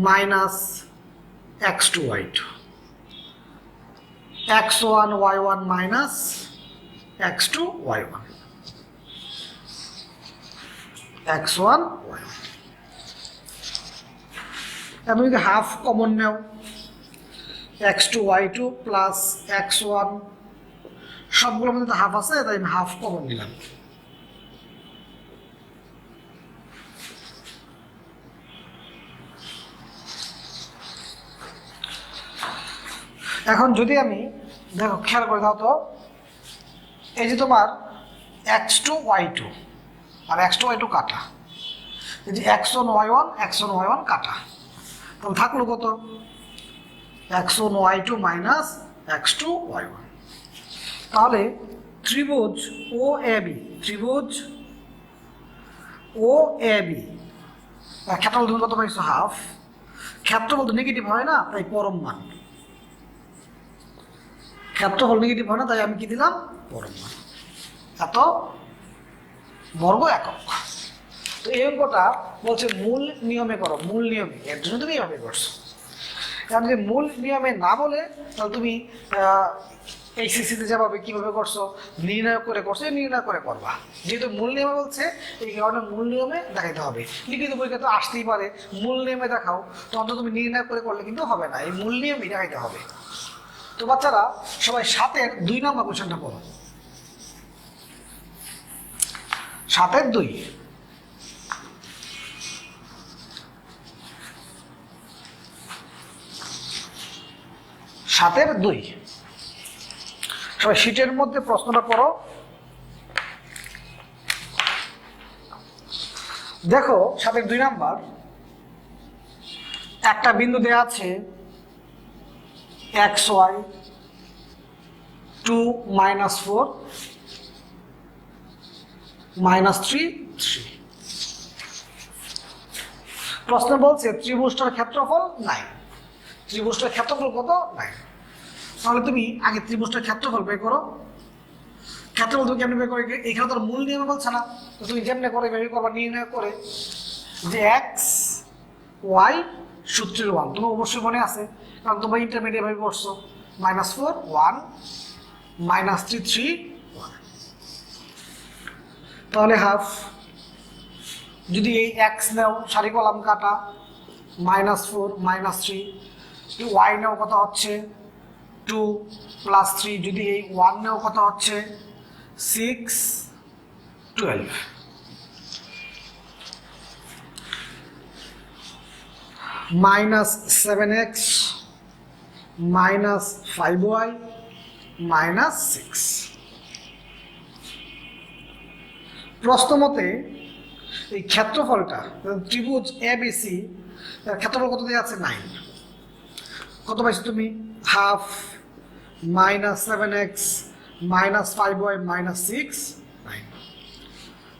minus x2 y2, x1 y1 minus x2 y1, x1 y1। এখন যদি হাফ কমন নেও x2 y2 প্লাস x1, সবগুলোর মধ্যে তো হাফ আছে, তাই আমি হাফ কমন নিলাম। এখন যদি আমি দেখো খেয়াল করে দাও তো, এই যে তোমার x2 y2 আর x2 y2 কাটা, এই যে x1 y1 কাটা, তাহলে থাকলো কত x1 y2 minus x2 y1। তাহলে ত্রিভুজ ও এবি, ক্ষেত্রফল তুমি কত পাইছো হাফ, ক্ষেত্রফল তো নেগেটিভ হয় না, তাই পরম মান, ক্ষেত্রফল নেগেটিভ হয় না, তাই আমি কি দিলাম পরম মান, এত বর্গ একক। তো এই অঙ্কটা বলছে মূল নিয়মে করো, মূল নিয়মে, এর জন্য তুমি এইভাবে করছো। কারণ যদি মূল নিয়মে না বলে তাহলে তুমি এইচএসসিতে যাবে কিভাবে করছো, নির্ণয় করে করছো, নির্ণয় করে করবা। যেহেতু মূল নিয়মে বলছে এই কারণে মূল নিয়মে দেখাইতে হবে। লিখিত পরীক্ষা তো আসতেই পারে মূল নিয়মে দেখাও, তখন তো তুমি নির্ণয় করে করলে কিন্তু হবে না, এই মূল নিয়মই দেখাইতে হবে। তো বাচ্চারা সবাই 7-এর 2 নম্বর কোশ্চেনটা পড়ো। 7-এর 2, সবাই শীটের মধ্যে প্রশ্নটা পড়ো। দেখো 7-এর 2 নাম্বার, একটা বিন্দু দেওয়া আছে xy 2 -4 -3 3। প্রশ্ন বলছে ত্রিভুজটার ক্ষেত্রফল 9, ত্রিভুজটার ক্ষেত্রফল কত 9। তাহলে তুমি আগে ত্রিভুজটার ক্ষেত্রফল বের করো। ক্ষেত্রফল তুমি কেমনে বের করে, এখানে তোর মূল নিয়মে বলছে না, তো তুমি যেমনি করে বের করবা নির্ণয় করে যে এক্স ওয়াই সূত্রের 1, তোমার অবশ্যই মনে আছে কারণ তোমরা ইন্টারমিডিয়েট ভাবে পড়ছো। -4 1 -3 3 1। তাহলে হাফ, যদি এই এক্স নাও সারি কলাম কাটা, -4 -3, ওয়াই নাও কত হচ্ছে 2 + 3, যদি এই 1 নাও কত হচ্ছে 6 12, -7x -5y -6। প্রশ্ন মতে এই ক্ষেত্রফলটা ত্রিভুজ এবিসি ক্ষেত্রফল কত দেওয়া আছে 9, কত পাইছো তুমি হাফ -7x -5y -6 9,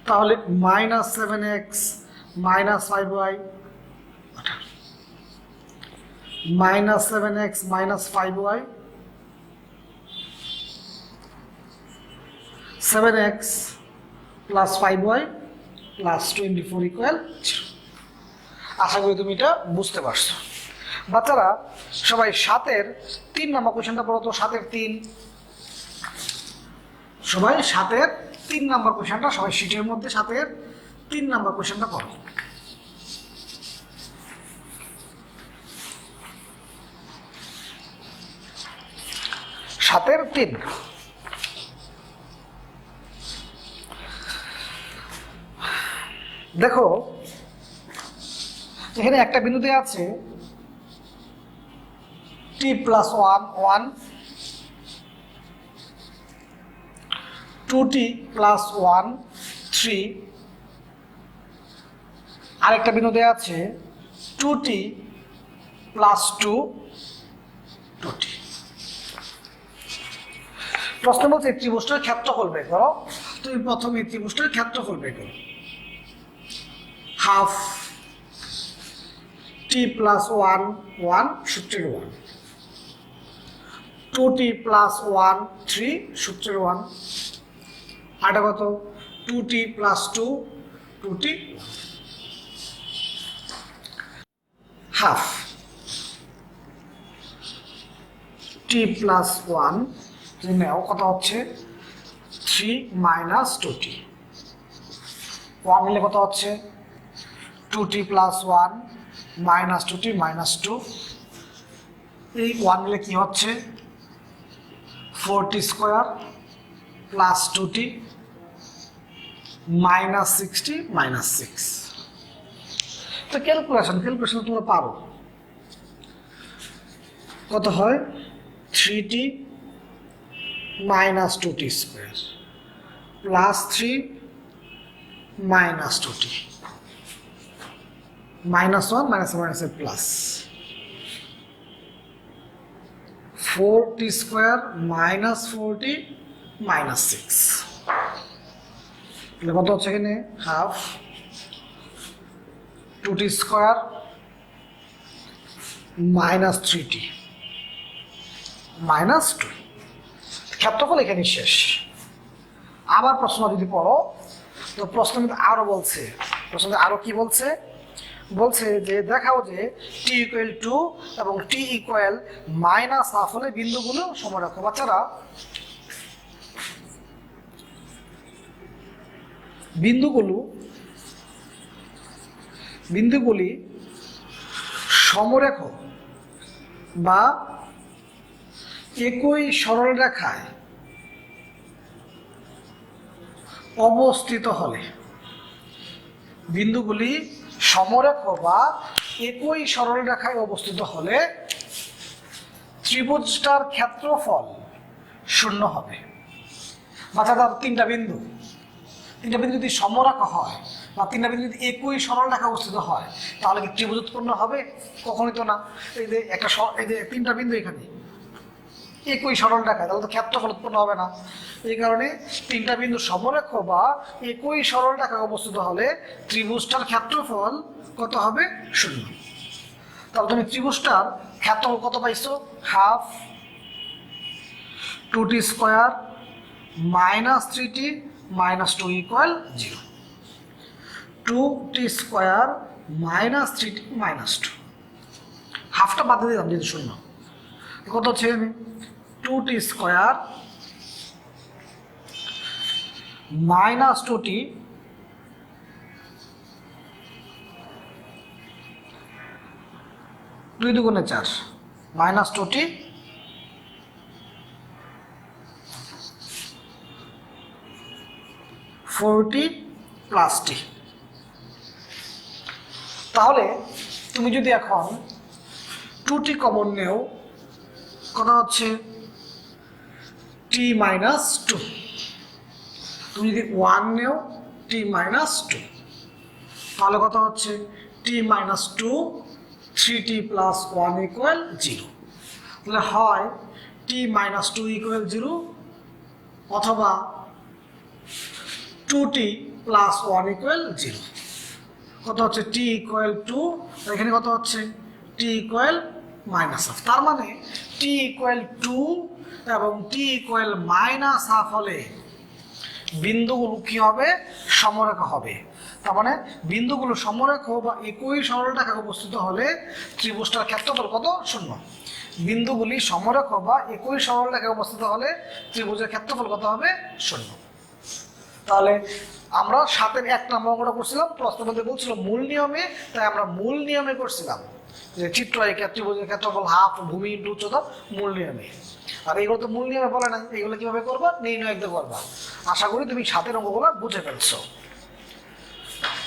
তাহলে -7x -5y -7x -5y 7x + 5y + 24 = 0। আশা করি তুমি এটা বুঝতে পারছো। বাচ্চারা সবাই 7-এর 3 নম্বর কোশ্চেনটা পড়ো তো। 7-এর 3, সবাই 7-এর 3 নম্বর কোশ্চেনটা, সবাই শিটের মধ্যে 7-এর 3 নম্বর কোশ্চেনটা পড়ো। সাতের 3, দেখো এখানে একটা বিন্দুতে আছে t + 1 1, 2t + 1 3, আরেকটা বিন্দুতে আছে 2t + 2 2t। প্রশ্ন বলছে ত্রিভুজটার ক্ষেত্রফল বের করো। তুমি প্রথমে ত্রিভুজটার ক্ষেত্রফল বের করো। হাফ t + 1 1 সূত্রের 1, 2t + 1 3 সূত্রের 1, আটা কত 2t + 2 2t, হাফ t + 1 নেও কত হচ্ছে 3 - 2t, 1 নিলে কত হচ্ছে 2t + 1 -2t -2, এই 1 নিলে কি হচ্ছে 4t² + 2t -60 -6। তো ক্যালকুলেশন তোমরা পারো, কত হয় 3t - 2t² + 3 - 2t, -1 -1 plus 4t² - 4t -6, কত হচ্ছে এখানে হাফ 2t² - 3t -2। ক্ষেত্রফল এখানে শেষ। আবার প্রশ্ন যদি পড়ো তো প্রশ্ন কিন্তু আরো বলছে, আরো কি বলছে, বলছে যে দেখাও যে t = 2 এবং t = -1/2 হলে বিন্দুগুলো সমরেখা। বাচ্চারা বিন্দুগুলি সমরেখ বা একই সরল রেখায় অবস্থিত হলে, বিন্দুগুলি সমরেখ বা একই সরল রেখায় অবস্থিত হলে ত্রিভুজটার ক্ষেত্রফল 0 হবে। বাচ্চারা 3টা বিন্দু যদি সমরেখা হয় বা 3টা বিন্দু যদি একই সরল রেখা অবস্থিত হয় তাহলে কি ত্রিভুজ উৎপন্ন হবে? কখনোই তো না। এই যে একটা এই যে 3টা বিন্দু এখানে একই সরল রেখা, তাহলে তো ক্ষেত্রফল উৎপন্ন হবে না। এই কারণে 3টা বিন্দু সমরেখ বা একই সরল রেখায় অবস্থিত হলে ত্রিভুজটার ক্ষেত্রফল কত হবে 0। তাহলে তুমি ত্রিভুজটার ক্ষেত্রফল কত পাইছো, half 2t² - 3t -2 = 0, 2t² - 3t -2, হাফটা বাদ দিয়ে দিলাম যেহেতু 0, কত হচ্ছে 2t² - 2t 2 দুগুণে 4 মাইনাস 2t প্লাস টি। তাহলে তুমি যদি এখন 2t কমন নেও, কথা হচ্ছে t মাইনাস 2। তুমি যদি 1 নেও t মাইনাস 2, তাহলে কথা হচ্ছে t minus 2 3t plus 1 equal 0। তাহলে হয় t মাইনাস 2 ইকুয়াল 0 অথবা 2t প্লাস 1 ইকুয়াল 0। কত হচ্ছে t ইকুয়াল 2, এখানে কত হচ্ছে t ইকুয়াল মাইনাস হাফ। তার মানে t ইকুয়াল 2 এবং t ইকুয়াল মাইনাস হাফ হলে বিন্দুগুলো কি হবে? সমরেখ হবে। তার মানে বিন্দুগুলো সমরেখ বা একই সরলরেখায় অবস্থিত হলে ত্রিভুজটার ক্ষেত্রফল কত? 0। বিন্দুগুলি সমরেখ বা একই সরলরেখায় অবস্থিত হলে ত্রিভুজের ক্ষেত্রফল কত হবে? 0। তাহলে আমরা 7-এর 1 নম্বর অঙ্কটা করছিলাম, প্রশ্নের মধ্যে বলছিল মূল নিয়মে, তাই আমরা মূল নিয়মে করছিলাম যে চিত্র এঁকে ত্রিভুজের ক্ষেত্রফল হাফ ভূমি ইন্টু উচ্চতা, মূল নিয়মে। আর এইগুলো তো মূল নিয়মে বলে না, এইগুলো কিভাবে করবা? নির্ণয় দিয়ে করবা। আশা করি তুমি 7-এর অঙ্কগুলো বুঝে ফেলছো।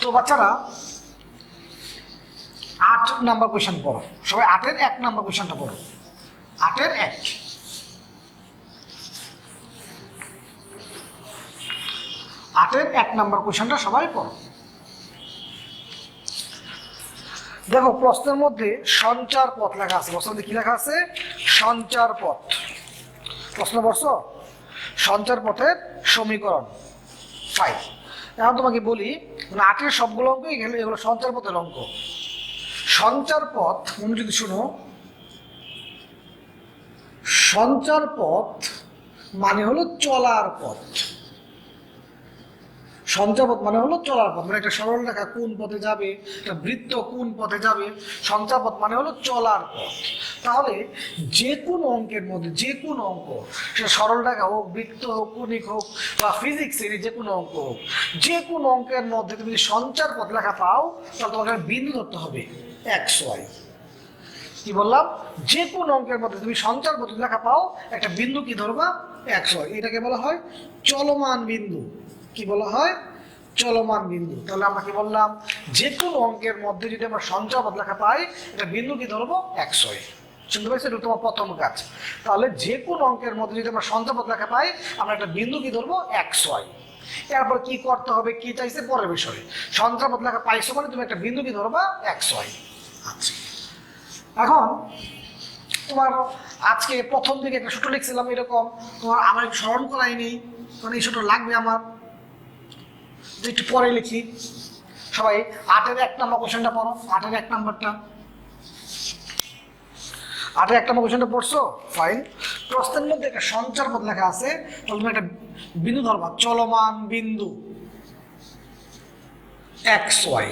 তো বাচ্চারা 8 নাম্বার কোয়েশ্চেন পড়ো, সবাই 8-এর 1 নাম্বার কোয়েশ্চেনটা পড়ো। 8-এর 1 8-এর 1 নাম্বার কোয়েশ্চেনটা সবাই পড়ো। দেখো প্রশ্নের মধ্যে সঞ্চার পথ লেখা আছে। প্রশ্নের মধ্যে কি লেখা আছে? সঞ্চার পথ। প্রশ্ন পড়ছো? সঞ্চার পথের সমীকরণ 5। এখন তোমাকে বলি 8-এর সবগুলো অঙ্ক এগুলো সঞ্চার পথের অঙ্ক। সঞ্চার পথ মনোযোগ শুনো, সঞ্চার পথ মানে হলো চলার পথ। সঞ্চার পথ মানে হলো চলার পথ, মানে একটা সরল রেখা কোন পথে যাবে, একটা বৃত্ত কোন পথে যাবে। সঞ্চার পথ মানে হলো চলার পথ। তাহলে যে কোনো অঙ্কের মধ্যে যে কোনো অঙ্ক, সে সরল রেখা হোক, বৃত্ত হোক, কৌণিক হোক বা ফিজিক্সের যে কোনো অঙ্ক হোক, যে কোনো অঙ্কের মধ্যে তুমি যদি সঞ্চার পথ লেখা পাও তাহলে তোমাকে বিন্দু ধরতে হবে এক্স ওয়াই। কি বললাম? যে কোনো অঙ্কের মধ্যে তুমি সঞ্চার পথ লেখা পাও একটা বিন্দু কি ধরবা? X Y. এটাকে বলা হয় চলমান বিন্দু। কি বলা হয়? চলমান বিন্দু। তাহলে আমরা কি বললাম? যে কোনো অঙ্কের মধ্যে যদি আমরা সঞ্চার পথ লেখা পাই এটা বিন্দু কি ধরবো? X Y. শুনতে পাইছো? এটা তোমার প্রথম কাজ। তাহলে যে কোনো অঙ্কের মধ্যে যদি আমরা সঞ্চার পথ লেখা পাই আমরা একটা বিন্দু কি ধরবো? X Y. এরপর কি করতে হবে কি চাইছে পরের বিষয়। সঞ্চার পথ লেখা পাইছো মানে তুমি একটা বিন্দু কি ধরবা? X Y. আচ্ছা, এখন তোমার আজকে প্রথম দিকে একটা ছোট লিখছিলাম এরকম, তোমার আমার একটু স্মরণ করাই নেই, কারণ এই ছোট লাগবে আমার, একটু পরে লিখি। সবাই 8-এর 1 নম্বর কোশ্চেনটা পড়ো। 8-এর 1 নম্বরটা, 8-এর 1 নম্বর কোশ্চেনটা পড়ছো? ফাইন। প্রশ্নের মধ্যে একটা সঞ্চার পথ লেখা আছে, তাহলে তুমি একটা বিন্দু ধরবা, চলমান বিন্দু এক্স ওয়াই।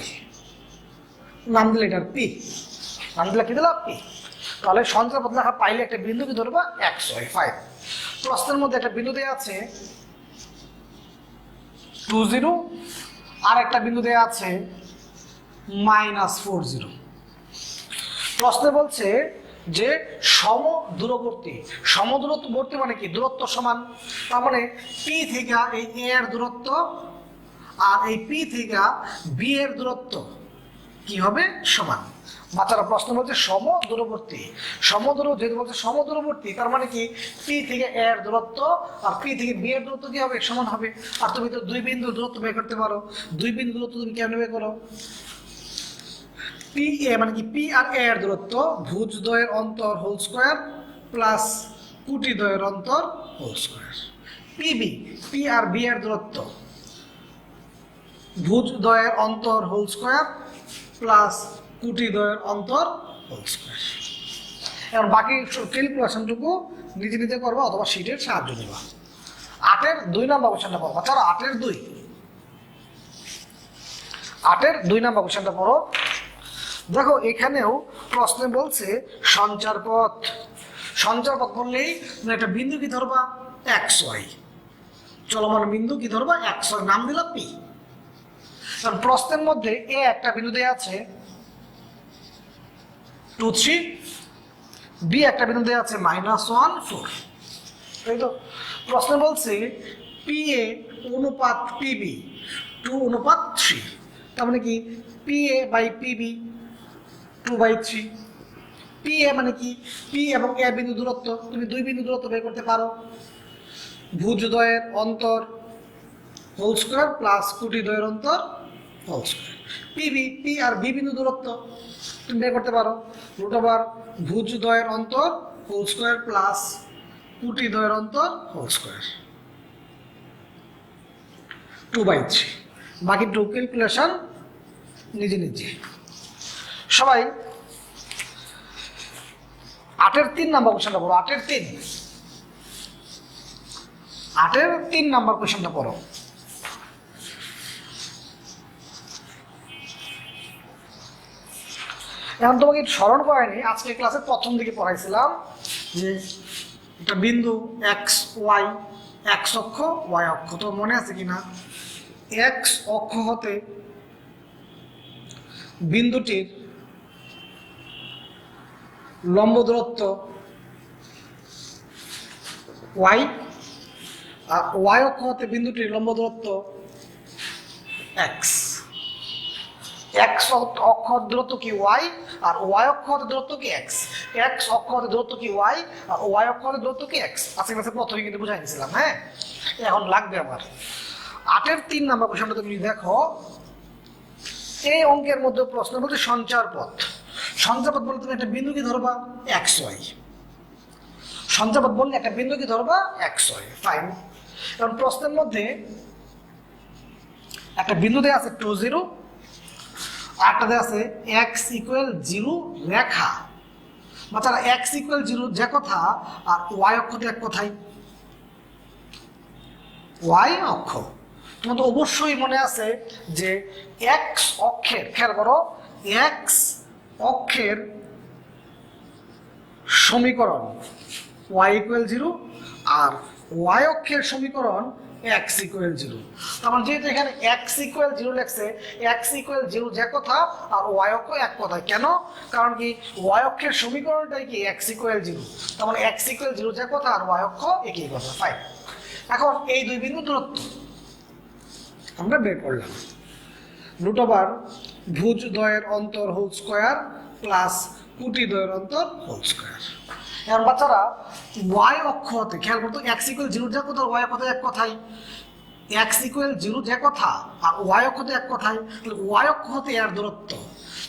নাম দিলে এটার পি, নাম দিলে কি দিলাম? পি। তাহলে সঞ্চার পথ লেখা পাইলে একটা বিন্দু কি ধরবা? X Y. ফাইন। প্রশ্নের মধ্যে একটা বিন্দু দেওয়া আছে 20 আর একটা বিন্দু দেওয়া আছে -40। প্রশ্নে বলছে যে সম দূরবর্তী। সম দূরত্ববর্তী মানে কি? দূরত্ব সমান। তার মানে পি থেকে এই এ এর দূরত্ব আর এই পি থেকে বি এর দূরত্ব কি হবে? সমান। বাচ্চারা প্রশ্ন বলছে সম দূরবর্তী। যেহেতু বলছে সম দূরবর্তী তার মানে কি পি থেকে এ এর দূরত্ব আর পি থেকে বি এর দূরত্ব কি হবে? সমান হবে। আর তুমি তো দুই বিন্দু দূরত্ব বের করতে পারো। দুই বিন্দু দূরত্ব তুমি কেমনে বের করো? পি এ মানে কি পি আর এ এর দূরত্ব ভুজদ্বয়ের অন্তর হোল স্কয়ার প্লাস কুটিদ্বয়ের অন্তর whole square. PB P R B এর দূরত্ব ভুজদ্বয়ের অন্তর হোল স্কয়ার প্লাস কুটিদ্বয়ের অন্তর হোল স্কয়ার। এখন বাকি ক্যালকুলেশনটুকু নিজে নিজে করবা অথবা শিটের সাহায্য নেবা। 8-এর 2 নম্বর কোশ্চেনটা পড়ো। বাচ্চারা 8-এর 2, 8-এর 2 নম্বর কোশ্চেনটা পড়ো। দেখো এখানেও প্রশ্নে বলছে সঞ্চার পথ। সঞ্চার পথ বললেই একটা বিন্দু কি ধরবা? X Y. চলমান বিন্দু কি ধরবা? X Y. নাম দিলাম পি। কারণ প্রশ্নের মধ্যে এ একটা বিন্দু দেওয়া আছে 2 3, বি একটা বিন্দু দেওয়া আছে -1 4, তাই তো? প্রশ্ন বলছে পি এ অনুপাত পিবি 2:3, তার মানে কি P A by P B 2/3। P A মানে কি, পি এবং এ বিন্দু দূরত্ব, তুমি দুই বিন্দু দূরত্ব বের করতে পারো। ভুজদ্বয়ের অন্তর হোল স্কয়ার প্লাস কুটিদ্বয়ের অন্তর whole square. PB, P R B বিন্দু দূরত্ব তুমি বের করতে পারো। ভুজদ্বয়ের অন্তর হোল স্কয়ার প্লাস কুটিদ্বয়ের অন্তর হোল স্কয়ার 2/3। বাকি টু ক্যালকুলেশন নিজে নিজে। সবাই 8-এর 3 নাম্বার কোশ্চেনটা পড়ো। 8-এর 3 নাম্বার কোশ্চেনটা পড়ো। এখন তোমাকে স্মরণ করেনি, আজকে ক্লাসের প্রথম দিকে পড়াইছিলাম যে একটা বিন্দু এক্স ওয়াই, এক্স অক্ষ ওয়াই অক্ষ, তো মনে আছে কিনা? এক্স অক্ষ হতে বিন্দুটির লম্ব দূরত্ব ওয়াই, আর ওয়াই অক্ষ হতে বিন্দুটির লম্ব দূরত্ব এক্স। এক্স অক্ষ দূরত্ব কি ওয়াই, আর ওয়াই অক্ষ হতে দূরত্ব কি এক্স। এক্স অক্ষ হতে দূরত্ব কি ওয়াই, আর ওয়াই অক্ষ হতে দূরত্ব কি এক্স। আজকে ক্লাসে প্রথমে কিন্তু বুঝাই দিয়েছিলাম। হ্যাঁ, এখন লাগবে আমার 8-এর 3 নাম্বার কোশ্চেনটা তুমি দেখো। এই অঙ্কের মধ্যে প্রশ্ন বলছে সঞ্চার পথ। সঞ্চার পথ বলতে তুমি একটা বিন্দু কি ধরবা এক্স ওয়াই। সঞ্চার পথ বললে একটা বিন্দু কি ধরবা এক্স ওয়াই, ফাইন। কারণ প্রশ্নের মধ্যে একটা বিন্দু দেওয়া আছে 2 0, আরটা দেওয়া আছে এক্স ইকুয়াল 0 রেখা। বাচ্চারা এক্স ইকুয়াল 0 যে কথা, আর ওয়াই অক্ষ এক কথাই, ওয়াই অক্ষ। তোমার তো অবশ্যই মনে আছে যে এক্স অক্ষের, খেয়াল করো, এক্স অক্ষের সমীকরণ ওয়াই ইকুয়াল 0, আর ওয়াই অক্ষের সমীকরণ এক্স ইকুয়াল 0। তার যেহেতু এখানে এক্স ইকুয়াল 0 লেখছে, এক্স ইকুয়াল 0 যে কথা, আর ওয়াই অক্ষ এক কথায়। কেন? কারণ কি ওয়াই অক্ষের সমীকরণটাই কি এক্স ইকুয়াল 0, তার মানে এক্স ইকুয়াল 0 যে কথা, আর ওয়াই অক্ষ একই কথা, ফাইন। এখন এই দুই বিন্দু দূরত্ব আমরা বের করলাম। ভুজদ্বয়ের অন্তর হোল স্কয়ার প্লাস কুটিদ্বয়ের অন্তর হোল স্কয়ার। এখন বাচ্চারা ওয়াই অক্ষ হতে, খেয়াল করতো, এক্স ইকুয়াল 0 যে কথা, ওয়াই অক্ষ এক কথাই। এক্স ইকুয়াল 0 যে কথা, আর ওয়াই অক্ষ এক কথাই। তাহলে ওয়াই অক্ষ হতে এর দূরত্ব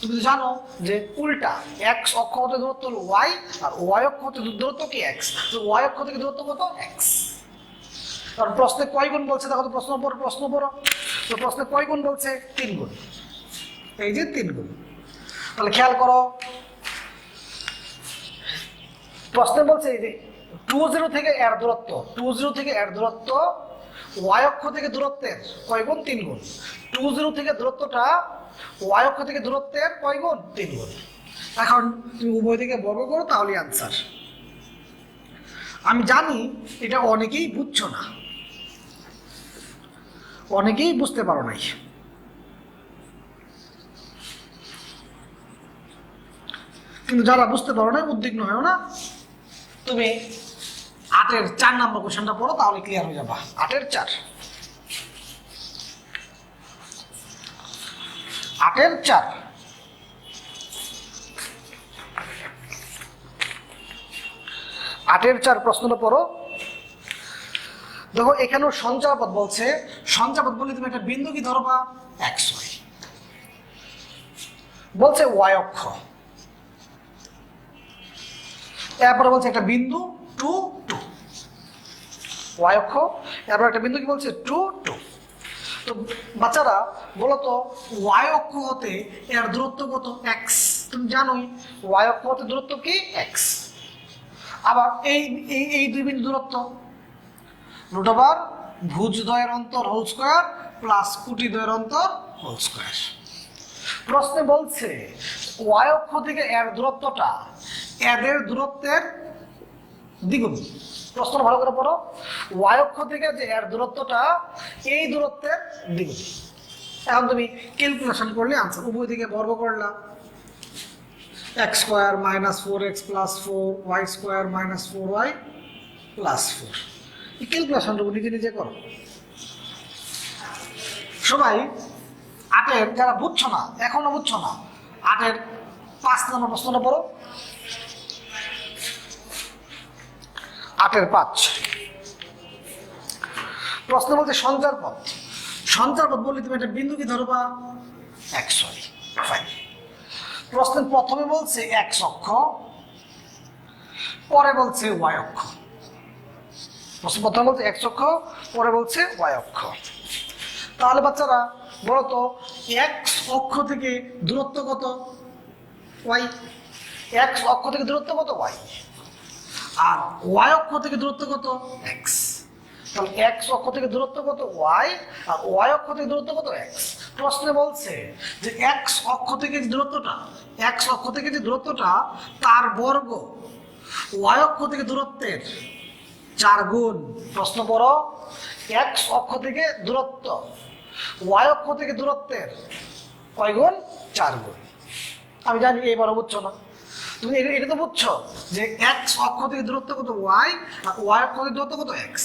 তুমি জানো যে উল্টা, এক্স অক্ষ হতে দূরত্ব হলো ওয়াই, আর ওয়াই অক্ষ হতে দূরত্ব কি এক্স। তো ওয়াই অক্ষ থেকে দূরত্ব কত? এক্স। কারণ প্রশ্নে কয় গুণ বলছে দেখো তো, প্রশ্ন পড়ো। তো প্রশ্নে কয় গুণ বলছে? 3 গুণ। এই যে 3 গুণ। তাহলে খেয়াল করো, প্রশ্নে বলছে এই যে 2 থেকে এর দূরত্ব, 2 থেকে এর দূরত্ব ওয়াই অক্ষ থেকে দূরত্বের কয় গুণ? 3 গুণ। 2 থেকে দূরত্বটা ওয়াই অক্ষ থেকে দূরত্বের কয় গুণ? 3 গুণ। এখন তুমি উভয় থেকে বর্গ করো, তাহলে আনসার। আমি জানি এটা অনেকেই বুঝছো না, অনেকেই বুঝতে পারো নাই। কিন্তু যারা বুঝতে পারো না উদ্বিগ্ন হয়েও না, তুমি 8-এর 4 নাম্বার কোশ্চেনটা পড়ো, তাহলে ক্লিয়ার হয়ে যাবা। 8-এর 4, 8-এর 4। আটের 4 প্রশ্নটা পড়ো। দেখো এখানেও সঞ্চার পথ বলছে। সঞ্চার পথ বললে তুমি একটা বিন্দু কি ধরবা এক্স ওয়াই, বলছে ওয়াই অক্ষ, এরপরে বলছে একটা বিন্দু 2 2 ওয়াই অক্ষ, এরপর একটা বিন্দু কি বলছে 2 2। তো বাচ্চারা বলো তো, ওয়াই অক্ষ হতে এর দূরত্ব কত? এক্স। তুমি জানোই ওয়াই অক্ষ হতে দূরত্ব কি? এক্স। আবার এই দুই বিন্দু দূরত্ব ভুজদ্বয়ের অন্তর হোল স্কয়ার প্লাস কুটিদ্বয়ের অন্তর হোল স্কয়ার। প্রশ্নে বলছে ওয়াই অক্ষ থেকে এর দূরত্বটা এদের দূরত্বের দ্বিগুণ। প্রশ্নটা ভালো করে পড়ো। ওয়াই অক্ষ থেকে যে এর দূরত্বটা এই দূরত্বের দ্বিগুণ। এখন তুমি ক্যালকুলেশন করলে আনসার, উভয় দিকে বর্গ করলা, x square minus 4x plus 4 y square minus 4y plus 4। এই ক্যালকুলেশনটুকু নিজে নিজে করো সবাই। 8-এর যারা বুঝছো না, এখনো বুঝছো না, 8-এর 5 নম্বর প্রশ্নটা পড়ো। 8-এর 5 প্রশ্ন বলছে সঞ্চার পথ। সঞ্চার পথ বললে তুমি একটা বিন্দু কি ধরবা? X Y. ফাইন। প্রশ্নের প্রথমে বলছে এক্স অক্ষ, পরে বলছে ওয়াই অক্ষ। প্রশ্ন প্রথমে বলছে এক্স অক্ষ, পরে বলছে ওয়াই অক্ষ। তাহলে বাচ্চারা বলো তো এক্স অক্ষ থেকে দূরত্ব কত? ওয়াই। এক্স অক্ষ থেকে দূরত্ব কত? ওয়াই। আর ওয়াই অক্ষ থেকে দূরত্ব কত? এক্স। তাহলে এক্স অক্ষ থেকে দূরত্ব কত? ওয়াই। আর ওয়াই অক্ষ থেকে দূরত্ব কত? এক্স। প্রশ্নে বলছে যে এক্স অক্ষ থেকে যে দূরত্বটা, এক্স অক্ষ থেকে যে দূরত্বটা তার বর্গ ওয়াই অক্ষ থেকে দূরত্বের 4 গুণ। প্রশ্ন পড়ো, এক্স অক্ষ থেকে দূরত্ব ওয়াই অক্ষ থেকে দূরত্বের কয় গুণ? 4 গুণ। আমি জানি এবারও বুঝছো না, তুমি এটা তো বুঝছো যে এক্স অক্ষ থেকে দূরত্ব কত? ওয়াই। আর ওয়াই অক্ষ থেকে দূরত্ব কত? এক্স।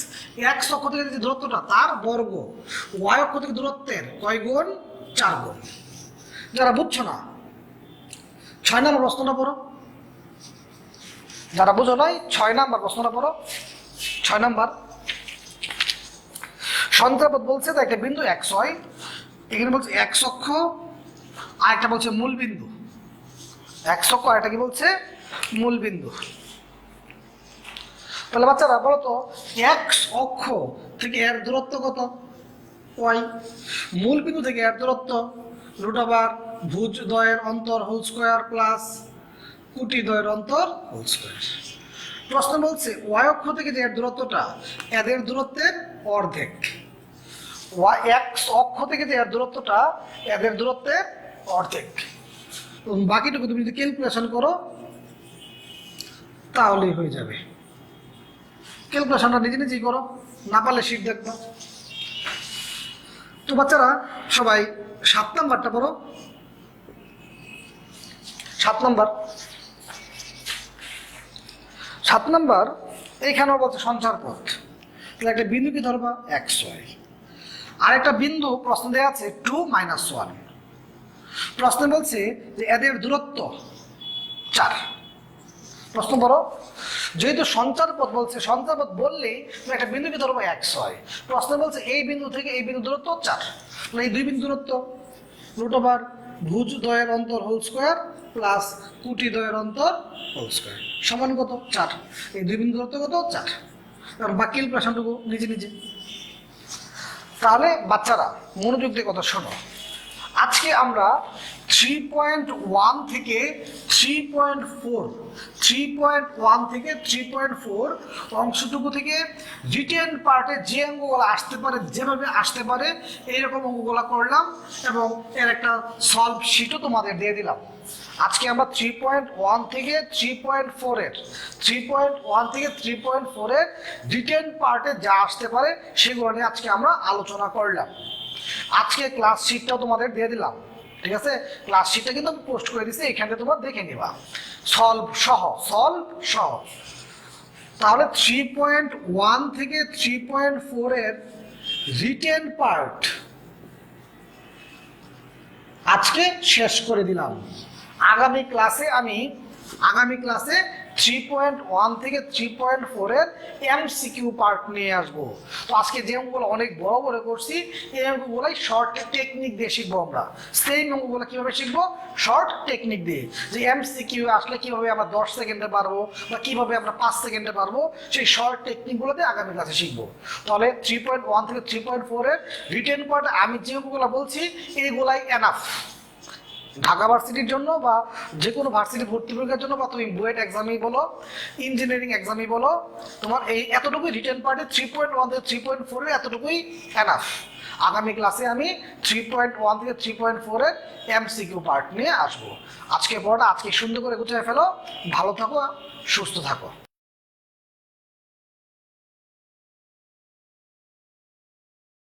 এক্স অক্ষ থেকে যে দূরত্বটা তার বর্গ ওয়াই অক্ষ থেকে দূরত্বের কয় গুণ? 4 গুণ। যারা বুঝছো না 6 নম্বর প্রশ্নটা পড়ো। যারা বুঝো নাই 6 নম্বর প্রশ্নটা পড়ো। 6 নম্বর সঞ্চারপথ বলছে তো একটা বিন্দু এক্স হয়, এখানে বলছে এক্স অক্ষ, আর একটা বলছে মূল বিন্দু। এক্স অক্ষ আর একটা কি বলছে? মূল বিন্দু। তাহলে বাচ্চারা বলো তো এক্স অক্ষ থেকে এর দূরত্ব কত? ওয়াই। মূল বিন্দু থেকে এর দূরত্ব √, ভুজ দ্বয়ের অন্তর হোল স্কোয়ার প্লাস কুটি দ্বয়ের অন্তর হোল স্কোয়ার। প্রশ্ন বলছে ওয়াই অক্ষ থেকে যে এর দূরত্বটা এদের দূরত্বের অর্ধেক। ওয়াই এক্স অক্ষ থেকে যে এর দূরত্বটা এদের দূরত্বের অর্ধেক। বাকিটুকু তুমি যদি ক্যালকুলেশন করো তাহলেই হয়ে যাবে। ক্যালকুলেশনটা নিজে নিজেই করো, না পারলে শিট দেখবো। তো বাচ্চারা সবাই 7 নাম্বারটা পড়ো। 7 নাম্বার 7 নাম্বার এইখানেও বলছে সঞ্চার পথ। তাহলে একটা বিন্দু কি ধরবা? X Y. আর একটা বিন্দু প্রশ্ন দেওয়া আছে 2 - 1। প্রশ্ন বলছে যে এদের দূরত্ব 4। প্রশ্ন বড়, যেহেতু সঞ্চার পথ বলছে, সঞ্চার পথ বললেই তুমি একটা বিন্দু কি ধরবো? X Y. প্রশ্ন বলছে এই বিন্দু থেকে এই বিন্দু দূরত্ব 4। মানে এই দুই বিন্দু দূরত্ব √, ভুজ দ্বয়ের অন্তর হোল স্কোয়ার প্লাস কুটি দ্বয়ের অন্তর হোল স্কোয়ার সমান কত? 4। এই দুই বিন্দু দূরত্ব কত? 4। কারণ বাকি ক্যালকুলেশনটুকু নিজে নিজে। তাহলে বাচ্চারা মনোযোগ দিয়ে কথা শোনো। আজকে আমরা 3.1 থেকে 3.4 3.1 থেকে 3.4 অংশটুকু থেকে রিটেন পার্টে যে অঙ্কগুলো আসতে পারে, যেভাবে আসতে পারে এইরকম অঙ্কগুলো করলাম এবং এর একটা সলভ শিটও তোমাদের দিয়ে দিলাম। আজকে আমরা 3.1 থেকে 3.4 এর 3.1 থেকে 3.4 এর রিটেন পার্টে যা আসতে পারে সেগুলো নিয়ে আজকে আমরা আলোচনা করলাম। আজকে ক্লাস শিটটাও তোমাদের দিয়ে দিলাম, ঠিক আছে? ক্লাস শিটটা কিন্তু আমি পোস্ট করে দিচ্ছি, এখানে তোমরা দেখে নিবা সলভ সহ। তাহলে 3.1 থেকে 3.4 এর রিটেন পার্ট আজকে শেষ করে দিলাম। আগামী ক্লাসে 3.1 থেকে 3.4 এর এমসিকিউ পার্ট নিয়ে আসবো। তো আজকে যে অঙ্কগুলো অনেক বড় বড় করছি এই অঙ্কগুলাই শর্ট টেকনিক দিয়ে শিখবো আমরা। সেই অঙ্কগুলো কিভাবে শিখবো? শর্ট টেকনিক দিয়ে। যে এমসিকিউ আসলে কিভাবে আমরা 10 সেকেন্ডে পারবো বা কিভাবে আমরা 5 সেকেন্ডে পারবো, সেই শর্ট টেকনিকগুলোতে আগামী ক্লাসে শিখবো। তাহলে 3.1 থেকে 3.4 এর রিটেন পার্ট আমি যে অঙ্কগুলো বলছি এইগুলাই এনাফ ঢাকা ভার্সিটির জন্য বা যে কোনো ভার্সিটি ভর্তি পরীক্ষার জন্য, বা তুমি বুয়েট এক্সামই বলো, ইঞ্জিনিয়ারিং এক্সামই বলো, তোমার এই এতটুকুই রিটেন পার্টে 3.1 থেকে 3.4 এর এতটুকুই এনাফ। আগামী ক্লাসে আমি 3.1 থেকে 3.4 এর এমসিকিউ পার্ট নিয়ে আসবো। আজকে পড়াটা আজকে সুন্দর করে গুছিয়ে ফেলো। ভালো থাকো, সুস্থ থাকো।